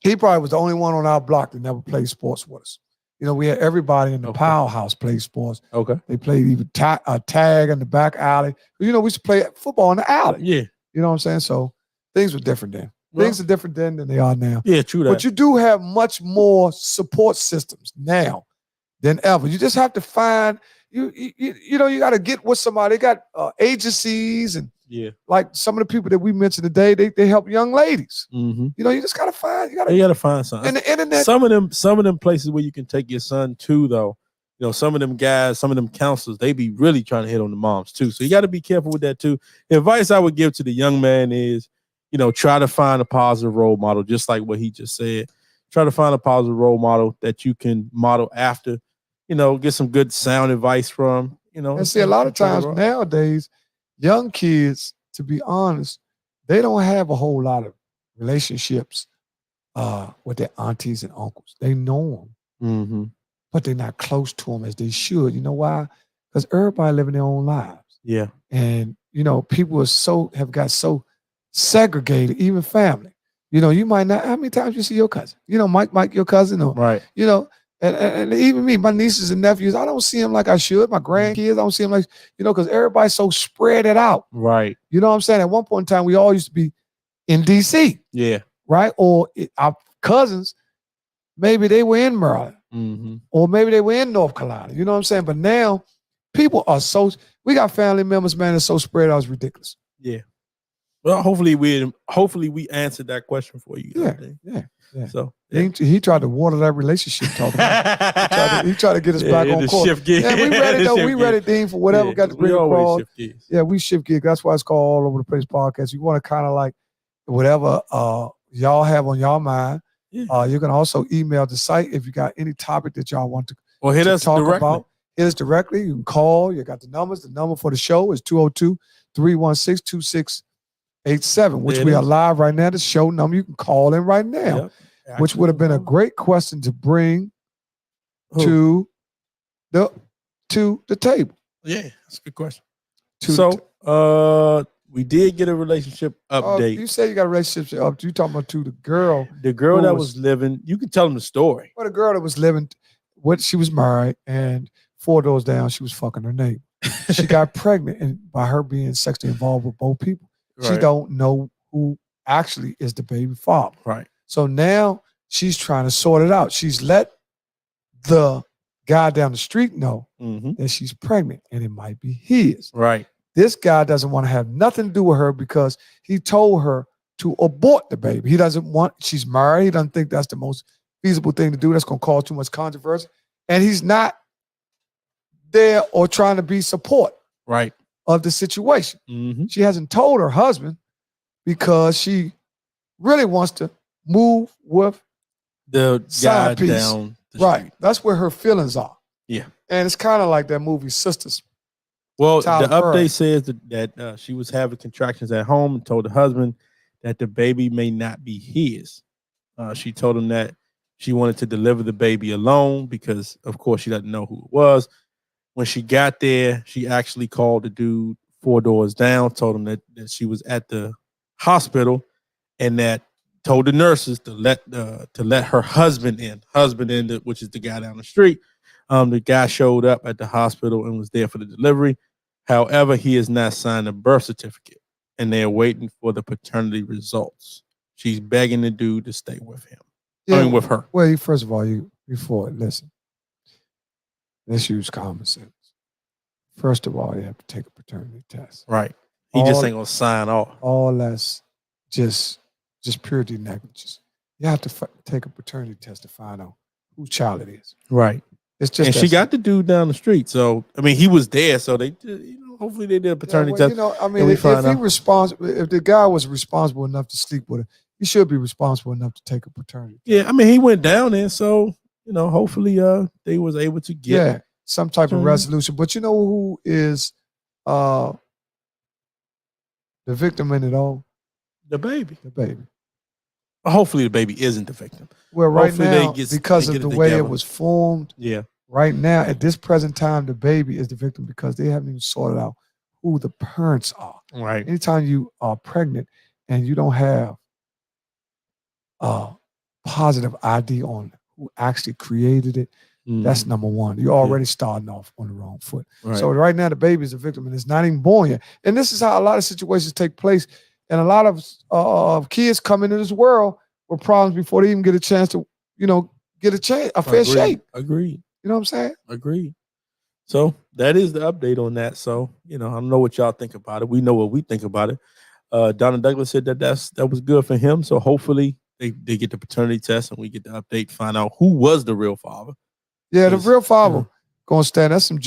He probably was the only one on our block that never played sports with us. You know, we had everybody in the Powell house play sports. Okay. They played even tag in the back alley. You know, we used to play football in the alley. Yeah. You know what I'm saying? So things were different then. Things are different then than they are now. Yeah, true that. But you do have much more support systems now than ever. You just have to find, you know, you got to get with somebody. They got agencies and Yeah. Like some of the people that we mentioned today, they help young ladies. Mm-hmm. You know, you just gotta find. You gotta find something. And the internet. Some of them places where you can take your son to, though. You know, some of them guys, some of them counselors, they be really trying to hit on the moms too. So you got to be careful with that too. The advice I would give to the young man is, you know, try to find a positive role model, just like what he just said. Try to find a positive role model that you can model after. You know, get some good sound advice from. You know, and see, a lot of times nowadays, young kids, to be honest, they don't have a whole lot of relationships with their aunties and uncles. They know them. Mm-hmm. But they're not close to them as they should. You know why? Because everybody living their own lives. Yeah. And, you know, people have got so segregated, even family. You know, you might not, how many times you see your cousin? You know, Mike, your cousin, or, right. You know, and even me, my nieces and nephews, I don't see them like I should. My grandkids, I don't see them like, you know, because everybody's so spread it out. Right. You know what I'm saying? At one point in time, we all used to be in D.C. Yeah. Right? Or our cousins, maybe they were in Maryland. Mm-hmm. Or maybe they were in North Carolina. You know what I'm saying? But now people are we got family members, man, that's so spread out, it's ridiculous. Yeah. Well, hopefully we answered that question for you. Yeah. So he tried to water that relationship talking about. He tried to get us back on course. Shift gears. Yeah, we ready though. We ready, Dean, for whatever got to bring across. Yeah, we shift gears. That's why it's called All Over the Place podcast. You want to kind of like whatever y'all have on y'all mind. Yeah. You can also email the site if you got any topic that y'all want to, or hit us talk directly. About. Hit us directly. You can call. You got the numbers. The number for the show is 202-316-2687, which we are live right now. The show number, you can call in right now, which would have been a great question to bring to the table. Yeah, that's a good question. We did get a relationship update. You say you got a relationship update. You talking about to the girl. The girl that was living, you can tell them the story. Well, the girl that was living, she was married, and 4 doors down, she was fucking her neighbor. She got pregnant, and by her being sexually involved with both people, she don't know who actually is the baby father. Right. So now she's trying to sort it out. She's let the guy down the street know that she's pregnant, and it might be his. Right. This guy doesn't want to have nothing to do with her because he told her to abort the baby. He doesn't want, she's married. He doesn't think that's the most feasible thing to do. That's going to cause too much controversy. And he's not there or trying to be support of the situation. Mm-hmm. She hasn't told her husband because she really wants to move with the guy down the street. That's where her feelings are. Yeah. And it's kind of like that movie Sisters. Well, the update says that she was having contractions at home and told the husband that the baby may not be his. She told him that she wanted to deliver the baby alone because, of course, she doesn't know who it was. When she got there, she actually called the dude 4 doors down, told him that she was at the hospital, and that told the nurses to let her husband in, which is the guy down the street. The guy showed up at the hospital and was there for the delivery. However, he has not signed a birth certificate, and they're waiting for the paternity results. She's begging the dude to stay with him. Yeah, I mean, with her. Well, first of all, listen. Let's use common sense. First of all, you have to take a paternity test. Right. He just ain't gonna sign off. All that's just purity negligence. You have to take a paternity test to find out whose child it is. Right. It's just, and she got the dude down the street. So I mean, he was there. So they, hopefully they did a paternity test. I mean, if the guy was responsible enough to sleep with her, he should be responsible enough to take a paternity test. Yeah, I mean, he went down there, so hopefully they was able to get some type of resolution. But you know who is the victim in it all? The baby. The baby. Hopefully the baby isn't the victim. Well, now, because of the way it was formed, right now, at this present time, the baby is the victim because they haven't even sorted out who the parents are. Right. Anytime you are pregnant and you don't have positive ID on who actually created it, that's number one. You're already starting off on the wrong foot. Right. So right now, the baby is a victim and it's not even born yet. And this is how a lot of situations take place. And a lot of kids come into this world with problems before they even get a chance to, get a fair shake. Agreed. You know what I'm saying? Agreed. So that is the update on that. So, I don't know what y'all think about it. We know what we think about it. Donna Douglas said that was good for him. So hopefully they get the paternity test and we get the update, find out who was the real father. Yeah, the real father gonna stand. That's some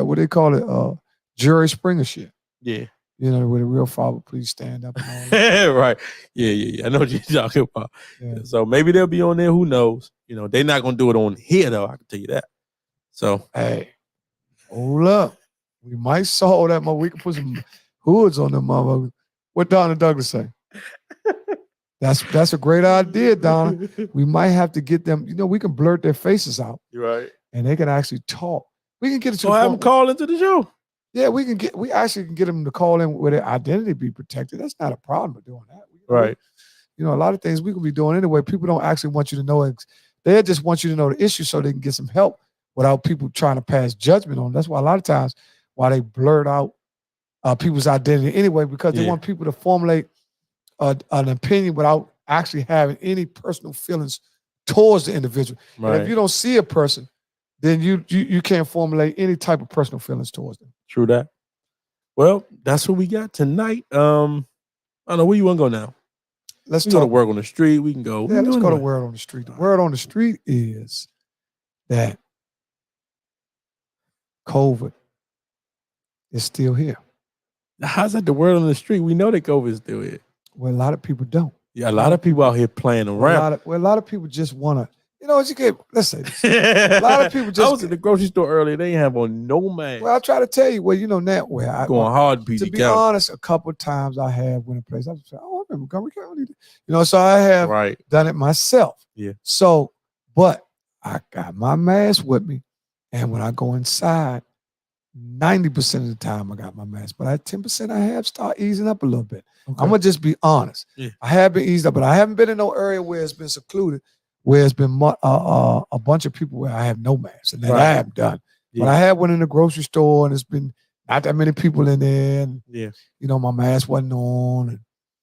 what they call it, Jerry Springer shit. Yeah. With a real father, please stand up. Right. Yeah. I know what you're talking about. Yeah. So maybe they'll be on there. Who knows? They're not gonna do it on here though. I can tell you that. So hey, hold up. We might solve that. We can put some hoods on them motherfuckers. What Donna Douglas say? That's a great idea, Donna. We might have to get them. We can blurt their faces out. You're right. And they can actually talk. We can get it to have them call into the show. Yeah, we actually can get them to call in where their identity be protected. That's not a problem with doing that. Right. A lot of things we can be doing anyway. People don't actually want you to know. They just want you to know the issue so they can get some help without people trying to pass judgment on them. That's why a lot of times why they blurt out people's identity anyway, because they want people to formulate an opinion without actually having any personal feelings towards the individual. Right. And if you don't see a person, then you can't formulate any type of personal feelings towards them. True that. Well, that's what we got tonight. I don't know where you want to go now. Let's go to Word on the Street. We can go. Yeah, let's go to Word on the Street. The word on the street is that COVID is still here. How's that the word on the street? We know that COVID is still here. Well, a lot of people don't. Yeah, a lot of people out here playing around. A lot of people just want to. Let's say this. A lot of people just. I was at the grocery store earlier. They ain't have on no mask. Well, I try to tell you. Well, now where I going hard. To be honest, a couple of times I have went in place. I was like, I remember going. So I have done it myself. Yeah. So, but I got my mask with me, and when I go inside, 90% of the time I got my mask, but at 10% I have started easing up a little bit. Okay. I'm gonna just be honest. Yeah. I have been eased up, but I haven't been in no area where it's been secluded, where it's been a bunch of people where I have no mask, and that I have done. Yeah. But I had one in the grocery store, and it's been not that many people in there, and my mask wasn't on. And,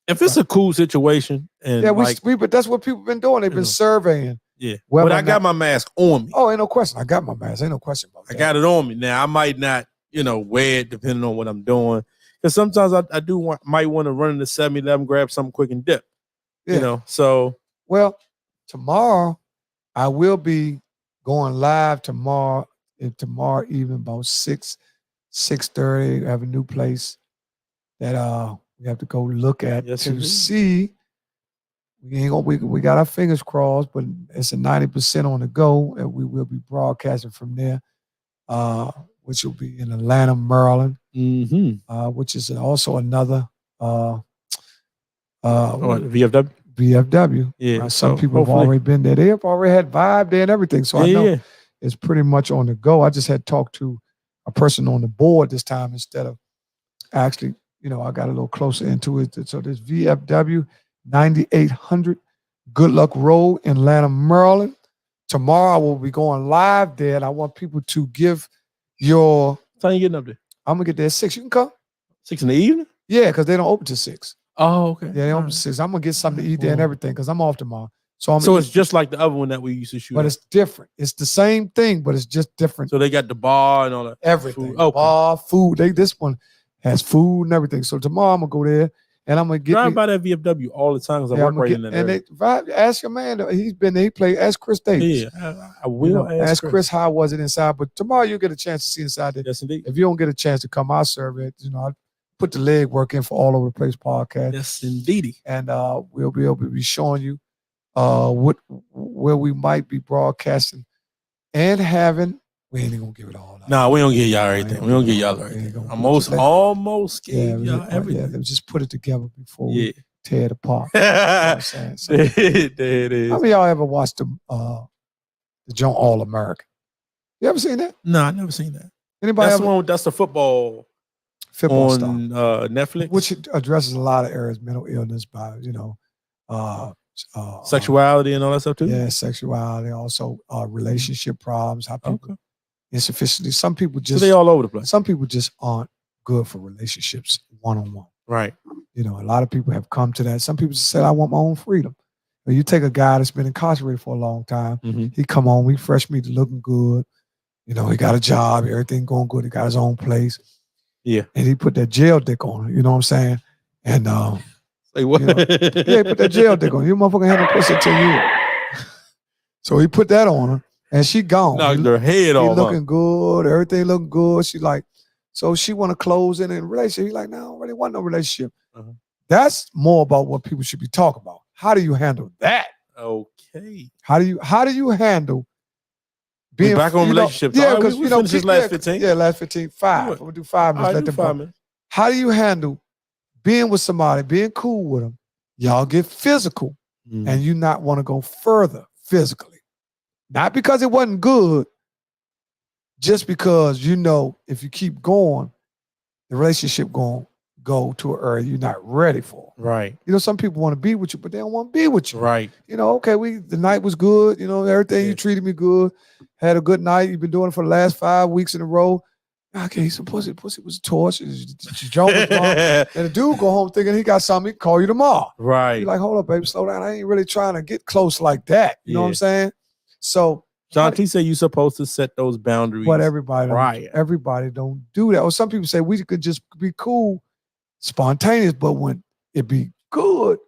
if it's a cool situation, and but that's what people been doing. They've been surveying. Yeah, but I got my mask on me. Oh, ain't no question. I got my mask. Ain't no question about that. I got it on me. Now I might not, wear it depending on what I'm doing. Because sometimes I might want to run into 7-Eleven, grab something quick and dip. Yeah. So. Well, tomorrow I will be going live tomorrow evening about 6:30. I have a new place that we have to go look at to see. We got our fingers crossed, but it's a 90% on the go, and we will be broadcasting from there, which will be in Atlanta, Maryland, which is also another VFW. VFW. Yeah, some people have already been there. They have already had Vibe there and everything, so I know it's pretty much on the go. I just had talked to a person on the board this time instead of actually, I got a little closer into it. So this VFW. 9800 Good Luck Road in Atlanta, Maryland. Tomorrow I will be going live there, and I want people to give your. What time you getting up there? I'm gonna get there at 6. You can come. 6 in the evening? Yeah, because they don't open till 6. Oh, okay. Yeah, they open till 6. I'm gonna get something to eat there and everything because I'm off tomorrow. So it's just like the other one that we used to shoot. But it's different. It's the same thing, but it's just different. So they got the bar and all that. Everything. Okay. Bar, food. This one has food and everything. So tomorrow I'm gonna go there. And I'm gonna get drive by that VFW all the time because I work right in that area. And ask your man. He's been there. He played. Ask Chris Davis. Yeah, I will ask Chris how was it inside. But tomorrow you'll get a chance to see inside there. Yes, indeed. If you don't get a chance to come, I'll serve it. I put the leg work in for All Over the Place podcast. Yes, indeed. And we'll be able to be showing you where we might be broadcasting and having. We ain't gonna give it all. Nah, we don't give y'all everything. We don't give y'all everything. Almost gave y'all everything. Yeah, just put it together before we tear it apart. You know what I'm saying? So, there it is. How many of y'all ever watched the Joan All American? You ever seen that? No, I never seen that. Anybody? That's the football on star. Netflix, which addresses a lot of areas, mental illness, by sexuality and all that stuff too. Yeah, sexuality, also relationship problems, how people. Insufficiency. Some people just. So they all over the place. Some people just aren't good for relationships one-on-one. Right. A lot of people have come to that. Some people just said, I want my own freedom. But you take a guy that's been incarcerated for a long time. He come home, he fresh meat looking good. You know, he got a job, everything going good. He got his own place. Yeah. And he put that jail dick on her, you know what I'm saying? And say what? You know, yeah, he put that jail dick on her. You motherfucker had no pussy 10 years. So he put that on her and she gone. Knocked her head off. He looking good, everything looking good. She like, so she want to close in a relationship. He like, no, I don't really want no relationship. That's more about what people should be talking about. How do you handle that? Okay. How do you handle being back on relationships? Yeah, because we finished this last 15. Yeah, last 15. 5. I'm gonna do 5 minutes. Let them go. 5 minutes. How do you handle being with somebody, being cool with them? Y'all get physical, and you not want to go further physically. Not because it wasn't good, just because you know if you keep going, the relationship going go to an area you're not ready for. Right. You know, some people want to be with you, but they don't want to be with you. Right. You know, okay, the night was good. You know, everything you treated me good. Had a good night. You've been doing it for the last 5 weeks in a row. Okay, some pussy. Pussy was a torch. Jones was wrong. And the dude go home thinking he got something. He call you tomorrow. Right. You're like, hold up, baby, slow down. I ain't really trying to get close like that. You know what I'm saying? So John T said you're supposed to set those boundaries. But everybody don't do that. Or some people say we could just be cool, spontaneous, but when it be good,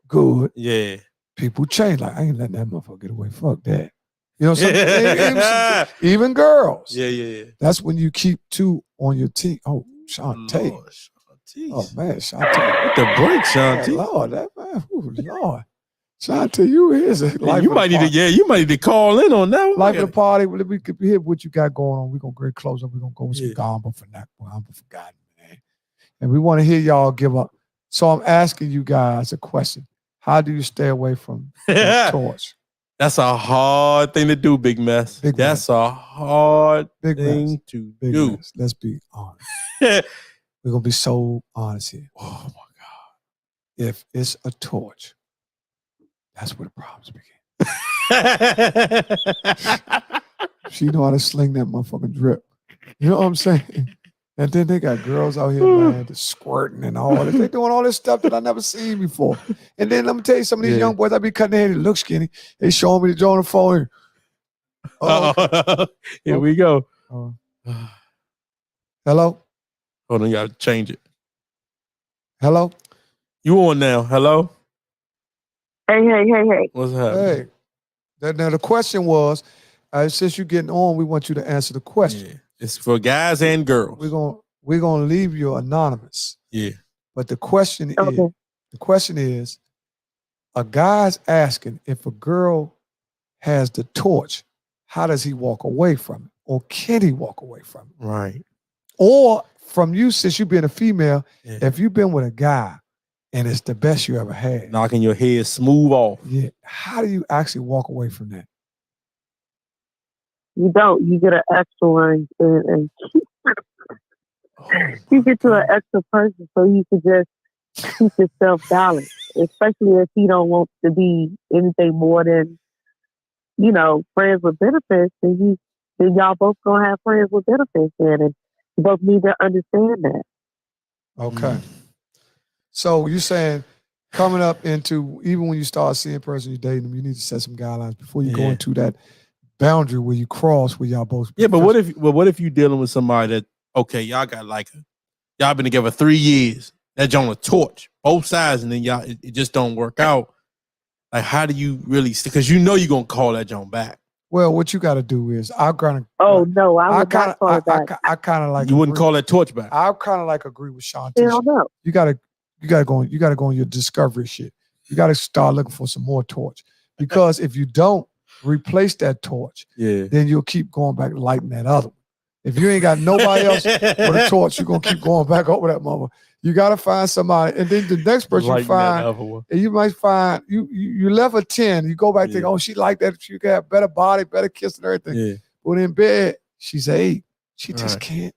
yeah, people change. Like, I ain't letting that motherfucker get away. Fuck that. You know, even girls. Yeah. That's when you keep 2 on your team. Oh, Shantae. Oh, man, Shantae. With the break, Shantae. Lord, that man. Ooh, Lord. Shantae, you is a life. You might need to call in on that one. Life of the party. We could hear what you got going on. We're going to get close up. We're going to go with some Gamba for that. Gamba forgotten, man. And we want to hear y'all give up. So I'm asking you guys a question. How do you stay away from torch? That's a hard thing to do, Big Mess. That's a hard thing to do. Mess. Let's be honest. We're going to be so honest here. Oh, my God. If it's a torch, that's where the problems begin. She know how to sling that motherfucking drip. You know what I'm saying? And then they got girls out here, man, just squirting and all this. They doing all this stuff that I never seen before. And then let me tell you, some of these young boys, I be cutting their hair, they look skinny. They showing me the joint on the phone. Here we go. Hello? Hold on, you gotta change it. Hello? You on now? Hello? Hey. What's happening? Hey. Now the question was, since you're getting on, we want you to answer the question. Yeah. It's for guys and girls. We're gonna leave you anonymous. Yeah. But the question is, a guy's asking if a girl has the torch, how does he walk away from it? Or can he walk away from it? Right. Or from you, since you've been a female, if you've been with a guy and it's the best you ever had. Knocking your head smooth off. Yeah. How do you actually walk away from that? You don't. You get an extra one and you get to an extra person so you can just keep yourself balanced, especially if you don't want to be anything more than, you know, friends with benefits. Then y'all both gonna have friends with benefits, and you both need to understand that. Okay. So you're saying coming up into, even when you start seeing a person you're dating them, you need to set some guidelines before you go into that boundary where you cross where y'all both. Yeah, but what if you dealing with somebody that, okay, y'all got y'all been together 3 years, that's on a torch, both sides, and then y'all it just don't work out. Like, how do you really, because you know you're gonna call that John back. Well, what you got to do is I would not call it back. I kind of like you wouldn't call that torch back. I kind of like agree with Sean. Hell no. You gotta go on your discovery shit. You gotta start looking for some more torch, because if you don't replace that torch, then you'll keep going back lighting that other one. If you ain't got nobody else with a torch, you're gonna keep going back over that mother. You gotta find somebody, and then the next person you find, and you might find you left a 10. You go back and think, oh, she like that. She got better body, better kiss and everything. Yeah. But in bed, she's 8. She just can't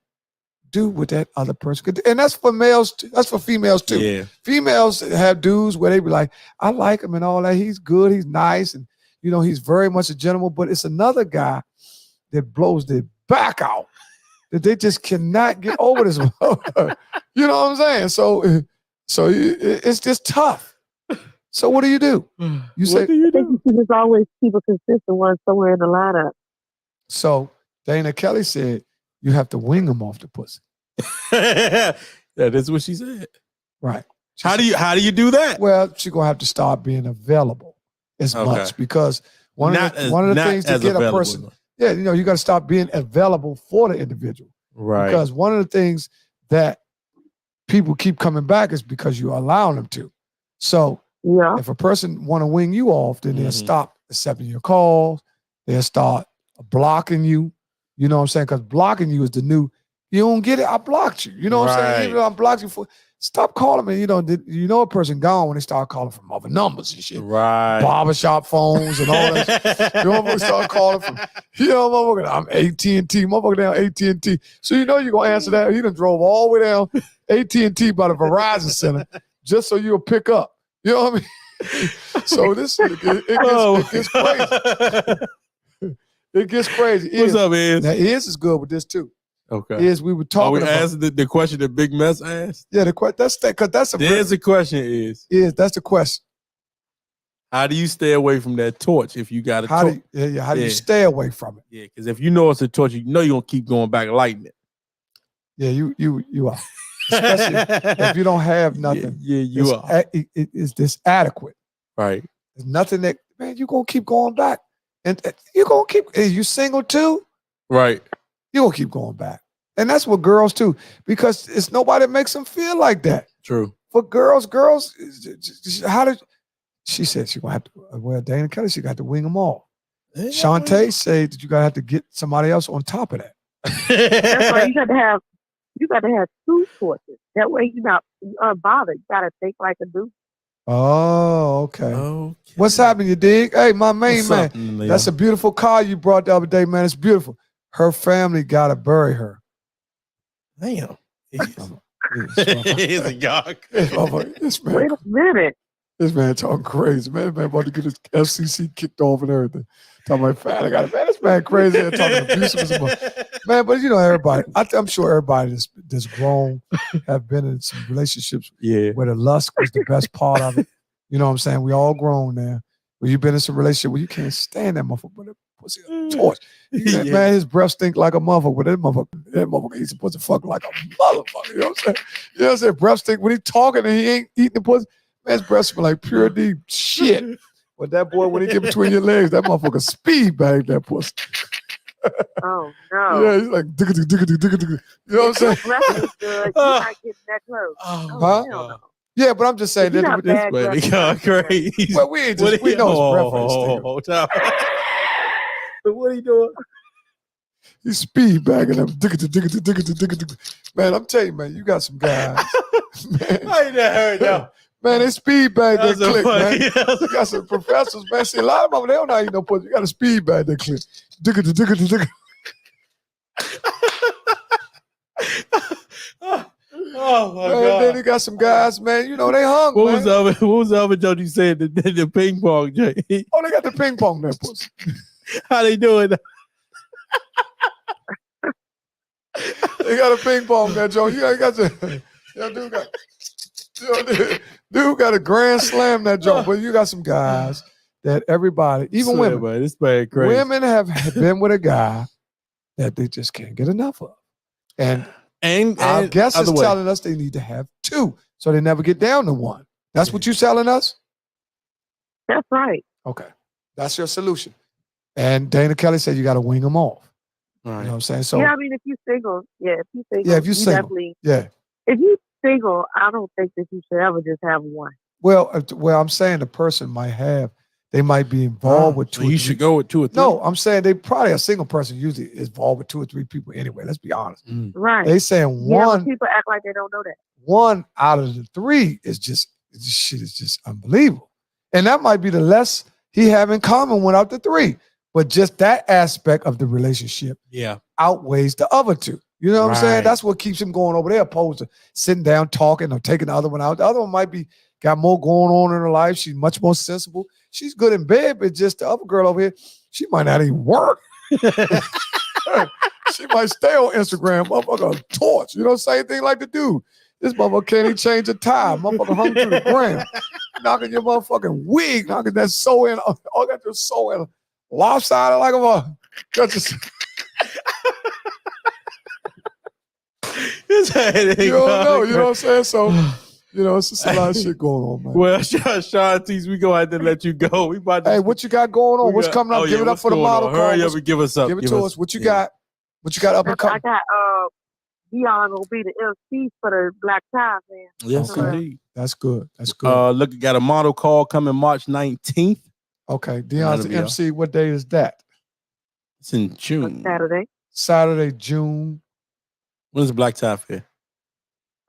do what that other person could do. And that's for males. That's for females too. Yeah. Females have dudes where they be like, I like him and all that. He's good. He's nice, and you know he's very much a gentleman. But it's another guy that blows their back out that they just cannot get over this. You know what I'm saying? So it's just tough. So what do? You say I think you should just always keep a consistent one somewhere in the lineup. So Dana Kelly said you have to wing them off the pussy. That is what she said. Right. How do you do that? Well, she's gonna have to start being available as much because one of the things to get a person, you got to stop being available for the individual. Right. Because one of the things that people keep coming back is because you're allowing them to. So if a person want to wing you off, then they'll stop accepting your calls. They'll start blocking you. You know what I'm saying? Because blocking you is the new. You don't get it. I blocked you. You know what I'm saying? Even though I blocked you for. Stop calling me. You know a person gone when they start calling from other numbers and shit. Right. Barbershop phones and all that. You know, motherfucker start calling from, motherfucker, I'm AT&T. Motherfucker down AT&T. So you know you're going to answer that. He done drove all the way down AT&T by the Verizon Center just so you'll pick up. You know what I mean? So this, it gets crazy. It gets crazy. What's up, Iz? Now, Iz is good with this too. Okay. Is we were talking about. Asked the question that Big Mess asked? Yeah, that's a There's the question is that's the question. How do you stay away from that torch if you got a torch? How do you stay away from it? Yeah, because if you know it's a torch, you know you're gonna keep going back lighting it. Yeah, you are. Especially if you don't have nothing. Yeah, you are. Is this adequate? Right. There's nothing that, man, you're gonna keep going back. And you're gonna keep, is you single too? Right. You're gonna keep going back. And that's what girls too, because it's nobody that makes them feel like that. True. For girls, she said she gonna have to, Dana Kelly, she got to wing them all. Shantae said that you gotta have to get somebody else on top of that. That's why you got to have two choices. That way you're not bothered. You gotta think like a dude. Oh, okay. What's happening, you dig? Hey, my main man. That's a beautiful car you brought the other day, man. It's beautiful. Her family gotta bury her. Damn. He's a gawk. Wait a minute. This man talking crazy. Man, about to get his FCC kicked off and everything. Talking about fat. This man crazy. Talking abusive. Man, but everybody, I'm sure everybody that's grown have been in some relationships where the lust was the best part of it. You know what I'm saying? We all grown now. Where you've been in some relationship where you can't stand that motherfucker, but that pussy a torch. Man, his breath stink like a motherfucker, but that motherfucker he's supposed to fuck like a motherfucker. You know what I'm saying? You know what I'm saying? Breath stink when he talking and he ain't eating the pussy. Man, his breath smell like pure deep shit. But that boy, when he get between your legs, that motherfucker speed bag that pussy. Oh no! Yeah, he's like digga. You know what I'm saying? Good. You're not getting that close. Huh? No. Yeah, but I'm just saying that this way they go crazy. Well, we ain't just we know his breath. But what are you doing? He's speed bagging them. Digga. Man, I'm telling you, man, you got some guys. Man. I ain't never heard that. Man, they speed bag that click, man. You got some professors, man. See, a lot of them, they don't know how you know pussy. You got to speed bag that click. Digga. Oh my man, God! Then you got some guys, man. You know they hung. What was the other joke you said? The ping pong joke. Oh, they got the ping pong there, pussy. How they doing? They got a ping pong that joke. Dude got a grand slam that joke. But you got some guys that everybody, even women, man, this man crazy. Women have been with a guy that they just can't get enough of, and our guest is telling us they need to have two, so they never get down to one. That's what you're telling us? That's right. Okay. That's your solution. And Dana Kelly said you got to wing them off. Right. You know what I'm saying? So yeah, I mean, if you're single, if you're single, if you're single, I don't think that you should ever just have one. Well, I'm saying the person they might be involved with two. So you should go with 2 or 3. No, I'm saying they probably a single person usually is involved with 2 or 3 people anyway. Let's be honest. Right. They saying one. People act like they don't know that. 1 out of the 3 is just unbelievable, and that might be the less he have in common 1 out of the 3. But just that aspect of the relationship, outweighs the other 2. You know what I'm saying? That's what keeps him going over there, opposed to sitting down talking or taking the other one out. The other one might be got more going on in her life. She's much more sensible. She's good in bed, but just the other girl over here, she might not even work. She might stay on Instagram, motherfucker, torch. You know, same thing like the dude. This motherfucker can't even change a tie. Motherfucker hung to the ground, knocking your motherfucking wig, knocking that sew in. All got to sew in lopsided like a just You don't know. You know what I'm saying? So, it's just a lot of shit going on, man. Well, Shantice, we gonna have to let you go. We about to Hey, what you got going on? What's coming up? Give it up for the model call. Hurry up and give us up. Give it to us. What you got? What you got up and coming? I got Deon will be the MC for the Black Tie, man. Yes, indeed. That's good. That's good. Look, got a model call coming March 19th. Okay, Deon's the MC. What day is that? It's in June. Saturday, June. When's the Black Tie Fair?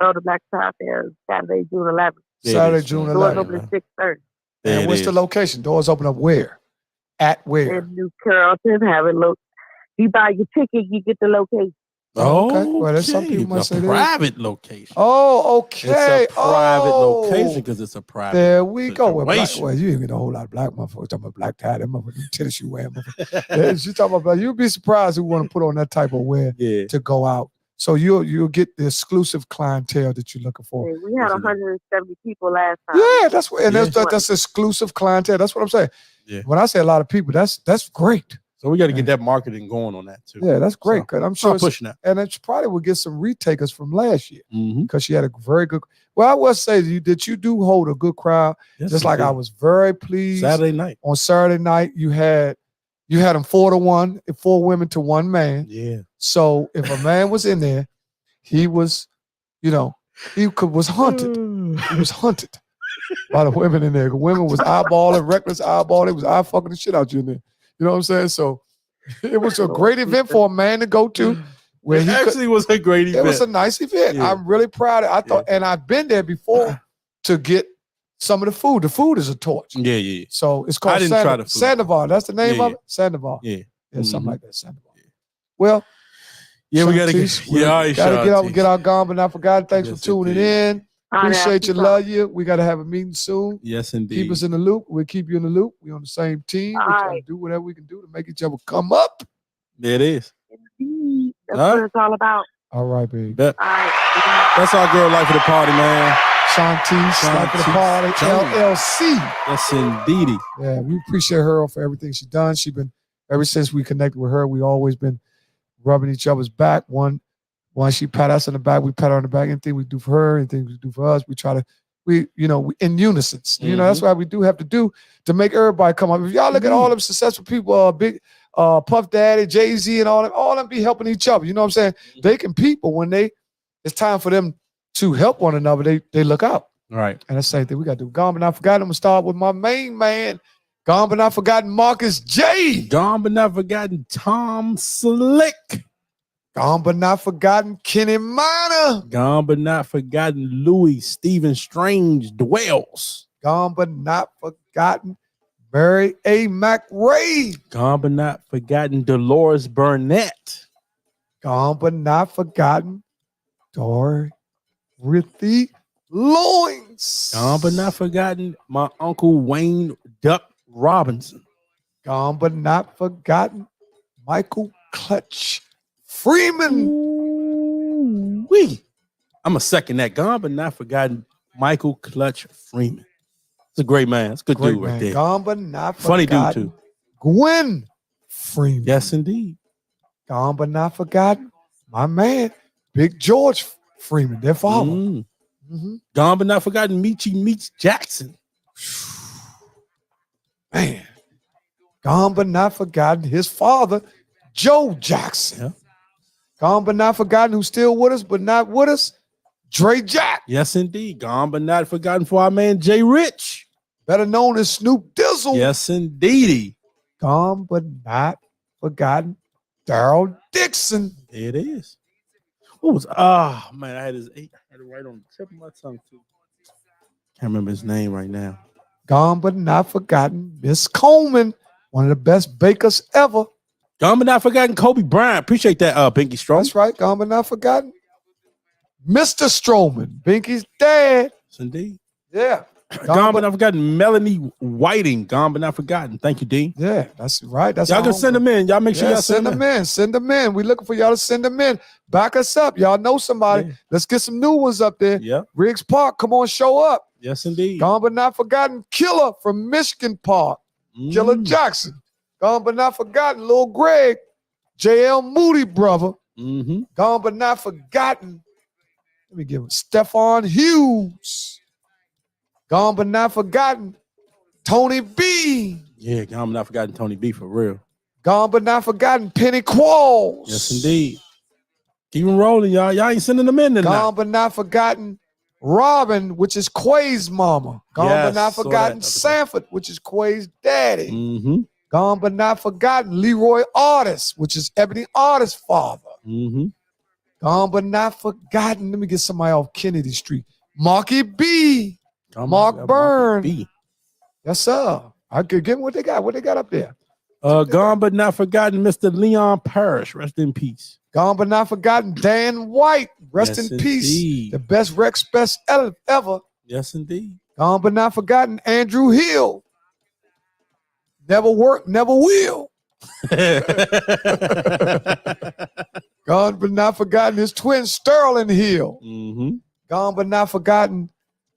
Oh, the Black Tie Fair is Saturday, June 11th. Saturday, June 11th. Doors open at 6:30. And what's the location? Doors open up where? At where? In New Carrollton. You buy your ticket, you get the location. Oh, okay. Well, there's some people might say private location. Oh, okay. It's a private location because it's a private. There we go. Well, you ain't get a whole lot of black motherfuckers talking about black tie. Them motherfuckers, tennis shoe wearing motherfuckers. She talking about black. You'd be surprised who want to put on that type of wear to go out. So you'll get the exclusive clientele that you're looking for. Yeah, we had 170 people last time. Yeah, that's what, and that's exclusive clientele. That's what I'm saying. Yeah. When I say a lot of people, that's great. So we got to get that marketing going on that too. Yeah, that's great. Because I'm sure pushing that. And it probably will get some retakers from last year because she had a very good. Well, I will say that you do hold a good crowd. Yes, just like I was very pleased. Saturday night. On Saturday night, you had them 4-1, 4 women to 1 man. Yeah. So if a man was in there, he was, was hunted. He was hunted by the women in there. The women was eyeballing, reckless eyeballing. It was eye fucking the shit out you in there. You know what I'm saying? So it was a great event for a man to go to. Where it actually was a great event. It was a nice event. Yeah. I'm really proud of it. I thought, and I've been there before to get some of the food. The food is a torch. Yeah. So it's called Sandoval. That's the name of it? Sandoval. Yeah. Something like that. Sandoval. Well, we got to get our gone, but not forgotten. Thanks for tuning in. Appreciate you, love you. We got to have a meeting soon. Yes, indeed. Keep us in the loop. We'll keep you in the loop. We're on the same team. We're trying to do whatever we can do to make each other come up. There it is. That's what it's all about. All right, baby. That's our girl, Life of the Party, man. Shantice, Life of the Party, LLC. Yes, indeed. Yeah, we appreciate her for everything she's done. She's been, ever since we connected with her, we always been rubbing each other's back. Once she pat us on the back, we pat her on the back. Anything we do for her, anything we do for us, we try to, we in unison. That's why we do have to do to make everybody come up. If y'all look at all them successful people, big Puff Daddy, Jay-Z, and all them be helping each other. You know what I'm saying? They can people when it's time for them to help one another, they look out. Right. And that's the same thing we got to do. Gone but not forgotten. I'm going to start with my main man. Gone but not forgotten, Marcus J. Gone but not forgotten, Tom Slick. Gone but not forgotten, Kenny Minor. Gone but not forgotten, Louis Stephen Strange Dwells. Gone but not forgotten, Mary A. McRae. Gone but not forgotten, Dolores Burnett. Gone but not forgotten, Dorothy Loins. Gone but not forgotten, my Uncle Wayne Duck Robinson. Gone but not forgotten, Michael Clutch Freeman. Ooh-wee. I'm going to second that. Gone but not forgotten, Michael Clutch Freeman. It's a great man. It's a good dude right there. Gone but not funny forgotten. Funny dude, too. Gwen Freeman. Yes, indeed. Gone but not forgotten, my man, Big George Freeman, their father. Gone but not forgotten, Meechie Meech Jackson. Man. Gone but not forgotten, his father, Joe Jackson. Yeah. Gone but not forgotten, who's still with us but not with us, Dre Jack. Yes, indeed. Gone but not forgotten for our man Jay Rich. Better known as Snoop Dizzle. Yes, indeedy. Gone but not forgotten, Daryl Dixon. There it is. Man, I had it right on the tip of my tongue too. Can't remember his name right now. Gone but not forgotten, Miss Coleman, one of the best bakers ever. Gone but not forgotten, Kobe Bryant. Appreciate that, Pinky Strowman. That's right. Gone but not forgotten, Mr. Strowman, Pinky's dad. Yes, indeed. Yeah. Gone but not forgotten, Melanie Whiting. Gone but not forgotten. Thank you, Dean. Yeah, that's right. That's y'all can send them in. Y'all make sure y'all send them in. Send them in. We're looking for y'all to send them in. Back us up. Y'all know somebody. Yeah. Let's get some new ones up there. Yeah. Riggs Park, come on, show up. Yes, indeed. Gone but not forgotten, Killer from Michigan Park. Killer Jackson. Gone but not forgotten, Lil Greg. JL Moody brother. Gone but not forgotten, Let me give him Stephon Hughes. Gone but not forgotten. Tony B. Yeah, I'm not forgotten Tony B for real. Gone but not forgotten. Penny Qualls. Yes, indeed. Keep them rolling, y'all. Y'all ain't sending them in tonight. Gone but not forgotten. Robin, which is Quay's mama. Gone but not forgotten. Sanford, which is Quay's daddy. Mm-hmm. Gone but not forgotten. Leroy Artis, which is Ebony Artis' father. Mm-hmm. Gone but not forgotten. Let me get somebody off Kennedy Street. Marky B. Mark Byrne. B. Yes, sir. I could give them what they got. What they got up there? Gone but not forgotten, Mr. Leon Parrish. Rest in peace. Gone but not forgotten. Dan White. Rest in peace. Indeed. The best Rex best ever. Yes, indeed. Gone but not forgotten. Andrew Hill. Never worked, never will. Gone but not forgotten. His twin Sterling Hill. Mm-hmm. Gone but not forgotten.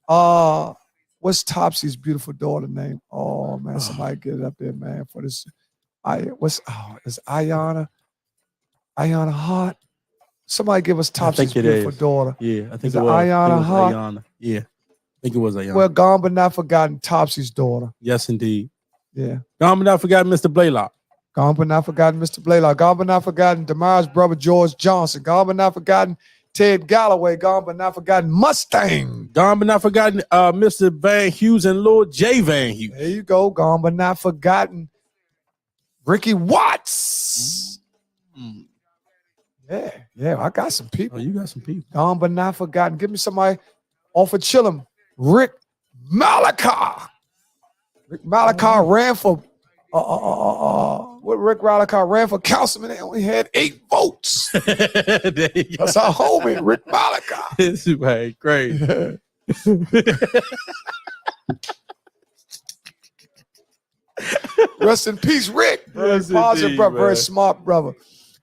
What's Topsy's beautiful daughter name? Oh man, somebody get it up there, man. For this, it's Ayana Hart. Somebody give us Topsy's beautiful daughter. Yeah, I think it was Ayana Hart. Ayana. Yeah, I think it was Ayana. Well, gone but not forgotten. Topsy's daughter. Yes, indeed. Yeah. Gone but not forgotten, Mr. Blaylock. Gone but not forgotten, Mr. Blaylock. Gone but not forgotten, Damar's brother George Johnson. Gone but not forgotten, Ted Galloway. Gone but not forgotten, Mustang. Gone but not forgotten, Mr. Van Hughes and Lord J. Van Hughes. There you go. Gone but not forgotten, Ricky Watts. Mm. Yeah, I got some people. Oh, you got some people. Gone but not forgotten. Give me somebody off of Chillum. Rick Malacca. Rick Malacca ran for Rick Malacca ran for councilman. They only had 8 votes. That's our homie, Rick Malacca. This is crazy. Rest in peace, Rick. Very positive brother, very smart brother.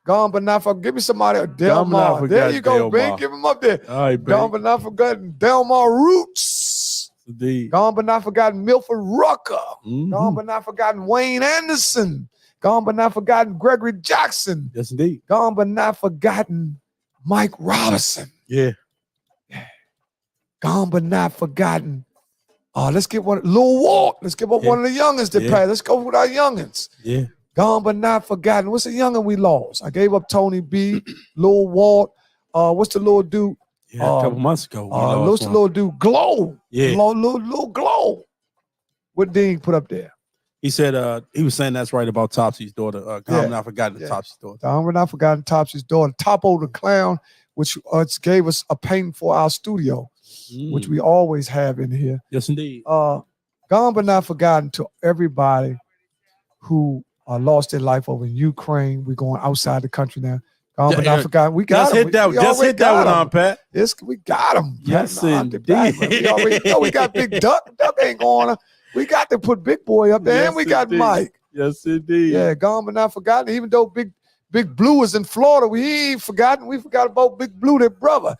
Gone but not forgotten. Give me somebody. Delmar. There you go, Bing. Give him up there. All right, Gone but not forgotten. Delmar Roots. Indeed. Gone but not forgotten. Milford Rucker. Mm-hmm. Gone but not forgotten. Wayne Anderson. Gone but not forgotten. Gregory Jackson. Yes, indeed. Gone but not forgotten. Mike Robinson. Yeah. Gone but not forgotten. Let's get one. Lil Walt. Let's get one of the youngins that passed. Let's go with our youngins. Yeah. Gone but not forgotten. What's the youngin we lost? I gave up Tony B, Lil Walt. What's the little dude? Yeah, a couple months ago. What's the little dude? Glow. Yeah. Little Glow. What Dean put up there? He said he was saying that's right about Topsy's daughter. Gone but not forgotten Topsy's daughter. Gone but not forgotten Topsy's daughter. Topo the Clown, which gave us a painting for our studio, which we always have in here. Yes, indeed. Gone but not forgotten to everybody who lost their life over in Ukraine. We're going outside the country now. Gone but not forgotten. We got them. Just hit that one on, Pat. We got them. Yes, indeed. We already know we got Big Duck. Duck ain't going. We got to put Big Boy up there, and we got Mike. Yes, indeed. Yeah, gone but not forgotten. Even though Big Blue is in Florida, we ain't forgotten. We forgot about Big Blue, their brother,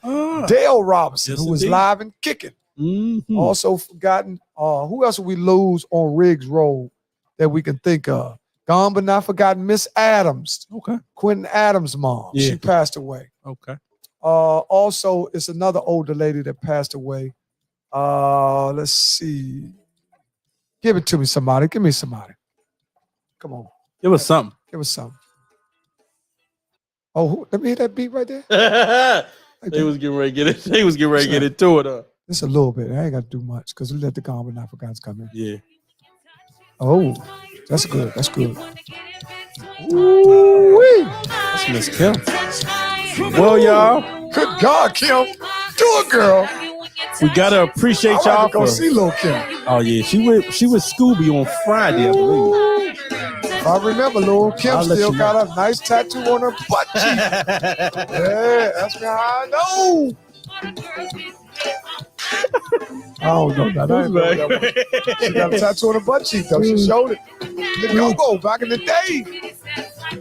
Dale Robinson, who was live and kicking. Mm-hmm. Also forgotten. Who else will we lose on Riggs Road that we can think of? Gone but not forgotten, Miss Adams. Okay. Quentin Adams' mom. Yeah. She passed away. Okay. Also, it's another older lady that passed away. Let's see. Give it to me, somebody. Give me somebody. Come on. Give us something. Give us something. Oh, let me hear that beat right there. They was getting ready to get it. They was getting ready to get into it. Just a little bit. I ain't got to do much because we let the Gone but not forgotten come in. Yeah. Oh, that's good. That's good. Ooh-wee. That's Miss Kim. Well, y'all. Good God, Kim. Do it, girl. We gotta appreciate y'all. Go see Lil Kim. Oh yeah, she with Scooby on Friday, I believe. If I remember, Lil Kim still got a nice tattoo on her butt cheek. Yeah, that's how I know. I don't know that. She got a tattoo on her butt cheek, though. She showed it. The Go-Go back in the day.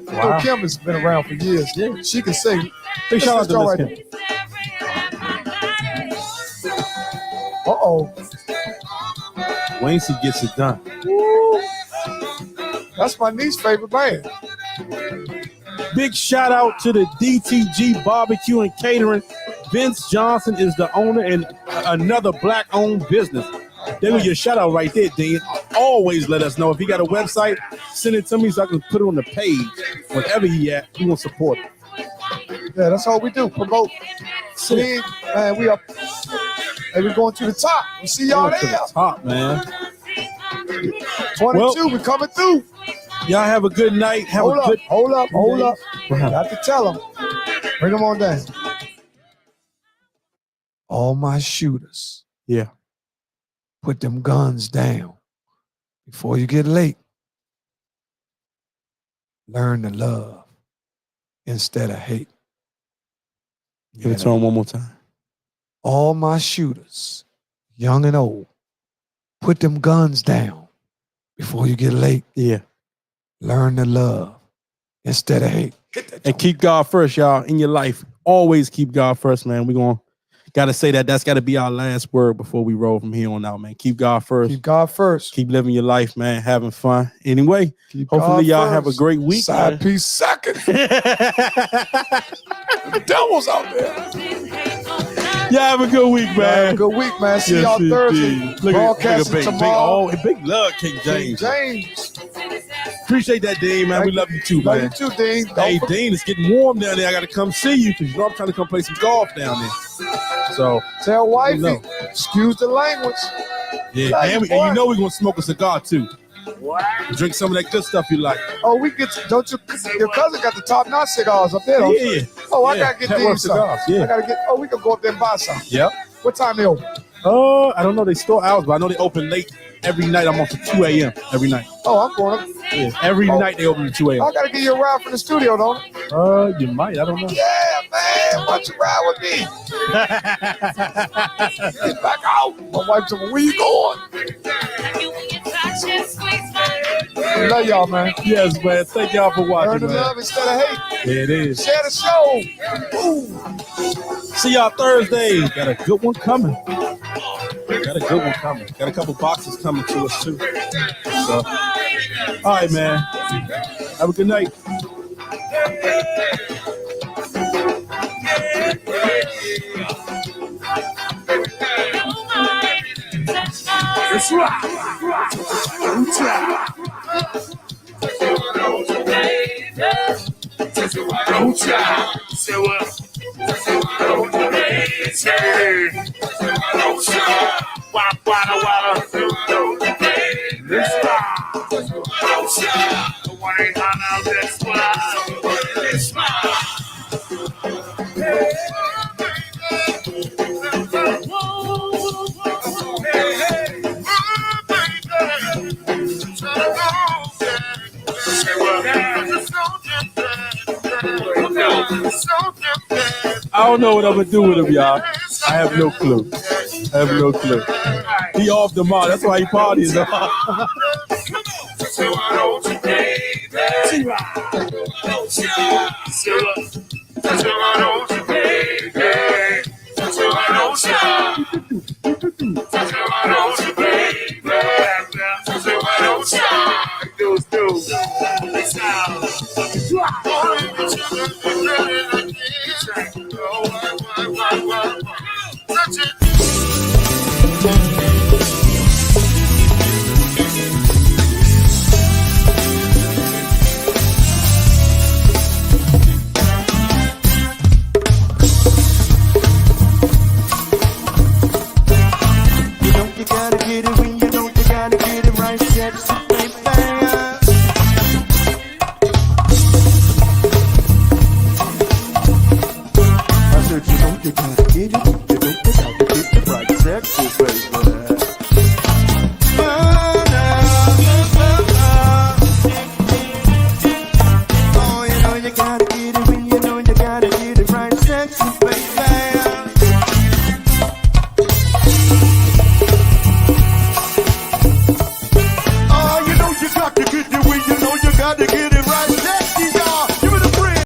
Wow. Lil Kim has been around for years. Yeah. She can sing. Big shout out to Miss Kim. Uh-oh. Waynesy gets it done. Woo. That's my niece's favorite band. Big shout out to the DTG Barbecue and Catering. Vince Johnson is the owner and another black-owned business. There was your shout out right there, Dean. Always let us know. If he got a website, send it to me so I can put it on the page. Whatever he at, we want to support it. Yeah, that's all we do. Promote. See, man, we up. And we're going to the top. We see y'all there. To the top, man. 22, we coming through. Y'all have a good night. Hold up. Got to tell them. Bring them on down. All my shooters. Yeah. Put them guns down before you get late. Learn to love instead of hate. Give it to him one more time. All my shooters, young and old, put them guns down before you get late. Yeah. Learn to love instead of hate. And keep God first, y'all, in your life. Always keep God first, man. We're got to say that. That's got to be our last word before we roll from here on out, man. Keep God first. Keep God first. Keep living your life, man. Having fun. Anyway, hopefully y'all have a great week. Side piece second. The devil's out there. Y'all have a good week, man. Have a good week, man. See y'all Thursday. Broadcasting tomorrow. Big love, King James. Appreciate that, Dean, man. We love you too, man. Love you too, Dean. Hey, Dean, it's getting warm down there. I got to come see you because I'm trying to come play some golf down there. So tell wifey, excuse the language. Yeah, and you know we're going to smoke a cigar too. Drink some of that good stuff you like. Oh, your cousin got the top-notch cigars up there, don't you? Oh, I got to get these cigars. Yeah. I got to get, we can go up there and buy some. Yep. What time they open? I don't know. They store hours, but I know they open late every night. I'm on to 2 a.m. every night. Oh, I'm going up. Yeah, every night they open at 2 a.m. I got to give you a ride from the studio, don't I? You might. I don't know. Yeah, man. Why don't you ride with me? Get back out. My wife told me, where you going? We love y'all, man. Yes, man. Thank y'all for watching, Learn to man. love instead of hate. Yeah, it is. Share the show. Ooh. See y'all Thursday. Got a good one coming. Got a couple boxes coming to us, too. So, all right, man. Have a good night. That's right. Don't try. Say what? Walla. This I don't know what I'm gonna do with him, y'all. I have no clue. He off the mark. That's why he parties. Dudes.